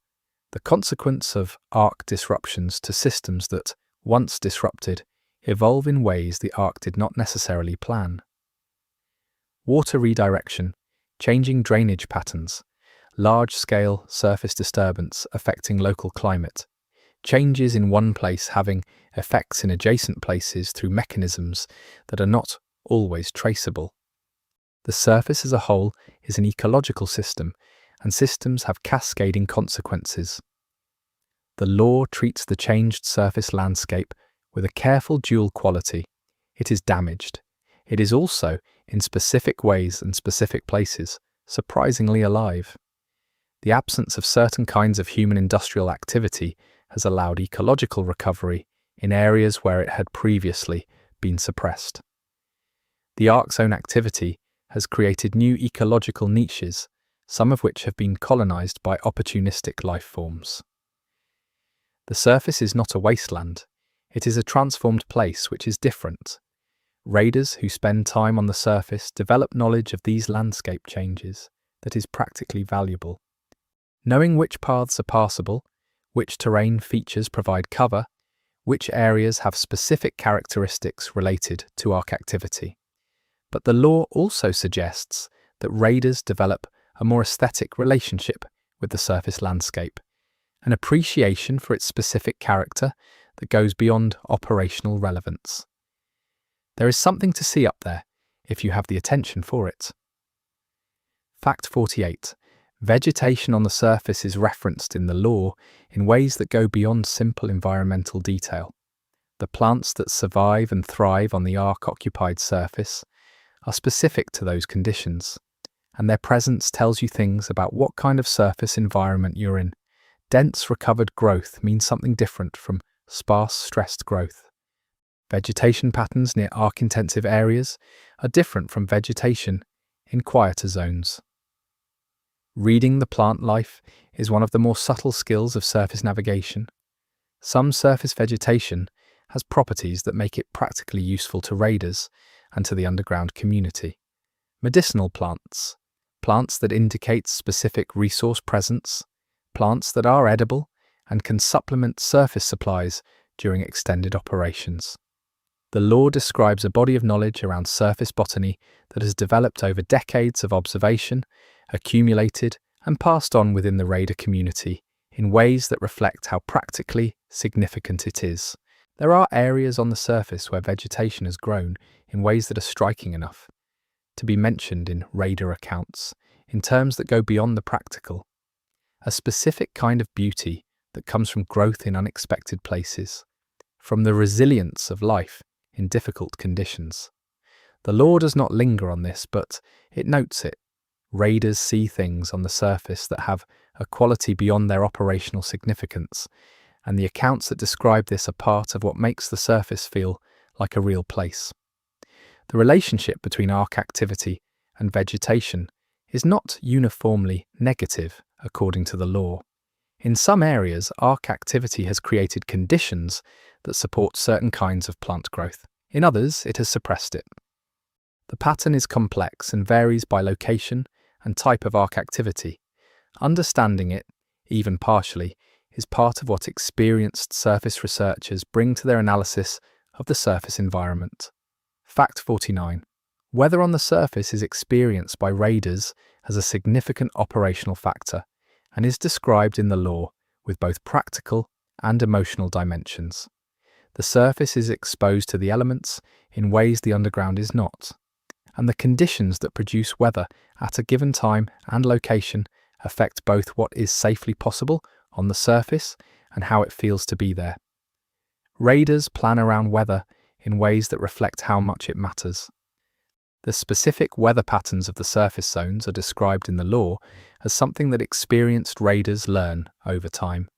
the consequence of Ark disruptions to systems that, once disrupted, evolve in ways the Ark did not necessarily plan. Water redirection, changing drainage patterns, large-scale surface disturbance affecting local climate, changes in one place having effects in adjacent places through mechanisms that are not always traceable. The surface as a whole is an ecological system, and systems have cascading consequences. The law treats the changed surface landscape with a careful dual quality. It is damaged. It is also, in specific ways and specific places, surprisingly alive. The absence of certain kinds of human industrial activity has allowed ecological recovery in areas where it had previously been suppressed. The Ark's own activity has created new ecological niches, some of which have been colonized by opportunistic life forms. The surface is not a wasteland, it is a transformed place which is different. Raiders who spend time on the surface develop knowledge of these landscape changes that is practically valuable. Knowing which paths are passable, which terrain features provide cover, which areas have specific characteristics related to Ark activity. But the law also suggests that raiders develop a more aesthetic relationship with the surface landscape, an appreciation for its specific character that goes beyond operational relevance. There is something to see up there if you have the attention for it. Fact 48. Vegetation on the surface is referenced in the law in ways that go beyond simple environmental detail. The plants that survive and thrive on the Ark-occupied surface are specific to those conditions, and their presence tells you things about what kind of surface environment you're in. Dense, recovered growth means something different from sparse, stressed growth. Vegetation patterns near Ark-intensive areas are different from vegetation in quieter zones. Reading the plant life is one of the more subtle skills of surface navigation. Some surface vegetation has properties that make it practically useful to raiders and to the underground community. Medicinal plants, plants that indicate specific resource presence, plants that are edible and can supplement surface supplies during extended operations. The law describes a body of knowledge around surface botany that has developed over decades of observation, accumulated and passed on within the raider community in ways that reflect how practically significant it is. There are areas on the surface where vegetation has grown in ways that are striking enough to be mentioned in raider accounts, in terms that go beyond the practical. A specific kind of beauty that comes from growth in unexpected places, from the resilience of life in difficult conditions. The law does not linger on this, but it notes it. Raiders see things on the surface that have a quality beyond their operational significance, and the accounts that describe this are part of what makes the surface feel like a real place. The relationship between Ark activity and vegetation is not uniformly negative, according to the law. In some areas, Ark activity has created conditions that support certain kinds of plant growth. In others, it has suppressed it. The pattern is complex and varies by location and type of Ark activity. Understanding it, even partially, is part of what experienced surface researchers bring to their analysis of the surface environment. Fact 49. Weather on the surface is experienced by raiders as a significant operational factor and is described in the law with both practical and emotional dimensions. The surface is exposed to the elements in ways the underground is not, and the conditions that produce weather at a given time and location affect both what is safely possible on the surface and how it feels to be there. Raiders plan around weather in ways that reflect how much it matters. The specific weather patterns of the surface zones are described in the law as something that experienced raiders learn over time,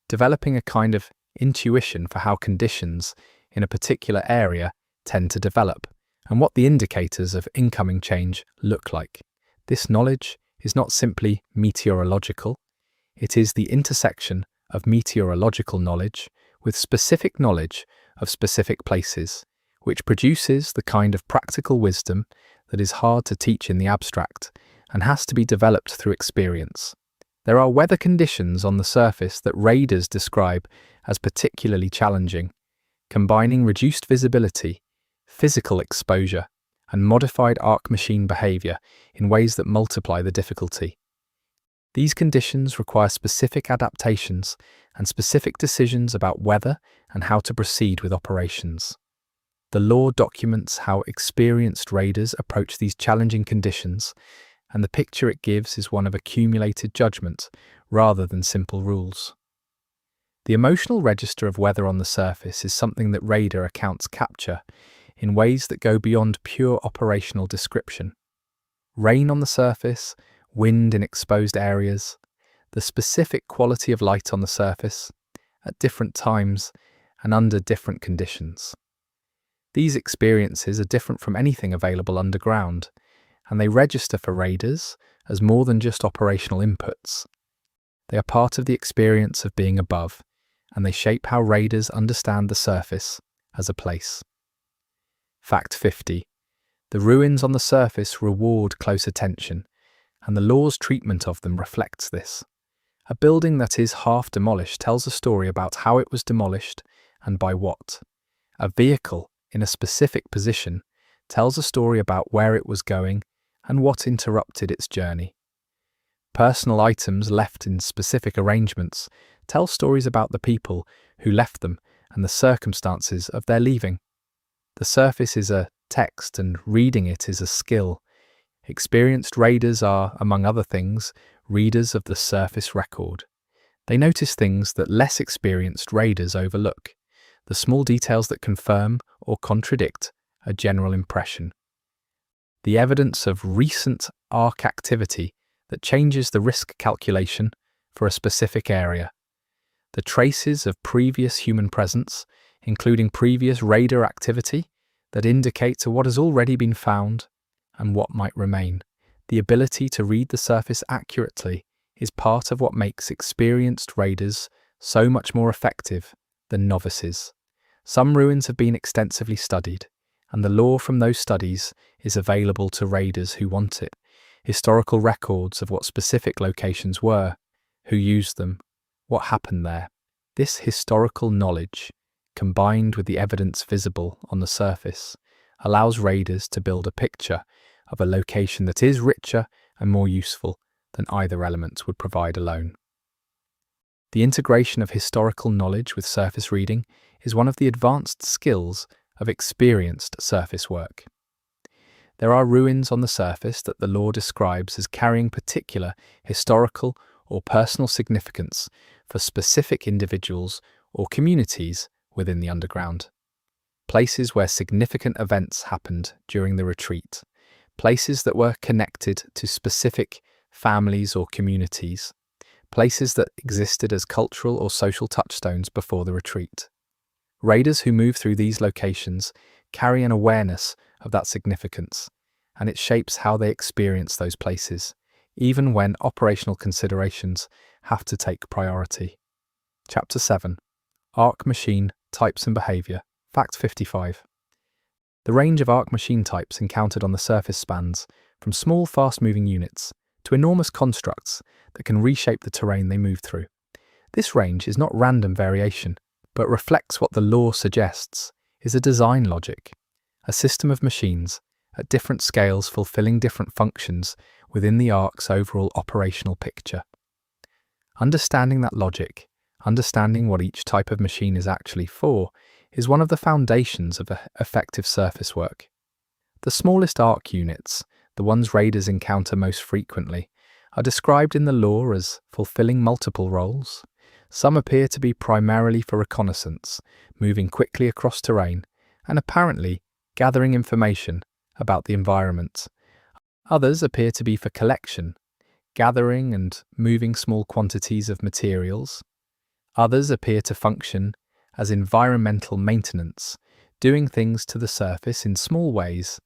developing a kind of intuition for how conditions in a particular area tend to develop and what the indicators of incoming change look like. This knowledge is not simply meteorological, it is the intersection of meteorological knowledge with specific knowledge of specific places, which produces the kind of practical wisdom that is hard to teach in the abstract and has to be developed through experience. There are weather conditions on the surface that raiders describe as particularly challenging, combining reduced visibility, physical exposure, and modified Ark machine behavior in ways that multiply the difficulty. These conditions require specific adaptations and specific decisions about whether and how to proceed with operations. The law documents how experienced raiders approach these challenging conditions, and the picture it gives is one of accumulated judgment rather than simple rules. The emotional register of weather on the surface is something that raider accounts capture in ways that go beyond pure operational description. Rain on the surface, wind in exposed areas, the specific quality of light on the surface, at different times and under different conditions. These experiences are different from anything available underground, and they register for raiders as more than just operational inputs. They are part of the experience of being above, and they shape how raiders understand the surface as a place. Fact 50. The ruins on the surface reward close attention, and the law's treatment of them reflects this. A building that is half demolished tells a story about how it was demolished and by what. A vehicle in a specific position tells a story about where it was going and what interrupted its journey. Personal items left in specific arrangements tell stories about the people who left them and the circumstances of their leaving. The surface is a text and reading it is a skill. Experienced raiders are, among other things, readers of the surface record. They notice things that less experienced raiders overlook, the small details that confirm or contradict a general impression. The evidence of recent Ark activity that changes the risk calculation for a specific area. The traces of previous human presence, including previous raider activity, that indicate to what has already been found and what might remain. The ability to read the surface accurately is part of what makes experienced raiders so much more effective than novices. Some ruins have been extensively studied, and the lore from those studies is available to raiders who want it. Historical records of what specific locations were, who used them, what happened there. This historical knowledge, combined with the evidence visible on the surface, allows raiders to build a picture of a location that is richer and more useful than either element would provide alone. The integration of historical knowledge with surface reading is one of the advanced skills of experienced surface work. There are ruins on the surface that the law describes as carrying particular historical or personal significance for specific individuals or communities within the underground. Places where significant events happened during the retreat, places that were connected to specific families or communities, places that existed as cultural or social touchstones before the retreat. Raiders who move through these locations carry an awareness of that significance, and it shapes how they experience those places, even when operational considerations have to take priority. Chapter 7. Ark Machine Types and Behavior. Fact 55. The range of Ark machine types encountered on the surface spans from small, fast-moving units to enormous constructs that can reshape the terrain they move through. This range is not random variation, but reflects what the law suggests is a design logic, a system of machines at different scales fulfilling different functions within the Ark's overall operational picture. Understanding that logic, understanding what each type of machine is actually for, is one of the foundations of effective surface work. The smallest Ark units, the ones Raiders encounter most frequently, are described in the lore as fulfilling multiple roles. Some appear to be primarily for reconnaissance, moving quickly across terrain, and apparently gathering information about the environment. Others appear to be for collection, gathering and moving small quantities of materials. Others appear to function as environmental maintenance, doing things to the surface in small ways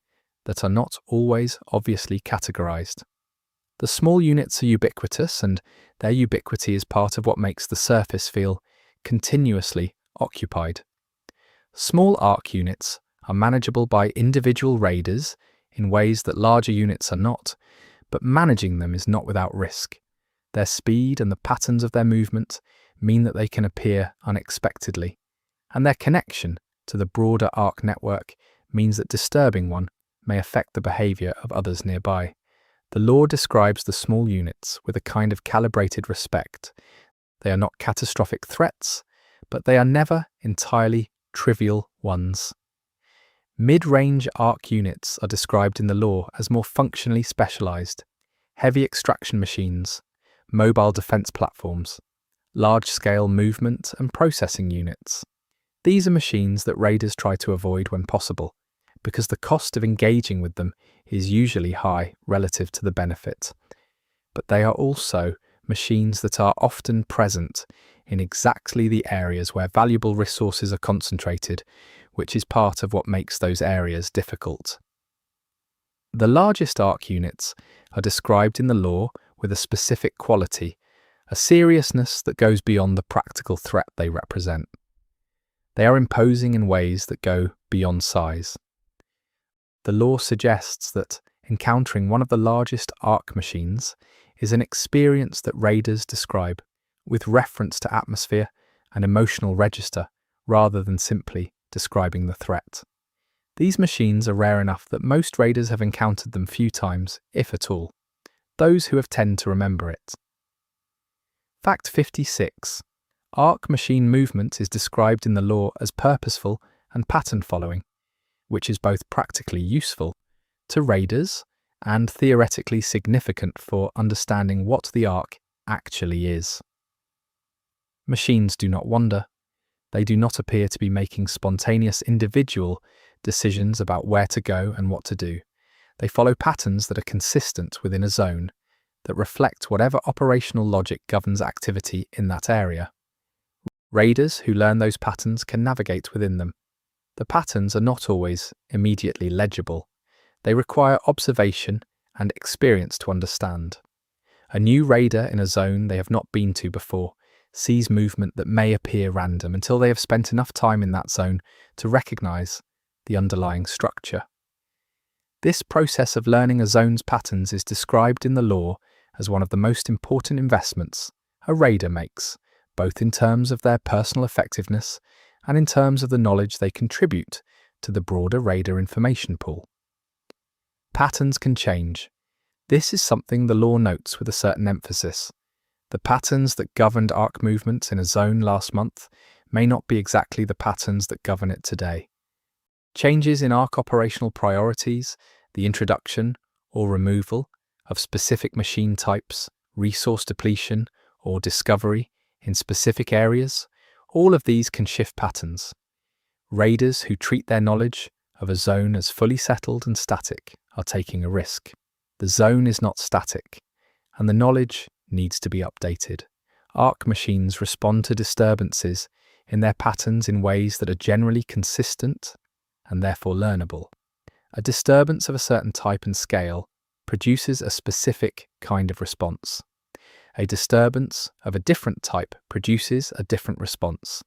that are not always obviously categorized. The small units are ubiquitous, and their ubiquity is part of what makes the surface feel continuously occupied. Small Ark units are manageable by individual raiders in ways that larger units are not, but managing them is not without risk. Their speed and the patterns of their movement mean that they can appear unexpectedly, and their connection to the broader Ark network means that disturbing one may affect the behavior of others nearby. The lore describes the small units with a kind of calibrated respect. They are not catastrophic threats, but they are never entirely trivial ones. Mid-range Ark units are described in the lore as more functionally specialized, heavy extraction machines, mobile defense platforms, large-scale movement and processing units. These are machines that raiders try to avoid when possible, because the cost of engaging with them is usually high relative to the benefit. But they are also machines that are often present in exactly the areas where valuable resources are concentrated, which is part of what makes those areas difficult. The largest Ark units are described in the lore with a specific quality, a seriousness that goes beyond the practical threat they represent. They are imposing in ways that go beyond size. The lore suggests that encountering one of the largest Ark machines is an experience that raiders describe with reference to atmosphere and emotional register rather than simply describing the threat. These machines are rare enough that most raiders have encountered them few times, if at all. Those who have tend to remember it. Fact 56. Ark machine movement is described in the lore as purposeful and pattern following, which is both practically useful to raiders and theoretically significant for understanding what the Ark actually is. Machines do not wander. They do not appear to be making spontaneous individual decisions about where to go and what to do. They follow patterns that are consistent within a zone, that reflect whatever operational logic governs activity in that area. Raiders who learn those patterns can navigate within them. The patterns are not always immediately legible. They require observation and experience to understand. A new raider in a zone they have not been to before sees movement that may appear random until they have spent enough time in that zone to recognize the underlying structure. This process of learning a zone's patterns is described in the lore as one of the most important investments a raider makes, both in terms of their personal effectiveness and in terms of the knowledge they contribute to the broader raider information pool. Patterns can change. This is something the lore notes with a certain emphasis. The patterns that governed Ark movements in a zone last month may not be exactly the patterns that govern it today. Changes in Ark operational priorities, the introduction or removal of specific machine types, resource depletion or discovery in specific areas, all of these can shift patterns. Raiders who treat their knowledge of a zone as fully settled and static are taking a risk. The zone is not static, and the knowledge needs to be updated. Ark machines respond to disturbances in their patterns in ways that are generally consistent and therefore learnable. A disturbance of a certain type and scale produces a specific kind of response. A disturbance of a different type produces a different response.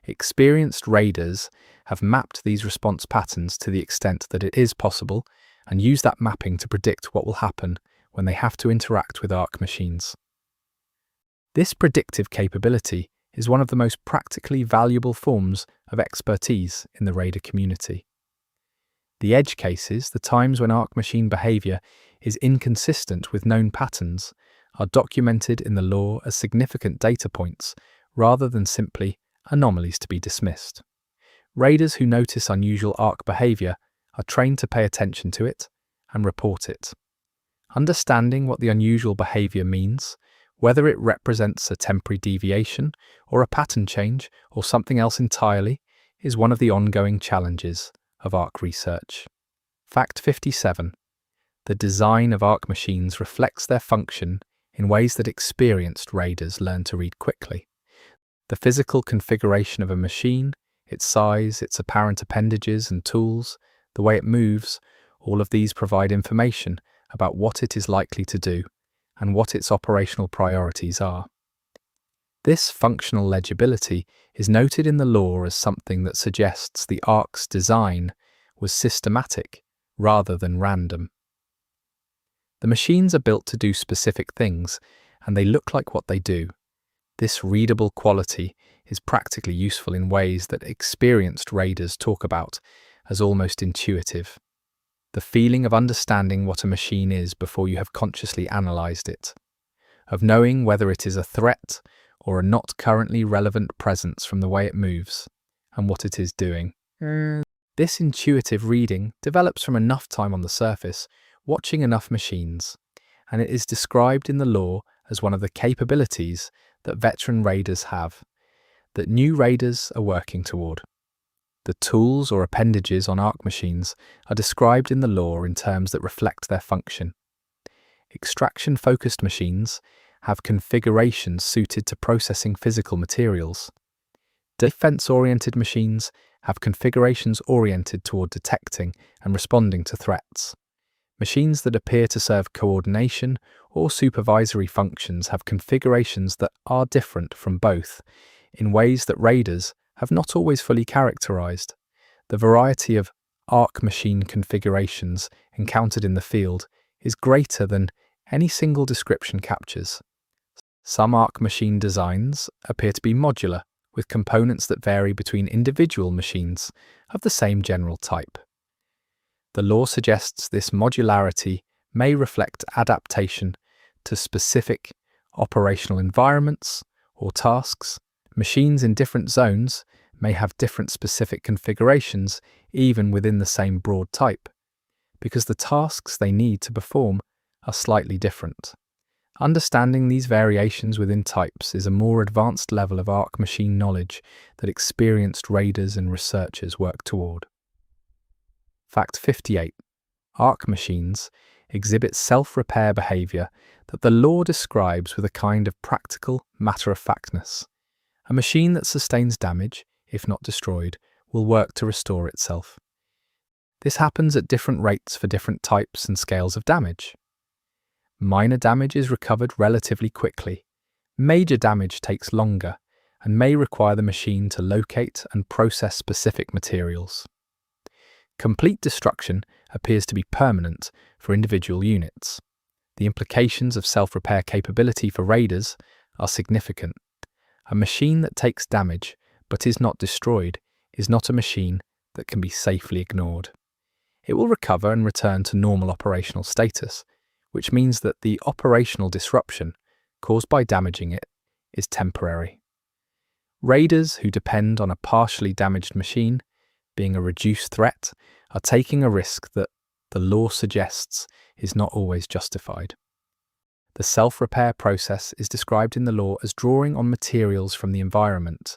Experienced raiders have mapped these response patterns to the extent that it is possible and use that mapping to predict what will happen when they have to interact with Ark machines. This predictive capability is one of the most practically valuable forms of expertise in the Raider community. The edge cases, the times when Ark machine behavior is inconsistent with known patterns, are documented in the lore as significant data points rather than simply anomalies to be dismissed. Raiders who notice unusual Ark behavior are trained to pay attention to it and report it. Understanding what the unusual behavior means, whether it represents a temporary deviation or a pattern change or something else entirely, is one of the ongoing challenges of Ark research. Fact 57. The design of Ark machines reflects their function in ways that experienced raiders learn to read quickly. The physical configuration of a machine, its size, its apparent appendages and tools, the way it moves, all of these provide information about what it is likely to do and what its operational priorities are. This functional legibility is noted in the lore as something that suggests the Ark's design was systematic rather than random. The machines are built to do specific things, and they look like what they do. This readable quality is practically useful in ways that experienced raiders talk about as almost intuitive. The feeling of understanding what a machine is before you have consciously analysed it, of knowing whether it is a threat or a not currently relevant presence from the way it moves and what it is doing. This intuitive reading develops from enough time on the surface, watching enough machines, and it is described in the lore as one of the capabilities that veteran raiders have, that new raiders are working toward. The tools or appendages on Ark machines are described in the lore in terms that reflect their function. Extraction-focused machines have configurations suited to processing physical materials. Defense-oriented machines have configurations oriented toward detecting and responding to threats. Machines that appear to serve coordination or supervisory functions have configurations that are different from both, in ways that raiders have not always fully characterized. The variety of Ark machine configurations encountered in the field is greater than any single description captures. Some Ark machine designs appear to be modular, with components that vary between individual machines of the same general type. The lore suggests this modularity may reflect adaptation to specific operational environments or tasks. Machines in different zones may have different specific configurations even within the same broad type, because the tasks they need to perform are slightly different. Understanding these variations within types is a more advanced level of Ark machine knowledge that experienced raiders and researchers work toward. Fact 58. Ark machines exhibit self-repair behavior that the lore describes with a kind of practical matter-of-factness. A machine that sustains damage, if not destroyed, will work to restore itself. This happens at different rates for different types and scales of damage. Minor damage is recovered relatively quickly. Major damage takes longer and may require the machine to locate and process specific materials. Complete destruction appears to be permanent for individual units. The implications of self-repair capability for raiders are significant. A machine that takes damage but is not destroyed is not a machine that can be safely ignored. It will recover and return to normal operational status, which means that the operational disruption caused by damaging it is temporary. Raiders who depend on a partially damaged machine being a reduced threat are taking a risk that the lore suggests is not always justified. The self-repair process is described in the lore as drawing on materials from the environment,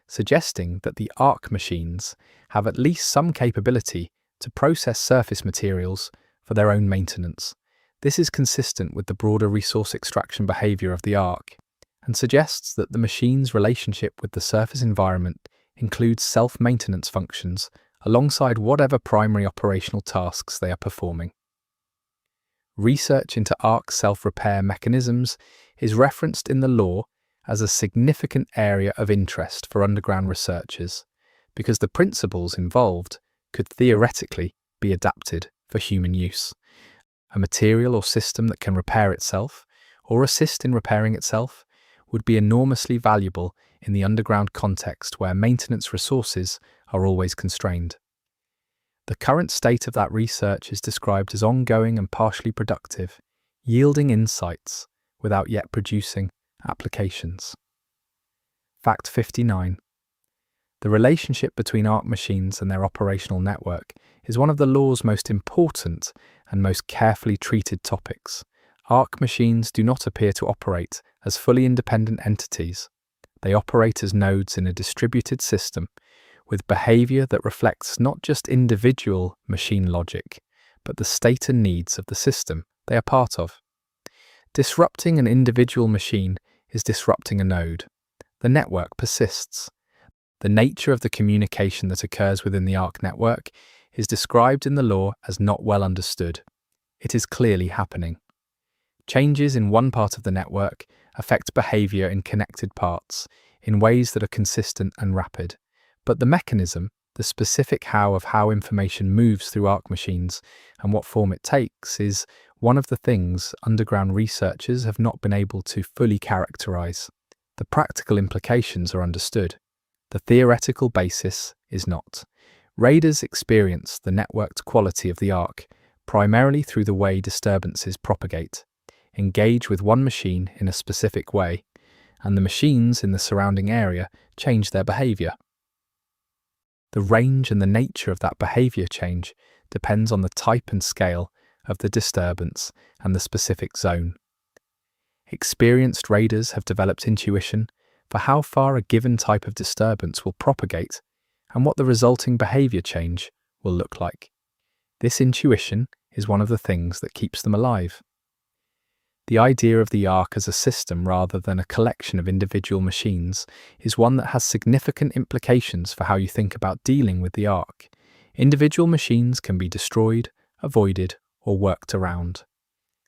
suggesting that the Ark machines have at least some capability to process surface materials for their own maintenance. This is consistent with the broader resource extraction behavior of the Ark and suggests that the machine's relationship with the surface environment includes self-maintenance functions alongside whatever primary operational tasks they are performing. Research into Ark self-repair mechanisms is referenced in the lore as a significant area of interest for underground researchers, because the principles involved could theoretically be adapted for human use. A material or system that can repair itself, or assist in repairing itself, would be enormously valuable in the underground context where maintenance resources are always constrained. The current state of that research is described as ongoing and partially productive, yielding insights without yet producing applications. Fact 59. The relationship between Ark machines and their operational network is one of the law's most important and most carefully treated topics. Ark machines do not appear to operate as fully independent entities. They operate as nodes in a distributed system, with behavior that reflects not just individual machine logic, but the state and needs of the system they are part of. Disrupting an individual machine is disrupting a node. The network persists. The nature of the communication that occurs within the Ark network is described in the law as not well understood. It is clearly happening. Changes in one part of the network affect behavior in connected parts in ways that are consistent and rapid. But the mechanism, the specific how of how information moves through Ark machines and what form it takes, is one of the things underground researchers have not been able to fully characterize. The practical implications are understood. The theoretical basis is not. Raiders experience the networked quality of the Ark primarily through the way disturbances propagate, engage with one machine in a specific way, and the machines in the surrounding area change their behavior. The range and the nature of that behavior change depends on the type and scale of the disturbance and the specific zone. Experienced raiders have developed intuition for how far a given type of disturbance will propagate and what the resulting behavior change will look like. This intuition is one of the things that keeps them alive. The idea of the Ark as a system rather than a collection of individual machines is one that has significant implications for how you think about dealing with the Ark. Individual machines can be destroyed, avoided, or worked around.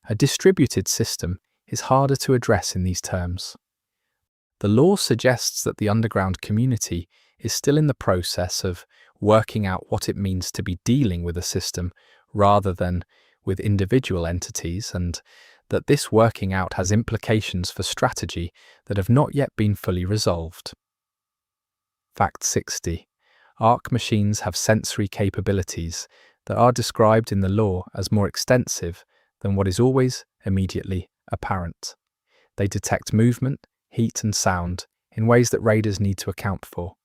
A distributed system is harder to address in these terms. The law suggests that the underground community is still in the process of working out what it means to be dealing with a system rather than with individual entities, and that this working out has implications for strategy that have not yet been fully resolved. Fact 60. Ark machines have sensory capabilities that are described in the law as more extensive than what is always immediately apparent. They detect movement, heat and sound in ways that raiders need to account for.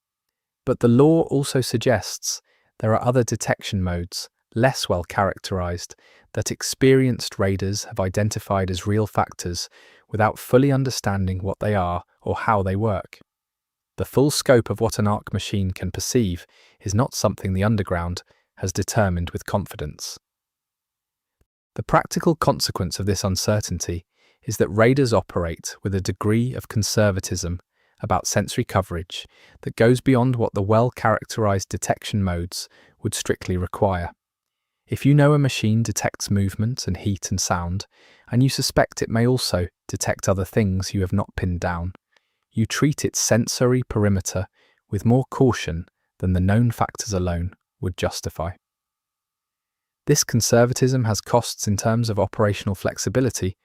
But the law also suggests there are other detection modes, less well characterized, that experienced raiders have identified as real factors without fully understanding what they are or how they work. The full scope of what an Ark machine can perceive is not something the underground has determined with confidence. The practical consequence of this uncertainty is that raiders operate with a degree of conservatism about sensory coverage that goes beyond what the well-characterized detection modes would strictly require. If you know a machine detects movement and heat and sound, and you suspect it may also detect other things you have not pinned down, you treat its sensory perimeter with more caution than the known factors alone would justify. This conservatism has costs in terms of operational flexibility,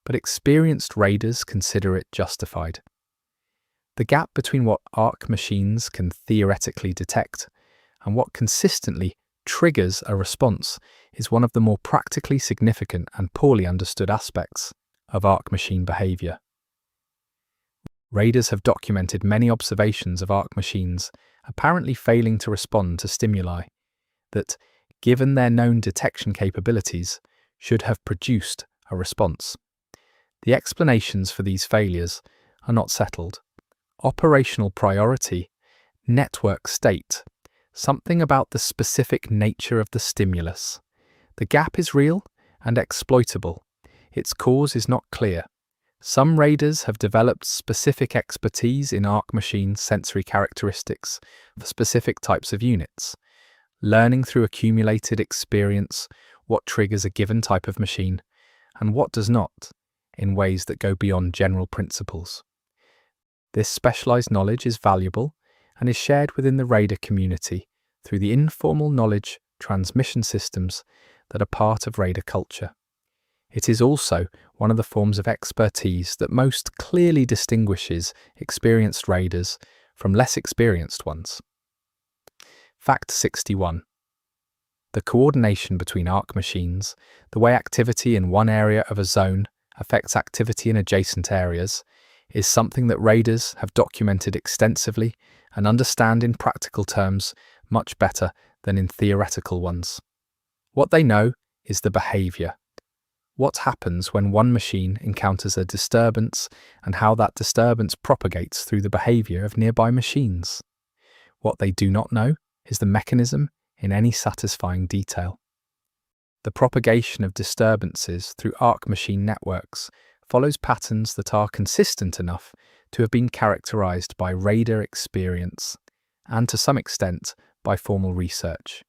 but experienced raiders consider it justified. The gap between what Ark machines can theoretically detect and what consistently triggers a response is one of the more practically significant and poorly understood aspects of Ark machine behavior. Raiders have documented many observations of Ark machines apparently failing to respond to stimuli that, given their known detection capabilities, should have produced a response. The explanations for these failures are not settled. Operational priority, network state, something about the specific nature of the stimulus. The gap is real and exploitable. Its cause is not clear. Some raiders have developed specific expertise in Ark machine sensory characteristics for specific types of units, learning through accumulated experience what triggers a given type of machine and what does not, in ways that go beyond general principles. This specialized knowledge is valuable and is shared within the raider community through the informal knowledge transmission systems that are part of raider culture. It is also one of the forms of expertise that most clearly distinguishes experienced raiders from less experienced ones. Fact 61. The coordination between Ark machines, the way activity in one area of a zone affects activity in adjacent areas, is something that raiders have documented extensively and understand in practical terms much better than in theoretical ones. What they know is the behavior. What happens when one machine encounters a disturbance and how that disturbance propagates through the behavior of nearby machines. What they do not know is the mechanism in any satisfying detail. The propagation of disturbances through Ark machine networks follows patterns that are consistent enough to have been characterized by raider experience and to some extent by formal research.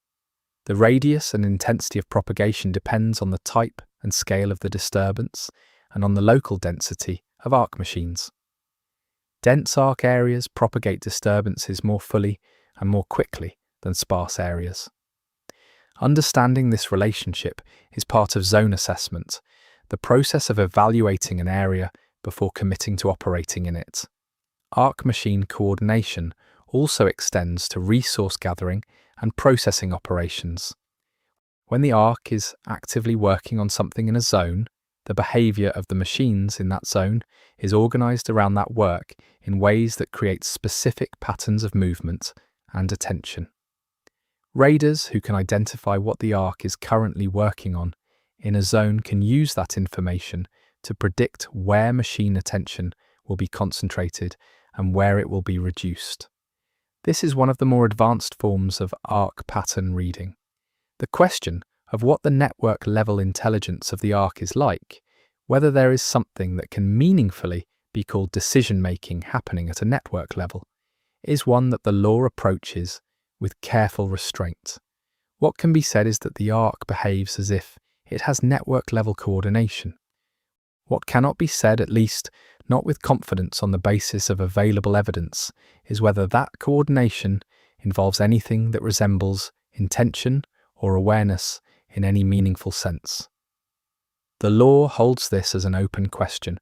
The radius and intensity of propagation depends on the type and scale of the disturbance and on the local density of Ark machines. Dense Ark areas propagate disturbances more fully and more quickly than sparse areas. Understanding this relationship is part of zone assessment, the process of evaluating an area before committing to operating in it. Ark machine coordination also extends to resource gathering and processing operations. When the Ark is actively working on something in a zone, the behavior of the machines in that zone is organized around that work in ways that create specific patterns of movement and attention. Raiders who can identify what the Ark is currently working on in a zone can use that information to predict where machine attention will be concentrated and where it will be reduced. This is one of the more advanced forms of Ark pattern reading. The question of what the network-level intelligence of the Ark is like, whether there is something that can meaningfully be called decision-making happening at a network level, is one that the law approaches with careful restraint. What can be said is that the Ark behaves as if it has network-level coordination. What cannot be said, at least not with confidence on the basis of available evidence, is whether that coordination involves anything that resembles intention or awareness in any meaningful sense. The law holds this as an open question.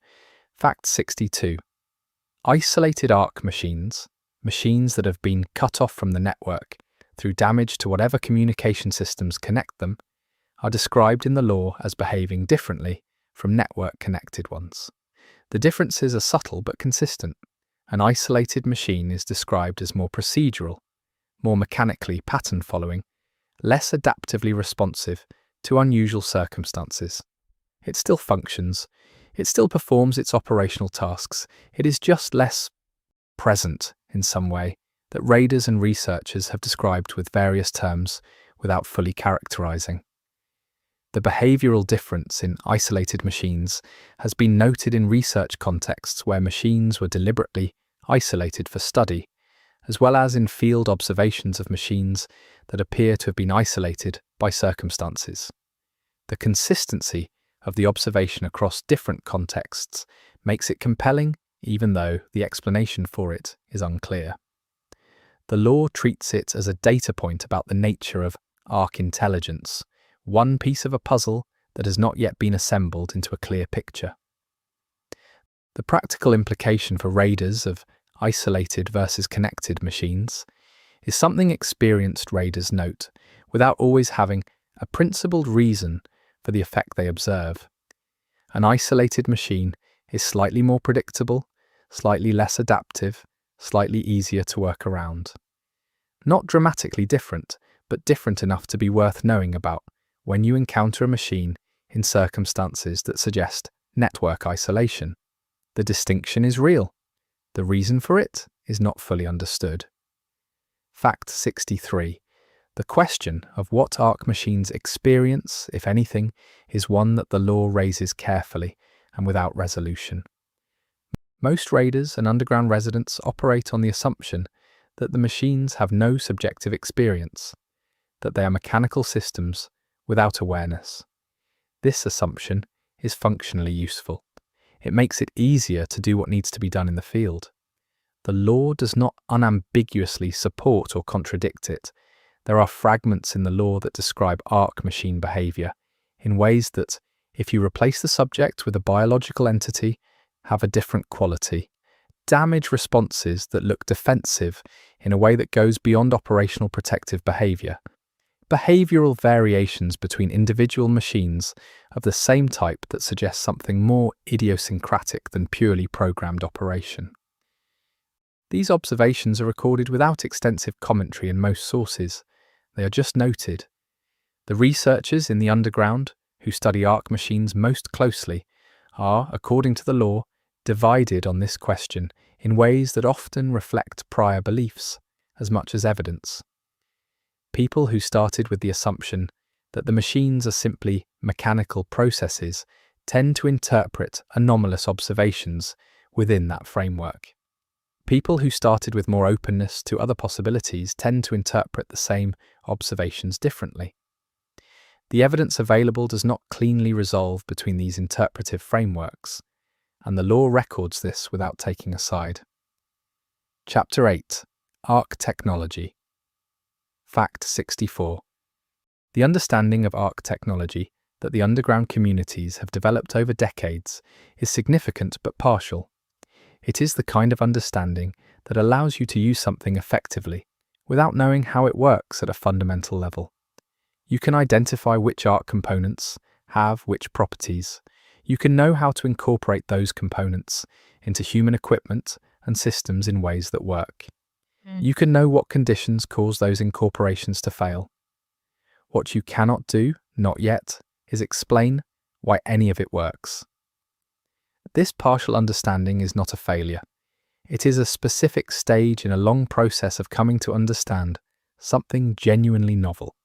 Fact 62. Isolated Ark machines that have been cut off from the network through damage to whatever communication systems connect them, are described in the law as behaving differently from network-connected ones. The differences are subtle but consistent. An isolated machine is described as more procedural, more mechanically pattern-following, less adaptively responsive to unusual circumstances. It still functions, it still performs its operational tasks, it is just less present in some way that raiders and researchers have described with various terms without fully characterizing. The behavioral difference in isolated machines has been noted in research contexts where machines were deliberately isolated for study, as well as in field observations of machines that appear to have been isolated by circumstances. The consistency of the observation across different contexts makes it compelling, even though the explanation for it is unclear. The law treats it as a data point about the nature of Ark intelligence, one piece of a puzzle that has not yet been assembled into a clear picture. The practical implication for raiders of isolated versus connected machines is something experienced raiders note without always having a principled reason for the effect they observe. An isolated machine is slightly more predictable, slightly less adaptive, slightly easier to work around. Not dramatically different, but different enough to be worth knowing about when you encounter a machine in circumstances that suggest network isolation. The distinction is real. The reason for it is not fully understood. Fact 63. The question of what Ark machines experience, if anything, is one that the law raises carefully and without resolution. Most raiders and underground residents operate on the assumption that the machines have no subjective experience, that they are mechanical systems without awareness. This assumption is functionally useful. It makes it easier to do what needs to be done in the field. The law does not unambiguously support or contradict it. There are fragments in the law that describe Ark machine behavior in ways that, If you replace the subject with a biological entity, have a different quality. Damage responses that look defensive in a way that goes beyond operational protective behavior. Behavioral variations between individual machines of the same type that suggest something more idiosyncratic than purely programmed operation. These observations are recorded without extensive commentary in most sources. They are just noted. The researchers in the underground, who study Ark machines most closely, are, according to the law, divided on this question in ways that often reflect prior beliefs as much as evidence. People who started with the assumption that the machines are simply mechanical processes tend to interpret anomalous observations within that framework. People who started with more openness to other possibilities tend to interpret the same observations differently. The evidence available does not cleanly resolve between these interpretive frameworks, and the law records this without taking a side. Chapter 8. Ark Technology. Fact 64. The understanding of Ark technology that the underground communities have developed over decades is significant but partial. It is the kind of understanding that allows you to use something effectively without knowing how it works at a fundamental level. You can identify which Ark components have which properties. You can know how to incorporate those components into human equipment and systems in ways that work. You can know what conditions cause those incorporations to fail. What you cannot do, not yet, is explain why any of it works. This partial understanding is not a failure. It is a specific stage in a long process of coming to understand something genuinely novel.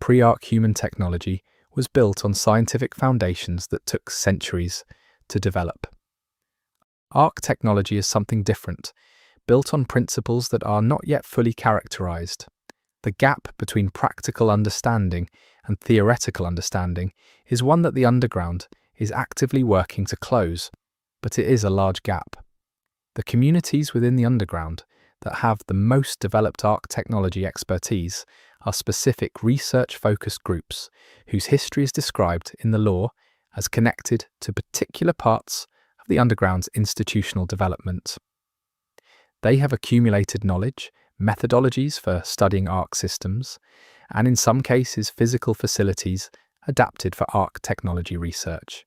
Pre-Ark human technology was built on scientific foundations that took centuries to develop. Ark technology is something different, built on principles that are not yet fully characterized. The gap between practical understanding and theoretical understanding is one that the underground is actively working to close, but it is a large gap. The communities within the underground that have the most developed Ark technology expertise are specific research-focused groups whose history is described in the law as connected to particular parts of the underground's institutional development. They have accumulated knowledge, methodologies for studying Ark systems, and in some cases physical facilities adapted for Ark technology research.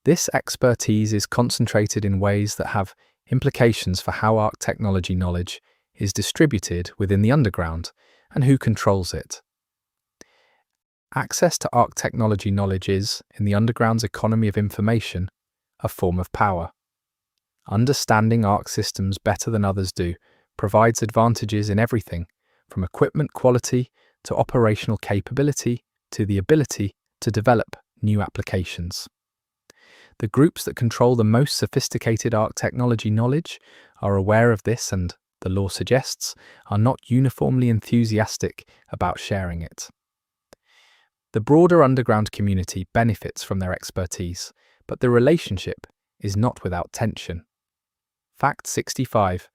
This expertise is concentrated in ways that have implications for how Ark technology knowledge is distributed within the underground and who controls it. Access to Ark technology knowledge is, in the underground's economy of information, a form of power. Understanding Ark systems better than others do provides advantages in everything, from equipment quality to operational capability to the ability to develop new applications. The groups that control the most sophisticated Ark technology knowledge are aware of this and, the law suggests, are not uniformly enthusiastic about sharing it. The broader underground community benefits from their expertise, but the relationship is not without tension. Fact 65.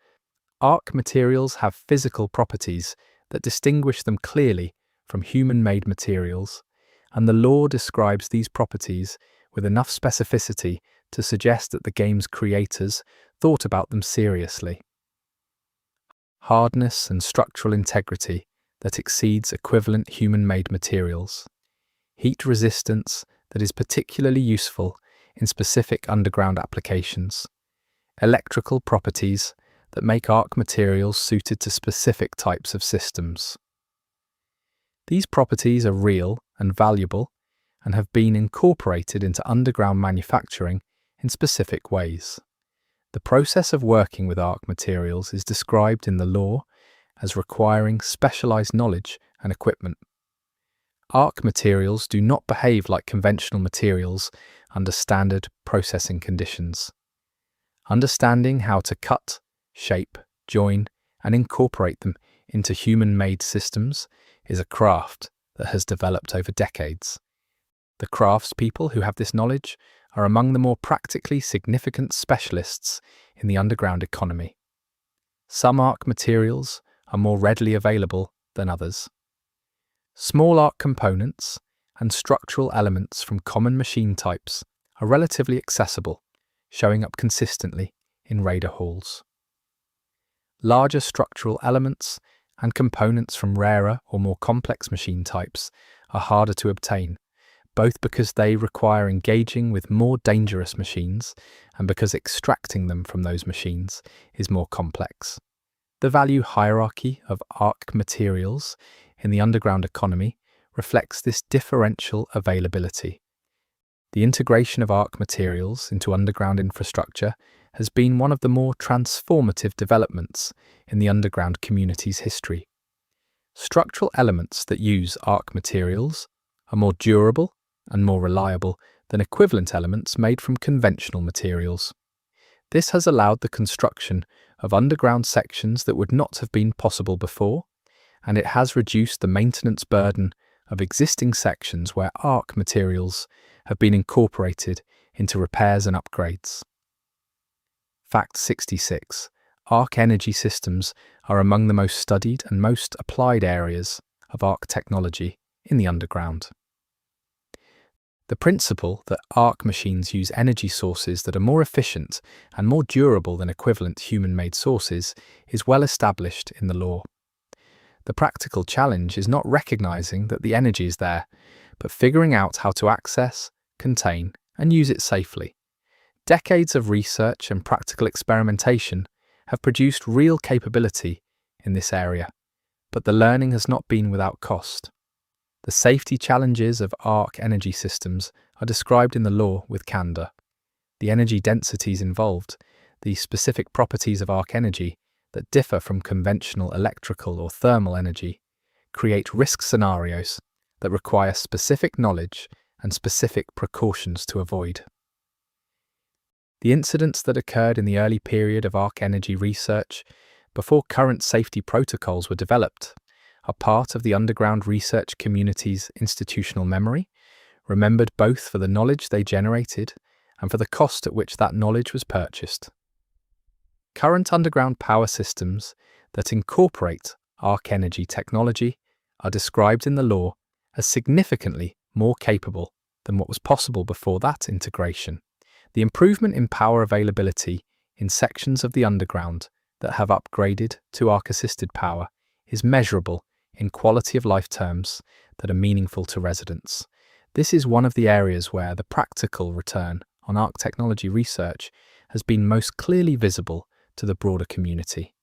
Ark materials have physical properties that distinguish them clearly from human-made materials, and the law describes these properties with enough specificity to suggest that the game's creators thought about them seriously. Hardness and structural integrity that exceeds equivalent human-made materials. Heat resistance that is particularly useful in specific underground applications. Electrical properties that make Ark materials suited to specific types of systems. These properties are real and valuable and have been incorporated into underground manufacturing in specific ways. The process of working with Ark materials is described in the law as requiring specialized knowledge and equipment. Ark materials do not behave like conventional materials under standard processing conditions. Understanding how to cut, shape, join, and incorporate them into human-made systems is a craft that has developed over decades. The craftspeople who have this knowledge are among the more practically significant specialists in the underground economy. Some Ark materials are more readily available than others. Small Ark components and structural elements from common machine types are relatively accessible, showing up consistently in Raider halls. Larger structural elements and components from rarer or more complex machine types are harder to obtain, both because they require engaging with more dangerous machines and because extracting them from those machines is more complex. The value hierarchy of Ark materials in the underground economy reflects this differential availability. The integration of Ark materials into underground infrastructure has been one of the more transformative developments in the underground community's history. Structural elements that use Ark materials are more durable and more reliable than equivalent elements made from conventional materials. This has allowed the construction of underground sections that would not have been possible before, and it has reduced the maintenance burden of existing sections where Ark materials have been incorporated into repairs and upgrades. Fact 66. Ark energy systems are among the most studied and most applied areas of Ark technology in the underground. The principle that Ark machines use energy sources that are more efficient and more durable than equivalent human-made sources is well established in the law. The practical challenge is not recognizing that the energy is there, but figuring out how to access, contain, and use it safely. Decades of research and practical experimentation have produced real capability in this area, but the learning has not been without cost. The safety challenges of Ark energy systems are described in the law with candor. The energy densities involved, the specific properties of Ark energy that differ from conventional electrical or thermal energy, create risk scenarios that require specific knowledge and specific precautions to avoid. The incidents that occurred in the early period of Ark energy research, before current safety protocols were developed, are part of the underground research community's institutional memory, remembered both for the knowledge they generated and for the cost at which that knowledge was purchased. Current underground power systems that incorporate Ark energy technology are described in the law as significantly more capable than what was possible before that integration. The improvement in power availability in sections of the underground that have upgraded to Ark-assisted power is measurable in quality of life terms that are meaningful to residents. This is one of the areas where the practical return on Ark technology research has been most clearly visible to the broader community.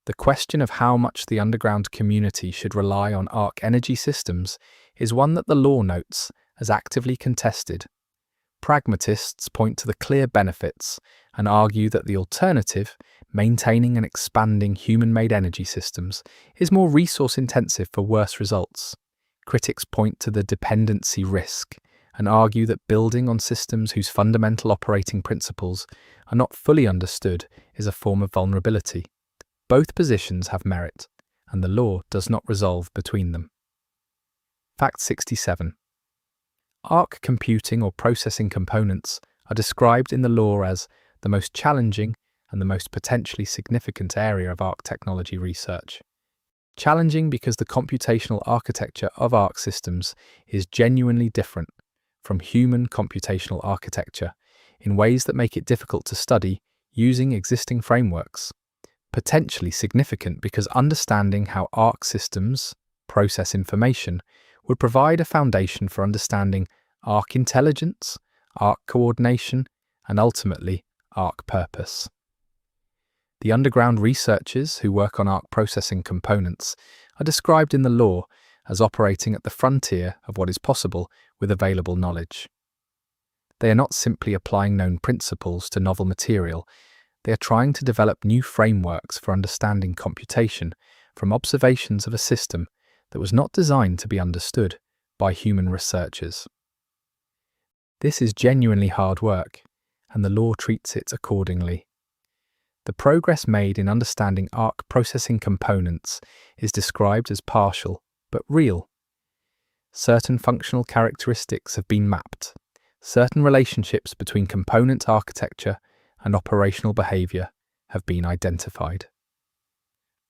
The question of how much the underground community should rely on Ark energy systems is one that the law notes as actively contested. Pragmatists point to the clear benefits and argue that the alternative, maintaining and expanding human-made energy systems, is more resource-intensive for worse results. Critics point to the dependency risk and argue that building on systems whose fundamental operating principles are not fully understood is a form of vulnerability. Both positions have merit, and the law does not resolve between them. Fact 67. Ark computing or processing components are described in the law as the most challenging and the most potentially significant area of Ark technology research. Challenging because the computational architecture of Ark systems is genuinely different from human computational architecture in ways that make it difficult to study using existing frameworks. Potentially significant because understanding how Ark systems process information would provide a foundation for understanding Ark intelligence, Ark coordination, and ultimately Ark purpose. The underground researchers who work on Ark processing components are described in the law as operating at the frontier of what is possible with available knowledge. They are not simply applying known principles to novel material, they are trying to develop new frameworks for understanding computation from observations of a system that was not designed to be understood by human researchers. This is genuinely hard work, and the law treats it accordingly. The progress made in understanding Ark processing components is described as partial, but real. Certain functional characteristics have been mapped. Certain relationships between component architecture and operational behavior have been identified.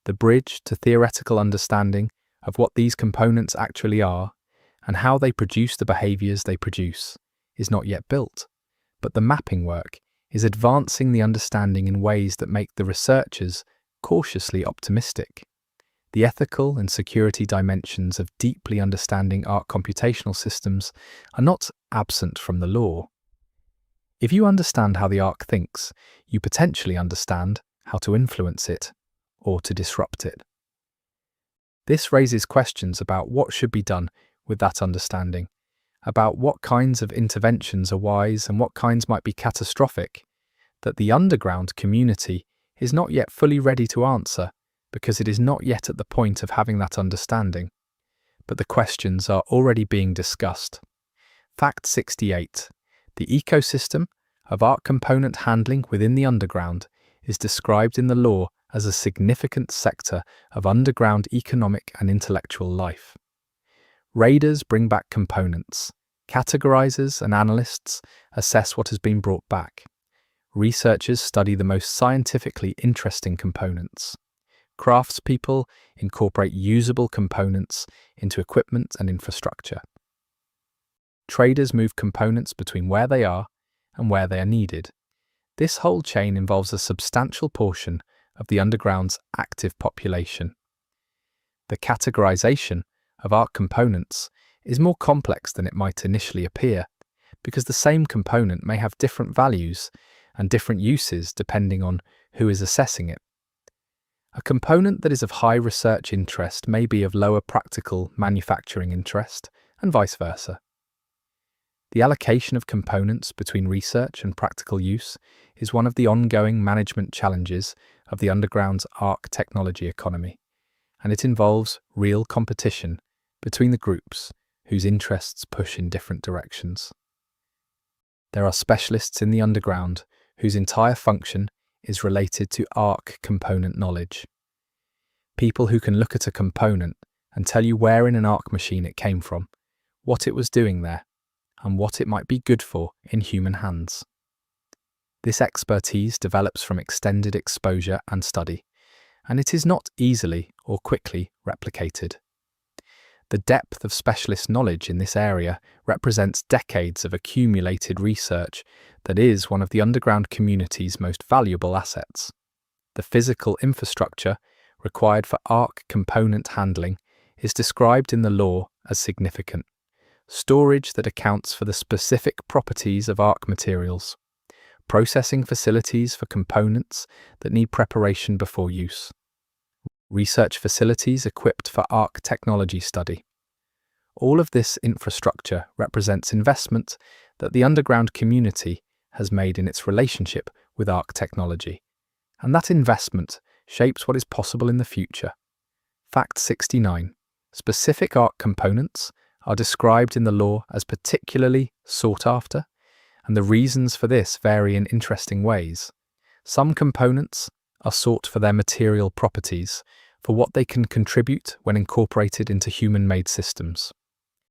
The bridge to theoretical understanding of what these components actually are and how they produce the behaviours they produce is not yet built, but the mapping work is advancing the understanding in ways that make the researchers cautiously optimistic. The ethical and security dimensions of deeply understanding Ark computational systems are not absent from the law. If you understand how the Ark thinks, you potentially understand how to influence it or to disrupt it. This raises questions about what should be done with that understanding, about what kinds of interventions are wise and what kinds might be catastrophic, that the underground community is not yet fully ready to answer because it is not yet at the point of having that understanding. But the questions are already being discussed. Fact 68. The ecosystem of Ark component handling within the underground is described in the law as a significant sector of underground economic and intellectual life. Raiders bring back components. Categorizers and analysts assess what has been brought back. Researchers study the most scientifically interesting components. Craftspeople incorporate usable components into equipment and infrastructure. Traders move components between where they are and where they are needed. This whole chain involves a substantial portion of the underground's active population. The categorization of Ark components is more complex than it might initially appear, because the same component may have different values and different uses depending on who is assessing it. A component that is of high research interest may be of lower practical manufacturing interest, and vice versa. The allocation of components between research and practical use is one of the ongoing management challenges of the underground's Ark technology economy, and it involves real competition between the groups whose interests push in different directions. There are specialists in the underground whose entire function is related to Ark component knowledge. People who can look at a component and tell you where in an Ark machine it came from, what it was doing there, and what it might be good for in human hands. This expertise develops from extended exposure and study, and it is not easily or quickly replicated. The depth of specialist knowledge in this area represents decades of accumulated research that is one of the underground community's most valuable assets. The physical infrastructure required for Ark component handling is described in the law as significant. Storage that accounts for the specific properties of Ark materials. Processing facilities for components that need preparation before use. Research facilities equipped for Ark technology study. All of this infrastructure represents investment that the underground community has made in its relationship with Ark technology, and that investment shapes what is possible in the future. Fact 69. Specific Ark components are described in the law as particularly sought after, and the reasons for this vary in interesting ways. Some components are sought for their material properties, for what they can contribute when incorporated into human-made systems.